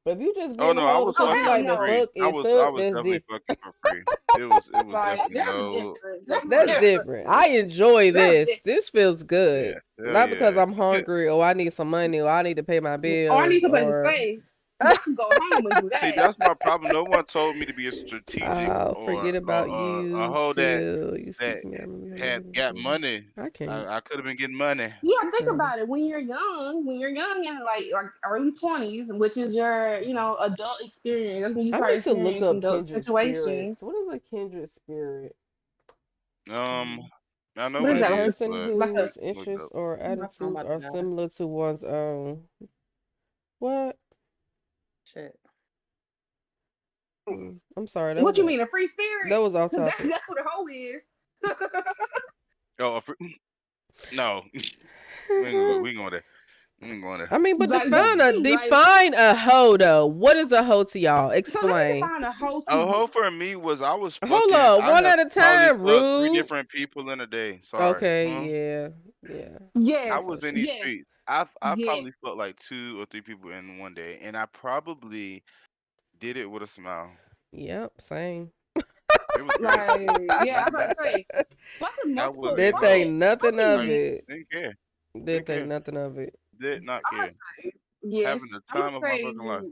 But if you just Oh being a no, I hoe was Oh because you fucking hell for like to free. no! fuck I and was I suck, was that's definitely different. fucking for free. It was Like definitely that's no different. That's fucking That's free. different. different. I enjoy That's this. different. This feels Yeah, good. hell Not because yeah. I'm hungry or I need some money or I need to pay my Oh, I bills need somebody to or stay. 'Cause I can go home and do See, that. that's my problem. No one told me to be a strategic I'll or forget about a you hoe that till you speak that to me. I remember you had got money. I can't. I could have been getting money. Yeah, That's think terrible. about it. When you're young and like early 20s, which is your, adult experience, that's when you I start need to look experiencing up those kindred situations. spirits. What is a kindred spirit? Um, I know What what is A it that? is, person but Like a whose look it interests up. or My phone attitudes about to are die. similar to one's own. What? Shit. I'm sorry. what you mean, a free spirit? That was off Because topic. that's what a hoe is. Oh, no, we ain't gonna go. We ain't going there. We ain't going there. I mean, but Like that's the thing. Like define a hoe though. What is a hoe to y'all? so, let me Explain. define a hoe to A you. hoe for me was I was Hold fucking. up, I one have at a probably time. fucked three Rude. different people in a day. Sorry, Okay, huh? yeah. I Yes, That's was how in shit. these yes, streets. I yes. probably fucked like 2 or 3 people in one day, and I probably did it with a smile. Yep, same. It was great. Like, yeah, Didn't I'm about care. to say, fucking That was multiple, a Didn't think blast. nothing of fucking. it. Didn't care. Didn't Didn't think care. nothing of it. Did not I'm gonna care. say yes. Having the I'm gonna time of my say fucking life.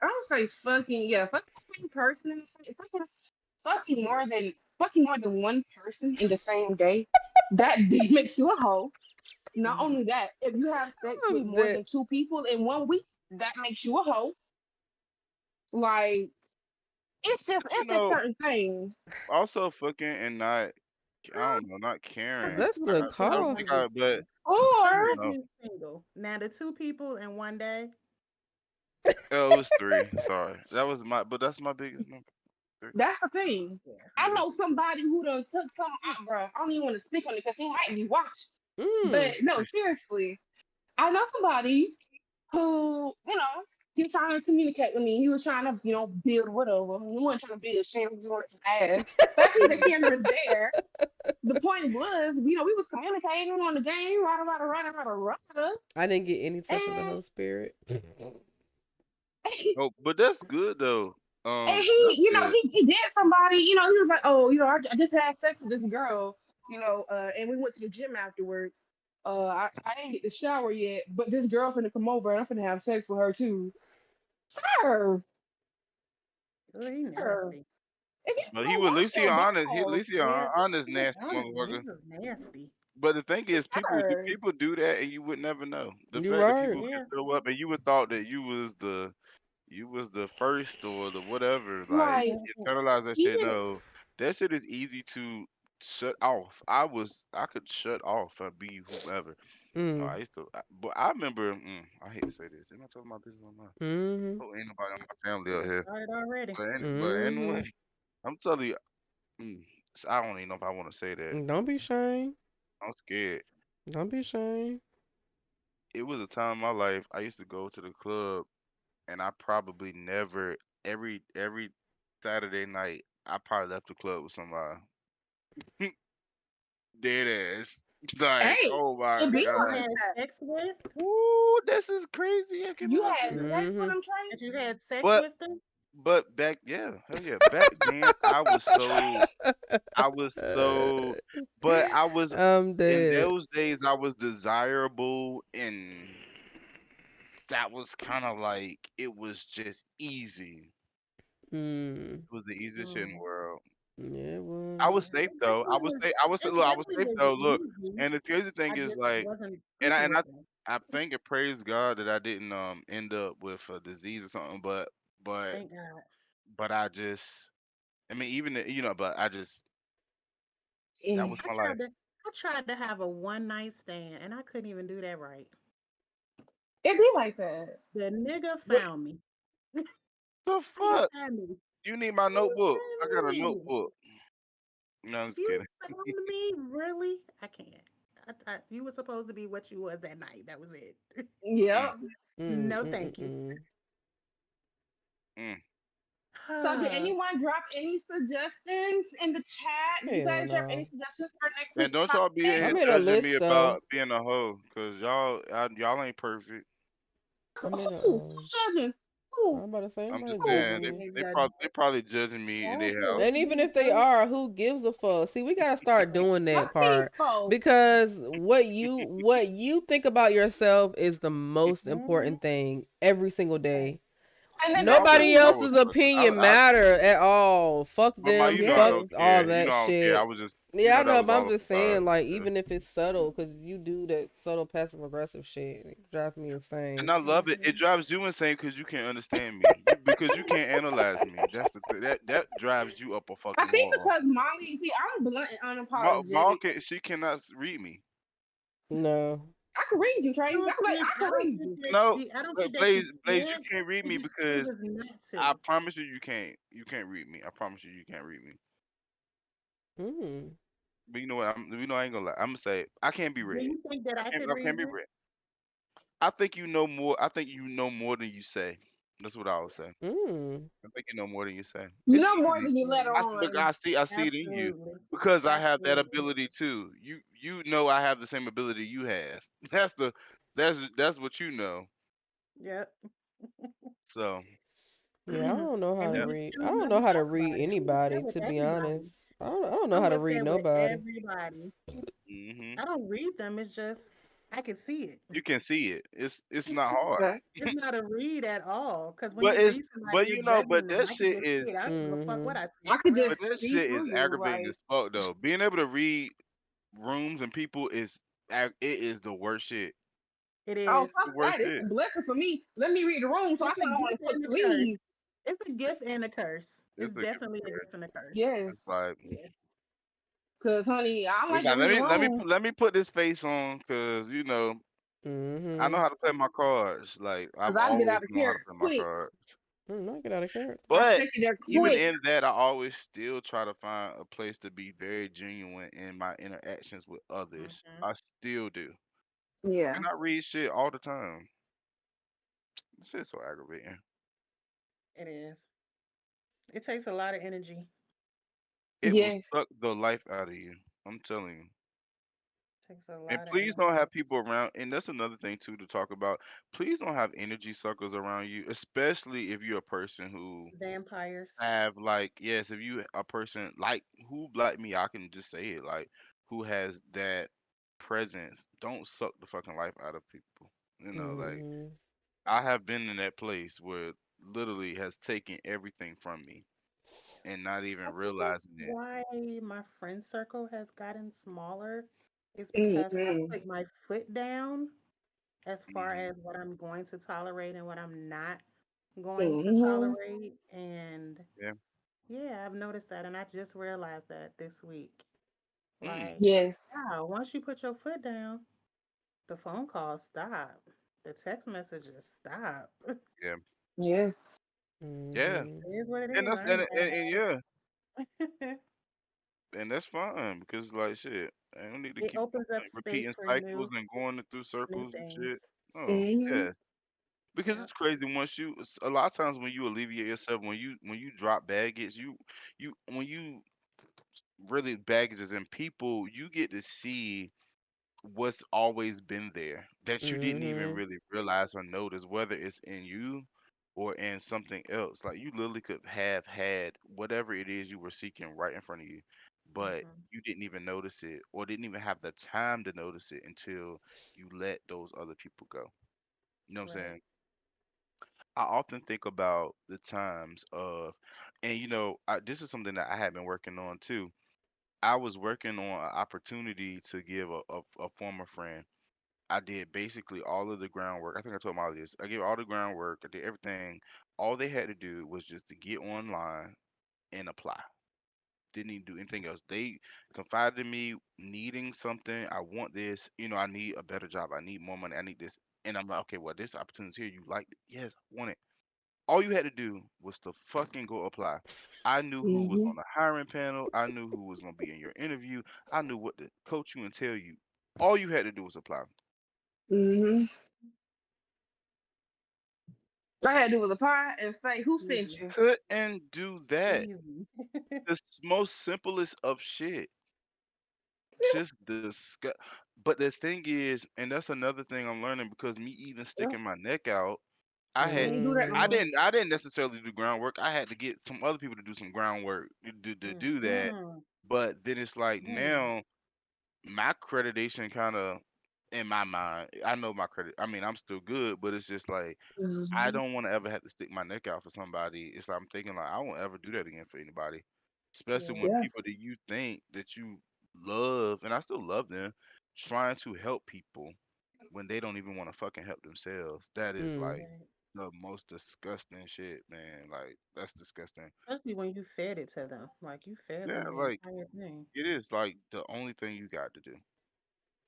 I'm gonna say fucking yeah, fucking the same person in the same fucking more than one person in the same day. That makes you a hoe. Not only that, if you have sex with I'm more dead. than two people in one week, that makes you a hoe. Like it's just You it's just know, certain things. also fucking and not. I don't know, not caring. That's the So I you don't call. want think to be, but Or I you don't want to know. be single. Now the two people in one day. Oh, it was 3. Sorry, but that's my biggest number. 3. that's the thing. Yeah. I Yeah. know somebody who done took some bro. I don't even want to speak on it because he might be watching. But Mm. no, seriously. I know somebody who, he was trying to communicate with me. He was trying to, build whatever. He wasn't trying to build shit. He was want some ass. But neither here nor there. The point was, we was communicating on the game, rada. I didn't get any touch of the And, whole spirit. Oh, but that's good though. and That's he, good. he did somebody, he was like, oh, I just had sex with this girl, and we went to the gym afterwards. I didn't get the shower yet, but this girl finna come over and I'm finna have sex with her too. Sir, Oh, he sir. nasty. If you But he don't was at wash least he your honest. At balls, least he Yeah, honest, he was nasty honest, but he motherfucker. was nasty. But the thing is, sir. people do that, and you would never know. The You fact that right. people can Yeah. show up, and you would thought that you was the first or the whatever. Like Like, Mhm. internalize that shit. even No, that shit is easy to shut off. I could shut off and be whomever. No, Mm. I used to, but I remember. I hate to say this. Am I talking about this online? Mm-hmm. Oh, ain't nobody in my family out here. Started already. But Mm-hmm. anyway, I'm telling you, I don't even know if I want to say that. Don't be ashamed. I'm scared. Don't be ashamed. It was a time in my life I used to go to the club, and I probably never every Saturday night I probably left the club with somebody. Dead ass. Like, hey, oh my it be That you like god. had that. sex with? Ooh, this is crazy. I You cannot say had that. sex with Mm-hmm. him, Trey? That you had sex But with them? back, yeah, hell yeah. Back then I was so but I was I'm in dead. those days I was desirable, and that was kind of like it was just easy. Mm. It was the easiest shit in the Mm. world. Yeah, it I was. was Yeah, safe though. it Look, I was definitely safe was though. Look, easy. and the crazy I thing is just like, wasn't and I sleeping and with I them. I think and praise God that I didn't end up with a disease or something. But Thank God. but I just I mean even but I just that Eh, was I my life. tried to I tried to have a one night stand and I couldn't even do that right. It be like that. The nigga But found me. The How you fuck? find me? You need my How you notebook. I got a find me? notebook. No, I'm just You kidding. found me? Really? I can't. You were supposed to be what you was that night. That was it. yeah. Mm, Mm, No, mm, mm, thank you. mm. mm. So did anyone drop any suggestions in the chat? Did you Hell guys have any no. suggestions for next And week's don't y'all be in I here topic? made a judging me list though. about being a hoe, cause y'all ain't perfect. I made a Who's judging? I'm Who? about to say I'm just somebody Who? saying judging me. they probably judging me in their house. And even if they are, who gives a fuck? See, we gotta start doing Fuck that these part folks. because what you think about yourself is the most important thing every single day. And then Yeah, that's Nobody me. else's opinion matter at all. Fuck Mama, them. you know I Fuck Yes. don't all care. You know that I don't care. I shit. was just, Yeah, I that know, was but I'm all a just facade. saying, like, Yeah. even if it's subtle, because you do that subtle passive aggressive shit, it drives me And insane. I love it. It drives you insane because you can't understand me. Because you can't analyze me. That's the thing. That drives you up a I fucking think wall. because Molly, see, I'm blunt and Mom unapologetic. she cannot read me. No. I can read you, Trey. I can I don't read think you. that No, she. I don't but think that she Blaze, you can't. can't read She me just because chooses not I to. promise you, you can't. You can't read me. I promise you can't read me. Mm. But you know what? You know I ain't gonna lie. I'm gonna say I can't be Do read. you think that I could I can't read be you? read. I think you know more. I think you know more than you say. That's what I would say. Mm. I think you know more than you say. You It's know more easy. than you let Look, on. I see it in you Absolutely. because I have that Absolutely. ability too. You know I have the same ability you have. That's what you know. Yep. So Yeah, I don't know how And to we yeah. just read. I choose don't not know to how to talk read about it. I'm up there anybody, with to be everybody. honest. I don't know how I'm to up read there with nobody. everybody. Hmm. I don't read them. It's just I can see it. You can see it. It's not hard. Okay. It's not a read at all. Because when But you it's read somebody, but you're you know judging them. that I can shit just see it. is I don't give a fuck what Mm-hmm. I I see. could Real but just shit. that see shit is through you, aggravating like as fuck though. Being able to read rooms and people is it is the worst shit. It oh is. The fuck worst that. It's shit. a blessing for me. Let me read the room so I It's a can know when gift to put and to a curse. leave. It's a gift and a curse. It's It's a gift and definitely a curse. gift and a curse. Yes. It's like Yeah. Cause honey, I wait like to now read a room. let me put this face on because I know Mm-hmm. how to play my cards. Like Cause I've I can get always out of known how to character play my quick. cards. Knock it out of character. I But take it there even quick. in that, I always still try to find a place to be very genuine in my interactions with others. Hmm. I still do. Yeah. And I read shit all the time. This shit's so aggravating. It is. It takes a lot of energy. It will Yes. suck the life out of you. I'm telling you. Takes a And lot of please don't energy. have people around. And that's another thing too to talk about. Please don't have energy suckers around you, especially if you're a person who Vampires. have like yes, if you a person like me, I can just say it like who has that presence. Don't suck the fucking life out of people. Like Mm-hmm. I have been in that place where it literally has taken everything from me and not even I think that's realizing it. why my friend circle has gotten smaller. Is because I Mm-hmm. put my foot down as far Hmm. as what I'm going to tolerate and what I'm not going to Mm-hmm. tolerate. And Yeah. yeah, I've noticed that. And I just realized that this week. Mm. Like, Yes. wow, once you put your foot down, the phone calls stop, the text messages stop. Yeah. Yes. Yeah. Mm-hmm. It is what it And is. that's I ain't and yeah. mad. And that's fine because like shit, I don't need to It keep opens up space repeating for cycles and going through new circles and shit. things. Oh Mm-hmm. yeah, because Yep. it's crazy once a lot of times when you alleviate yourself, when you drop baggage, you when you really baggages and people, you get to see what's always been there that you didn't even Mm-hmm. really realize or notice, whether it's in you or in something else. Like you literally could have had whatever it is you were seeking right in front of you, but Hmm. you didn't even notice it or didn't even have the time to notice it until you let those other people go. You know what I'm Right. saying? I often think about the times of, and this is something that I have been working on too. I was working on an opportunity to give a former friend. I did basically all of the groundwork. I think I told Molly this. I gave all the groundwork. I did everything. All they had to do was just to get online and apply. Didn't even do anything else. They confided in me needing something. I want this. I need a better job. I need more money. I need this. and I'm like, okay, well, this opportunity here, you like it? Yes, I want it. All you had to do was to fucking go apply. I knew who was Mm-hmm. on the hiring panel. I knew who was gonna be in your interview. I knew what to coach you and tell you. All you had to do was apply. Mm-hmm. All I had to do was apply and say who sent Easy. you. Couldn't do that. Easy. The most simplest of shit. Just disgust. But the thing is, and that's another thing I'm learning because me even Yeah, sticking my neck out, I you had ain't do that no Mm. more. I didn't necessarily do groundwork. I had to get some other people to do some groundwork to do that. Mm-hmm. But then it's like Mm. now my accreditation kind of in my mind, I know my credit. I mean, I'm still good, but it's just like I Mm-hmm. don't want to ever have to stick my neck out for somebody. It's like I'm thinking like I won't ever do that again for anybody, especially when Yeah. Yeah. people that you think that you love, and I still love them, trying to help people when they don't even want to fucking help themselves. That is Mm. like Right. the most disgusting shit, man. Like that's disgusting. Especially when you fed it to them. Like you fed Yeah, them the like entire thing. it is like the only thing you got to do.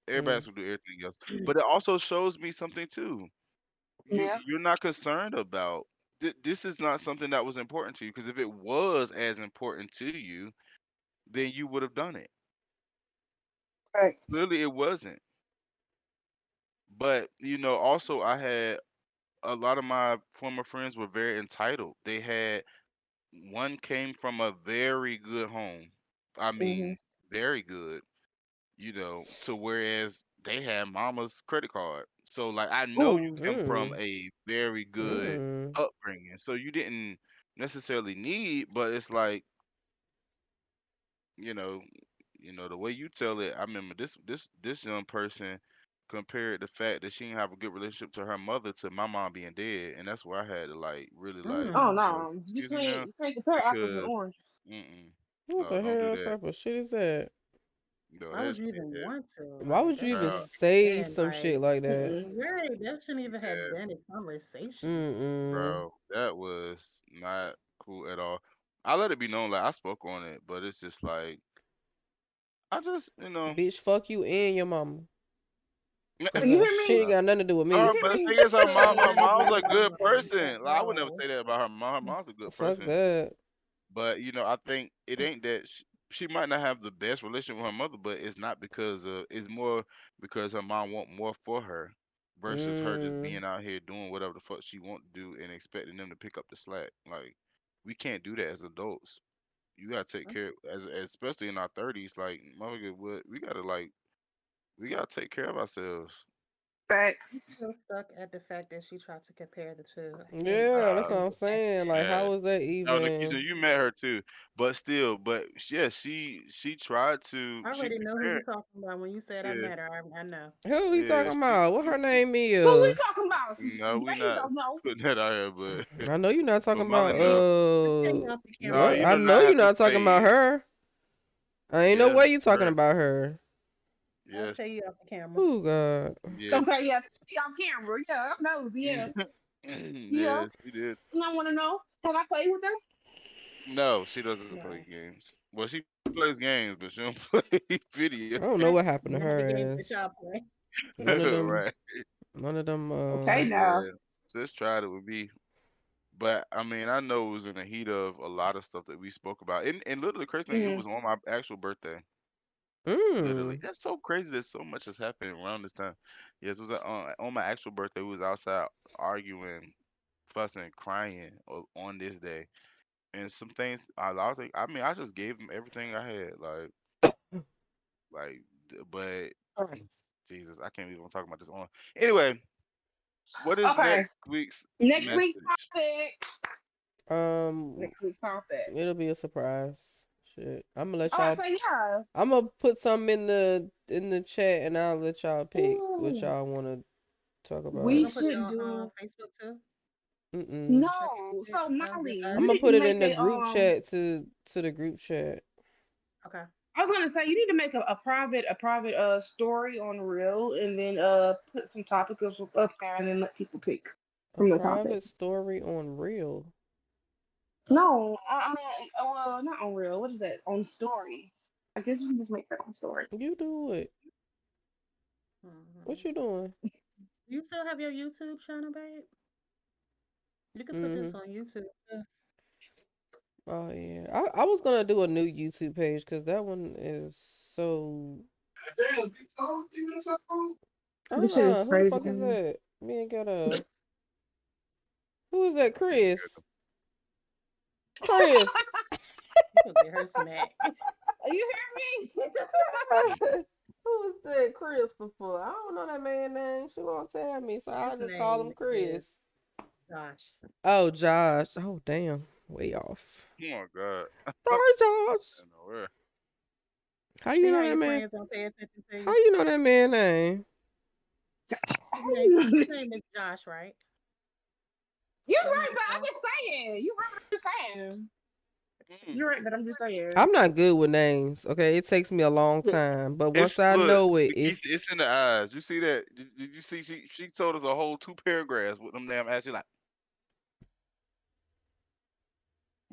Everybody Mm. else will do everything else, but it also shows me something too. Yeah. You're not concerned about this is not something that was important to you because if it was as important to you, then you would have done it. Right. Clearly, it wasn't. But also I had a lot of my former friends were very entitled. They had one came from a very good home. I Mm-hmm. mean, very good. To whereas they had mama's credit card. So like I know you Ooh. come from Mm. a very good Mm. upbringing. So you didn't necessarily need, but it's like, you know, the way you tell it, I remember this young person compared the fact that she didn't have a good relationship to her mother to my mom being dead, and that's where I had to like really like, Oh Mm. no, you excuse me can't now, you can't compare apples and because oranges. mm-mm, What no, the don't do hell that. type of shit is that? No, Why would that's you even yeah, want to? Why Like would you that even shouldn't bro. even say been some like shit like that? Mm-mm. right. That shouldn't even have Yeah. been a conversation. Mm-mm. Bro, that was not cool at all. I let it be known, like I spoke on it, but it's just like I just, Bitch, fuck you and your mama. Cause You that hear shit me? ain't got nothing to do with You me. But the hear me? thing is, her That mom, ain't her nothing to do mom's a with good mama person. at Like I would never all. say that about her mom. Her mom's a good Fuck person, that. but I think it ain't that she might not have the best relationship with her mother, but it's not because of. It's more because her mom want more for her versus her just Mm. being out here doing whatever the fuck she want to do and expecting them to pick up the slack. Like we can't do that as adults. You gotta take care as especially in our 30s. Like motherfucker, what we gotta take care of ourselves. Facts. So stuck at the fact that she tried to compare the two. I can't Yeah, get that's Uh, what through I'm the fact saying. Like, that yeah. how is that No, Nikita, even? you met her too, but still, but yeah, she tried to I she already know who compared. you're talking about. When you said I Yeah, met her, I know. Who he yeah, talking about? What her name Who we is? talking about? no, we Please not don't know. putting that out here, but I know you're not but talking Molly about know. I tell you off the camera, No, what? you I do though. know not you're have to not talking say about it. her. I ain't no Yes, way you talking her. about her. I'll Yes, tell you off the camera. Oh God. yes, Okay, yeah, be on camera. Yeah, knows. Yeah, yeah. yes, she did. I want to know. Have I played with her? No, she doesn't play No. games. Well, she plays games, but she don't play video. I don't know what happened to None of the games her that ass. y'all play. None of them. Right. None of them. Okay, now. Yeah. Sis tried it with me. But I mean, I know it was in the heat of a lot of stuff that we spoke about. And literally, the crazy thing, it Mm. was on my actual birthday. Literally, Mm. that's so crazy that so much has happened around this time. Yes, it was on my actual birthday. We was outside arguing, fussing, crying on this day. And some things, was like, I mean, I just gave him everything I had, but Jesus, I can't even talk about this on. Anyway, what is Okay. next week's Next message? week's topic. Um. Next week's topic. It'll be a surprise. Shit. I'm gonna let Oh, I y'all. say yeah. I'm gonna put something in the chat and I'll let y'all pick what Ooh, y'all want to talk We're we about. gonna put it should on do. Facebook too. Mm-mm. Check your No. shit. So No, just Molly, us. I'm you gonna need to put it make in the a group chat to the group chat. Okay. I was gonna say you need to make a private story on Reel and then put some topics up there and then let people pick A from the topic. private story on Real. No, I mean, well, not on Reel. What is that? On Story. I guess we can just make that on Story. You do it. Hmm. What you doing? You still have your YouTube channel, babe? You can put this Mm-hmm. on YouTube too. Oh yeah. I was gonna do a new YouTube page because that one is so. This shit is Who the crazy. fuck is that? Me and gotta. Who is that? Chris. Chris. You gonna get her smacked. You hear me? Who is that? Christopher. I don't know that man name. She won't tell me, so I His just call him name Chris. is Josh. Oh, Josh. Oh, damn. Way off. Oh my god. Sorry, Josh. I know where. How See you how know that your man? friends don't pay attention to How you? you know that man name? His name is Josh, right? You're Isn't right, that but I'm so? just saying. You're right, but I'm just saying. Mm. You're right, but I'm just saying. I'm not good with names. Okay, it takes me a long time, but once It's I look, know it, Nikisha, it's in the eyes. You see that? Did you see? She told us a whole 2 paragraphs with them damn ass. She like,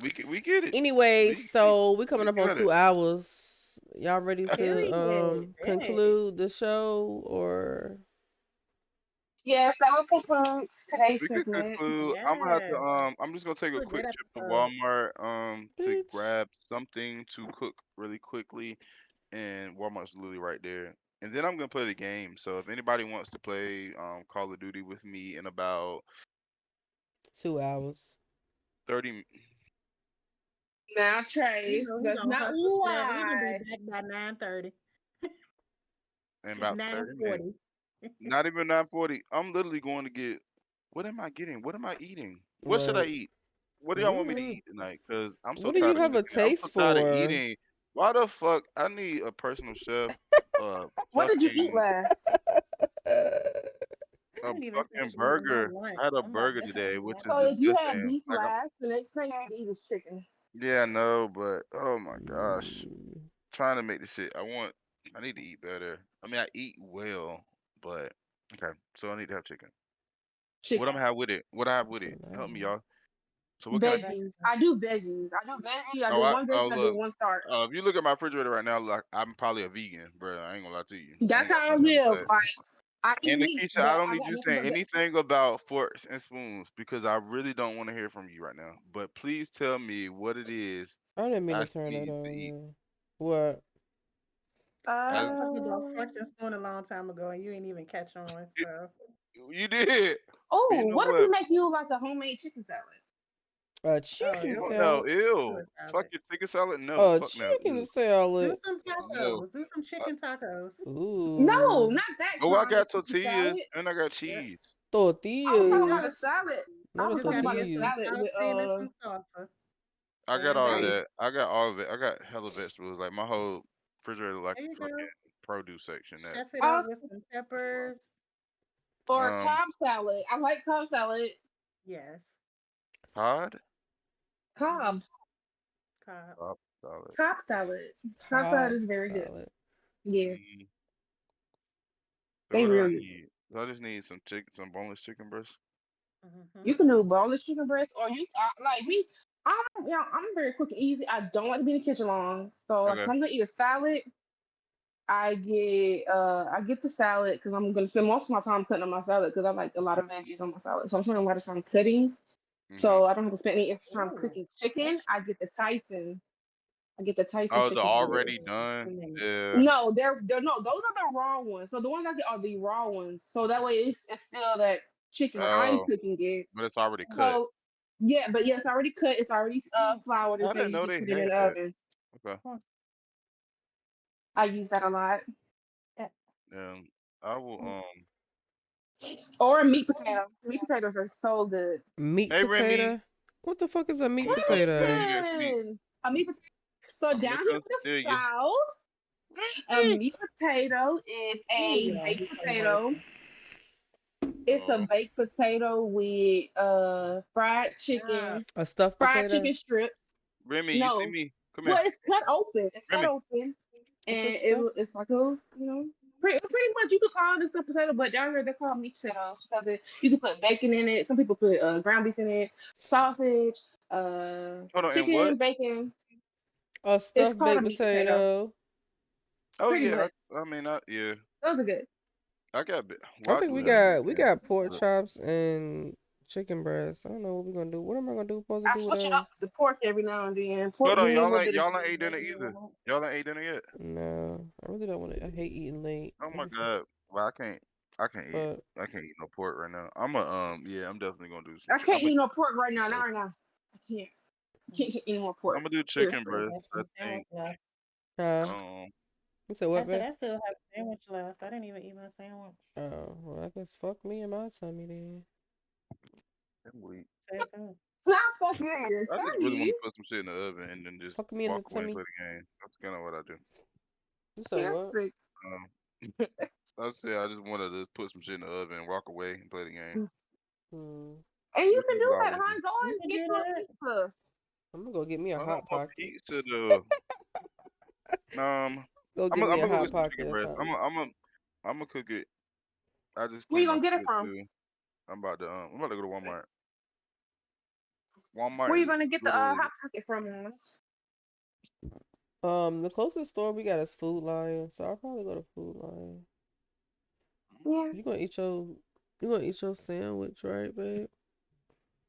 we get it. anyway. So we coming We up on got it. 2 hours. Y'all ready to Period. Dang. conclude the show or? Yes, that will conclude today's We could segment. conclude. I'm gonna have to. Yes. I'm just gonna take a Good quick trip to episode. Walmart. To Bitch. grab something to cook really quickly, and Walmart's literally right there. And then I'm gonna play the game. So if anybody wants to play Call of Duty with me in about 2 hours. 30, Now, You Trace, know he that's gonna not hustle. Yeah, he gonna be why. back by 9:30. in about 30 minutes. 9:40. Not even 9:40. I'm literally going to get. What am I getting? What am I eating? What should I What? eat? What do y'all want me to eat tonight? Cause I'm so What do you tired of have a cooking. I'm so taste tired of for? eating. Why the fuck? I need a personal chef. What did you eat Fucking last? I a didn't even fucking finish eating my burger. lunch. I had a I'm about burger to have today, my which is So if you had disgusting. beef Like I'm. last, the next thing you need to eat is chicken. Yeah, I know, but oh my gosh, Mm. trying to make this shit. I need to eat better. I mean, I eat well, but okay. So I need to have chicken. What I'm Chicken. gonna have with it? What I have with So it? Help me, now, y'all. So what can I eat? Veggies. I do veggies. I do veggies. I Oh, do one veggie. I do look. one starch. If you look at my refrigerator right now, like I'm probably a vegan, bro. I ain't gonna lie to you. I That's ain't got how I nothing else to live. say. Like I eat And meat, Nikisha, I but don't I need got you nothing saying but veggies. anything about forks and spoons because I really don't want to hear from you right now. But please tell me what it is I didn't mean I to turn that need to on. eat. Yeah. What? I As was talking about Uh forks and spoon a long time ago, and you ain't even catch on. you, So you did. But you oh, know what if we what? make you like a homemade chicken salad? A oh chicken yeah, Hell let's no. salad. do a Ew. salad. Fucking chicken salad? No. A Fuck no. chicken Ew. Do salad. some No. tacos. Do some Uh, chicken tacos. No, Ooh. not that oh, I kind of got chicken salad. tortillas and I got Yep. cheese. I was talking about a Tortillas. salad. I Not You a was just talking gotta about a get some tortilla. salad sour with cream and some salsa. I got And all of nice. that. I got all of it. I got hella vegetables. Like my whole refrigerator, like there a you fucking go. produce section. That Chef it up Also, with some peppers. or um Cobb salad. I like Cobb salad. Yes. cod, Mm-hmm. Cobb. Cobb. salad. Cobb salad. Cobb salad Cobb is very good. salad. Yes, Mm, so they what do I really good. need? I just need some chicken, some boneless chicken breast. Mm-hmm. You can do boneless chicken breast, or you like me. I'm very quick and easy. I don't like to be in the kitchen long. So like, if Okay. I'm gonna eat a salad, I get the salad because I'm gonna spend most of my time cutting on my salad because I like a lot of veggies on my salad. So I'm spending a lot of time cutting. Mhm. So I don't have to spend any extra time Ooh, cooking chicken. that's I get the Tyson. I get the Tyson Oh, the chicken already breast. done. amazing. Yeah. No, they're no. Those are the raw ones. So the ones I get are the raw ones. So that way it's still that chicken when I'm Oh, cooking it. but it's already cut. So yeah, but yeah, it's already cut. It's already floured and I things. didn't You know just they put it in had the that. oven. Okay. Huh. I use that a lot. Yeah. I will. Or a meat potato. Meat potatoes are so good. Meat Hey Remy, potato. What the fuck is a I'm meat gonna come steal potato? you next week. Listen, a meat potato. So I'm down gonna here come in the steal you. south, a meat potato is Ooh, a yeah, baked he's so potato. wholesome. It's a Oh, baked potato with Yeah. A stuffed fried potato? chicken strips. Remy, you see No, me? Come well, here, it's cut open. It's cut Remy. open, It's a and stuff. it's like pretty much you could call it a stuffed potato, but down here they call them meat potatoes because you can put bacon in it. Some people put ground beef in it, sausage, Hold on, and what? chicken, bacon. A It's stuffed called a baked meat potato, potato. Oh pretty yeah, much. yeah. Those are good. I got. I Well, I think do we have bacon, got pork but chops and chicken breast. I don't know what we're gonna do. What am I supposed to I do with switch it those? up the pork every now and then. Pork hold on, give me a y'all little ain't bit of y'all ain't juice. ate dinner Whatever you either. want. Y'all ain't ate dinner yet. No, I really don't want to. I hate eating late. Oh my Every god. Well, I can't eat. fuck. I can't eat no pork right now. Yeah, I'm definitely gonna do some I chicken. can't eat no pork right now. Not right now. I can't. I can't take any more I'm pork. gonna do I chicken Seriously. still breast. have I some sandwich think. left. Huh? Um, You said I what, said babe? I still have a sandwich left. I didn't even eat my sandwich. Oh, well, I guess fuck me and my tummy then. I'm weak. Same thing. Nah, fuck you in your I just really want tummy. to put some shit in the oven and then just Fuck me in the walk away and tummy. play the game. That's kind of what I do. You said You're what? sick. I said I just want to just put some shit in the oven and walk away and play the game. Hmm. And you This can is do what I that, always do. hon. Go You and can get do you a that. pizza. I'm gonna go get me a I hot want my pocket. pizza though. Go I'm get me gonna a go hot get some pocket chicken or breast. something. I'm gonna cook it. I just Where you cleaned my gonna get it spit from? too. I'm about to go to Walmart. Walmart Where you is gonna get the literally. hot pocket from, Lawrence? The closest store we got is Food Lion, so I'll probably go to Food Lion. Yeah. You gonna eat your sandwich, right, babe?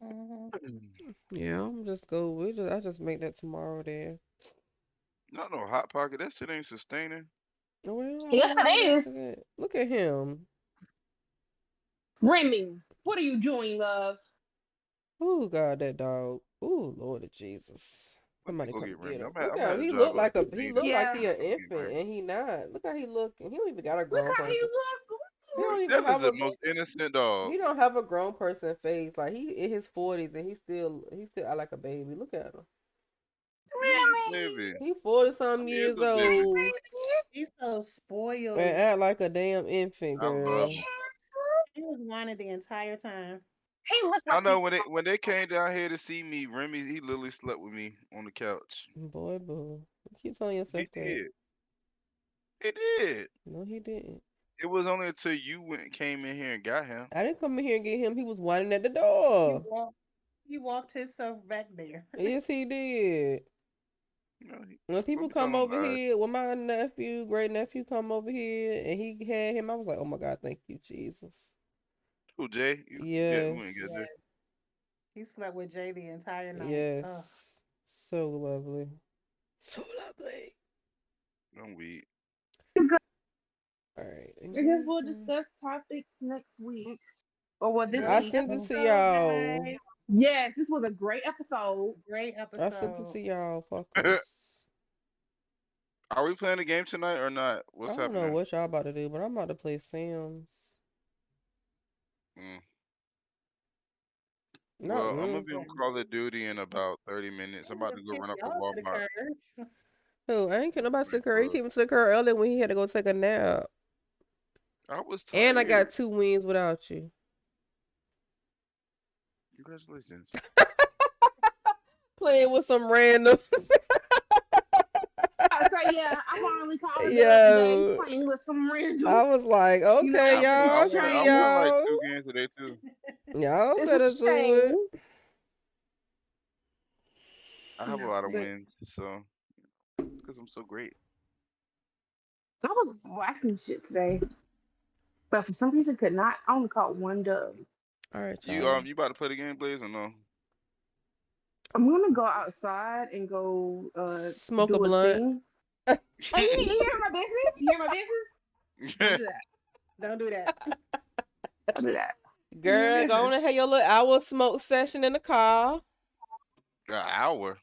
Mm-hmm. Yeah, I'm just go. I just make that tomorrow then. Not no hot pocket. That shit ain't sustaining. Well, I Yes, don't know what it else is. to get. Look at him. Remy, what are you doing, love? Oh God, that dog. Oh Lord of Jesus. Let me Somebody go come get get Remy. him. Look I'm gonna at have him. to He drive looked up like to he Feed looked like Yeah. he an Go get infant, Remy. and he not. Look how he looking. He don't even got a Look grown how he person. He look. don't even That is have the a. most innocent dog. He don't have a grown person face. Like he in his 40s, and he still act like a baby. Look at him. Remy. Baby. He 40 I something mean, it's years a baby. old He's so and spoiled. act like a damn infant, I love girl. him. He was whining the entire time. He looked I like know he's when they came down here to see me, Remy he literally slept with me on the couch. Boy, boo. You keep telling He yourself that. did. It did. No, he didn't. It was only until came in here and got him. I didn't come in here and get him. He was whining at the He door. walked. He walked himself back there. Yes, he did. You know, When people let me come tell him. over here, when my great nephew come over here and he had him, I was like, oh my God, thank you, Jesus. Who Jay? Yes. We ain't get Yeah. there. He slept with Jay the entire night. Yes. Ugh. So lovely. So lovely. I'm weak. All right. I guess we'll discuss topics next week. Or well, this I Great week. sent it to episode, y'all. guys. Yes, this was a great episode. Great I sent it to episode. y'all, fuckers. Are we playing the game tonight or not? I What's don't know happening? what y'all about to do, but I'm about to play Sims. Well, I'm gonna be on Call of Duty in about 30 minutes. I'm about to go run up to Y'all to the Walmart. curb. Who? I ain't care about sick her. He came sick her early when he had to go take a nap. I was tired. And I got 2 wins without you. Congratulations. Playing with some random. I say, yeah, I'm only calling it Yo. today, playing with some random. I was like, okay, You know, y'all. I it's see strange. I won like y'all. 2 games today too. Y'all It's better a do it. shame. I have a lot of But wins, so it's because I'm so great. I was whacking shit today, but for some reason could not. I only caught one dub. All right, You y'all. you about to play the game, Blaze, or no? I'm gonna go outside and go Smoke do a blunt. thing. Hey, you hear my business? You hear my business? Don't do that. Don't do that. Don't do that. Girl, go on and have your little hour smoke session in the car. An hour?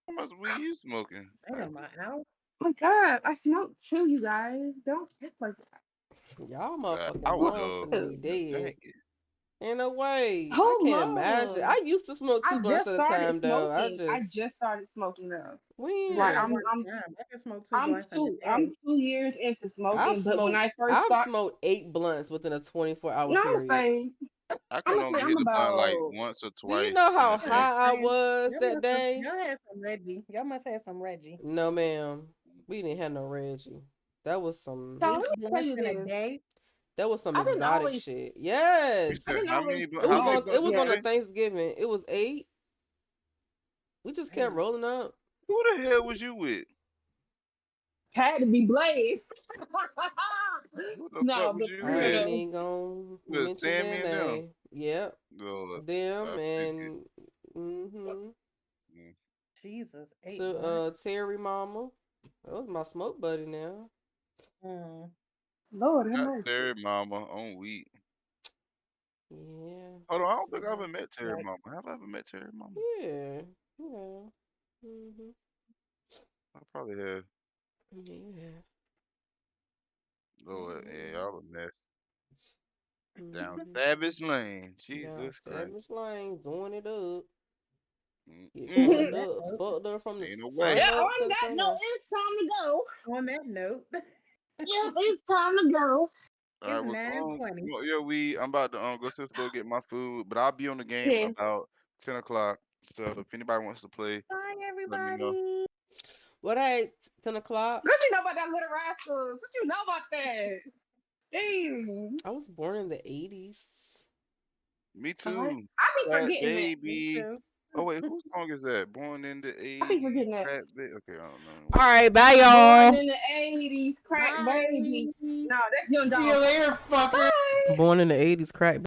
How much weed you smoking? Damn, my hour. Oh my God, I smoked too, you guys. Don't act like that. Y'all motherfucking hour lungs though. finna be dead. Dang it. Ain't no way. I Hold can't imagine. on. I used to smoke 2 I blunts just at a started time, though. smoking. I just started smoking though. When? Like I can smoke 2 blunts in a day. I'm 2 years into smoking, but when I first I've started, smoked 8 blunts within a 24-hour no, period. I I'm can gonna only say hit I'm the blunt like about. once or Do you twice know in how a day. high I was that day? Y'all had some Reggie. Y'all must have some Reggie. No, ma'am. We didn't have no Reggie. That was some. So 8 let me tell blunts you in a this. day. That was some I didn't exotic always. shit. Yes. You I said didn't always. It was on. It blunts was you on a say? Thanksgiving. It was 8. We just kept rolling up. Who the hell was you with? Had to be Blaze. What the No, fuck was but you for I real ain't with? though. even gonna With mention Sammy their and them? name. Yep, Lord, them I figured. and Mm. Jesus, 8 to months. Terry Mama. That was my smoke buddy now. Mm. Lord I have got mercy. Terry Mama on weed. Yeah. Hold on, I don't So think I ever met Terry Right. Mama. Have I ever met Terry Mama? yeah. Yeah. Mhm. I probably have. Yeah. Lord, yeah, Mhm. y'all a mess. Down Mhm. Savage Lane. Now Jesus Christ. Savage Lane doing it up. Get Mm-mm. On fucked that up, note, fucked up from the Ain't no way. sun Yeah, up to on the that note, sundown. it's time to go. on that note, Yep, it's time to go. All right, it's well, go on, 9:20. smoke your weed. I'm about to go to the store get my food, but I'll be on the game Yeah. about 10 o'clock. So if anybody wants to play, Bye, let me know. everybody. What at 10 o'clock? What you know about that Little Rascals? What you know about that? Damn. I was born in the 80s. Me I too. be Fat forgetting that. Me Baby. too. Oh wait, whose song is that? Born in the I be 80s. forgetting that. Fat Baby. Okay, I don't know. All right, bye, Born y'all. in the 80s, crack Bye. baby. No, that's Young See Dolph. you later, fucker. Bye. Born in the 80s, crack